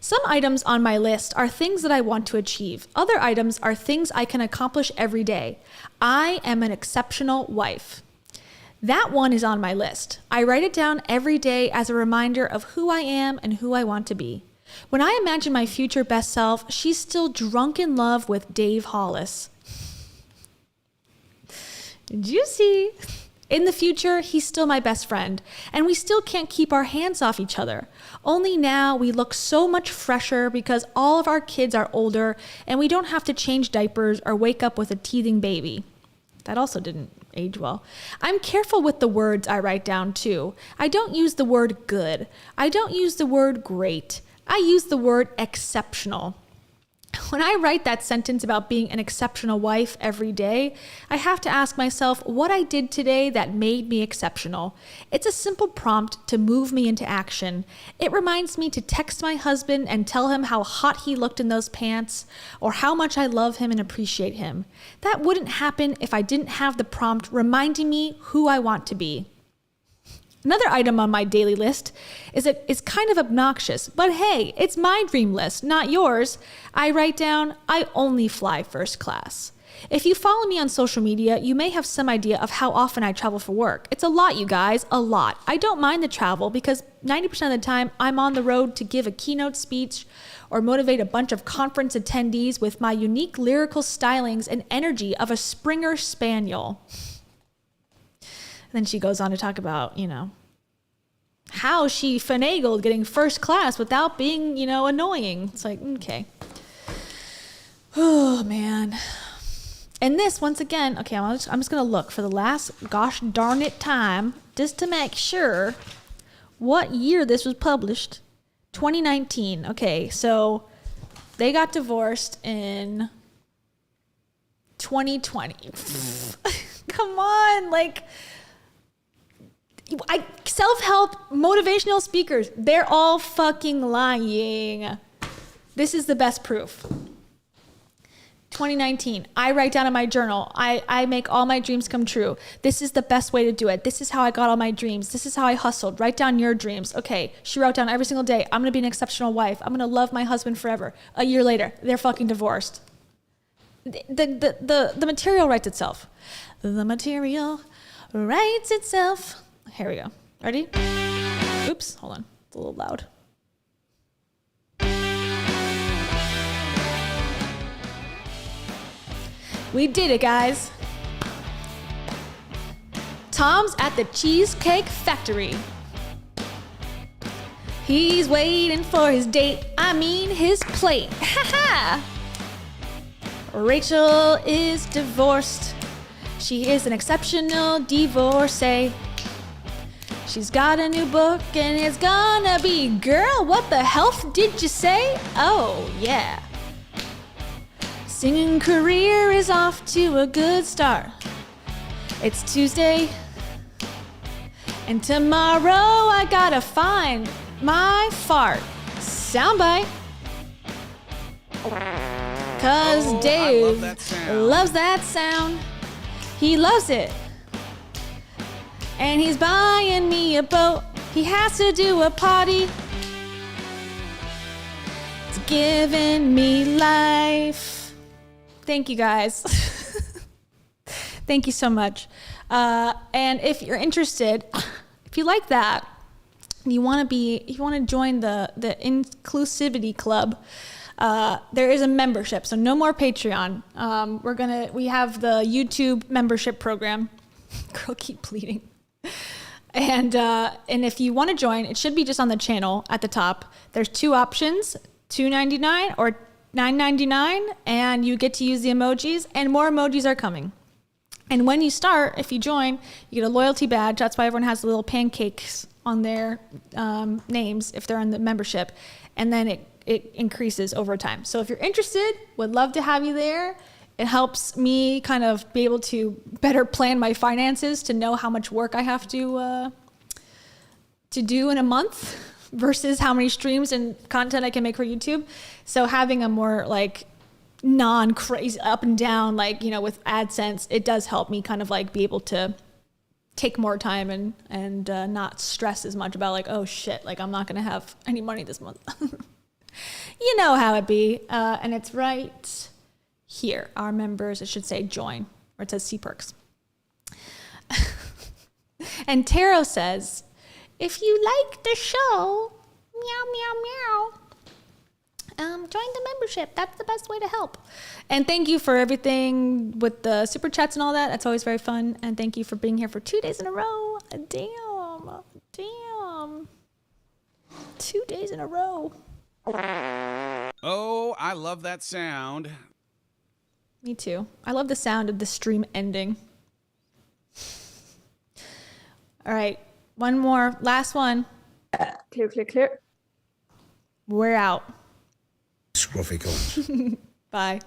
Some items on my list are things that I want to achieve. Other items are things I can accomplish every day. I am an exceptional wife. That one is on my list. I write it down every day as a reminder of who I am and who I want to be. When I imagine my future best self, she's still drunk in love with Dave Hollis. Juicy. In the future, he's still my best friend, and we still can't keep our hands off each other. Only now we look so much fresher because all of our kids are older and we don't have to change diapers or wake up with a teething baby. That also didn't age well. I'm careful with the words I write down too. I don't use the word good. I don't use the word great. I use the word exceptional. When I write that sentence about being an exceptional wife every day, I have to ask myself what I did today that made me exceptional. It's a simple prompt to move me into action. It reminds me to text my husband and tell him how hot he looked in those pants, or how much I love him and appreciate him. That wouldn't happen if I didn't have the prompt reminding me who I want to be. Another item on my daily list is kind of obnoxious, but hey, it's my dream list, not yours. I write down, I only fly first class. If you follow me on social media, you may have some idea of how often I travel for work. It's a lot, you guys, a lot. I don't mind the travel because 90% of the time I'm on the road to give a keynote speech or motivate a bunch of conference attendees with my unique lyrical stylings and energy of a Springer Spaniel. Then she goes on to talk about, how she finagled getting first class without being, annoying. It's like, okay. Oh, man. And this, once again, okay, I'm just going to look for the last gosh darn it time just to make sure what year this was published. 2019. Okay, so they got divorced in 2020. Come on, like... self-help motivational speakers, they're all fucking lying. This is the best proof. 2019, I write down in my journal, I make all my dreams come true. This is the best way to do it. This is how I got all my dreams. This is how I hustled. Write down your dreams. Okay, she wrote down every single day, I'm gonna be an exceptional wife. I'm gonna love my husband forever. A year later, they're fucking divorced. The material writes itself. The material writes itself. Here we go. Ready? Oops, hold on. It's a little loud. We did it, guys. Tom's at the Cheesecake Factory. He's waiting for his date. I mean his plate. Ha ha! Rachel is divorced. She is an exceptional divorcee. She's got a new book and it's gonna be, girl, what the health did you say? Oh, yeah. Singing career is off to a good start. It's Tuesday, and tomorrow I gotta find my fart soundbite. Cause Dave loves that sound. He loves it. And he's buying me a boat. He has to do a potty. It's giving me life. Thank you guys. Thank you so much. And if you're interested, if you like that, you want to join the inclusivity club. There is a membership, so no more Patreon. We have the YouTube membership program. Girl, keep bleeding. And if you want to join, it should be just on the channel at the top. There's two options, $2.99 or $9.99, and you get to use the emojis, and more emojis are coming. And when you start, if you join, you get a loyalty badge. That's why everyone has little pancakes on their names if they're in the membership, and then it increases over time. So if you're interested, would love to have you there. It helps me kind of be able to better plan my finances, to know how much work I have to do in a month versus how many streams and content I can make for YouTube. So having a more like non-crazy up and down, like, with AdSense, it does help me kind of like be able to take more time and not stress as much about like, oh shit, like I'm not going to have any money this month. You know how it be. And it's right here. Our members, it should say join, or it says see perks. And says, if you like the show, meow, meow, meow, join the membership. That's the best way to help. And thank you for everything with the super chats and all that. That's always very fun. And thank you for being here for 2 days in a row. Damn. 2 days in a row. Oh, I love that sound. Me too. I love the sound of the stream ending. All right. One more. Last one. Clear, clear, clear. We're out. Scruffy cones. Bye.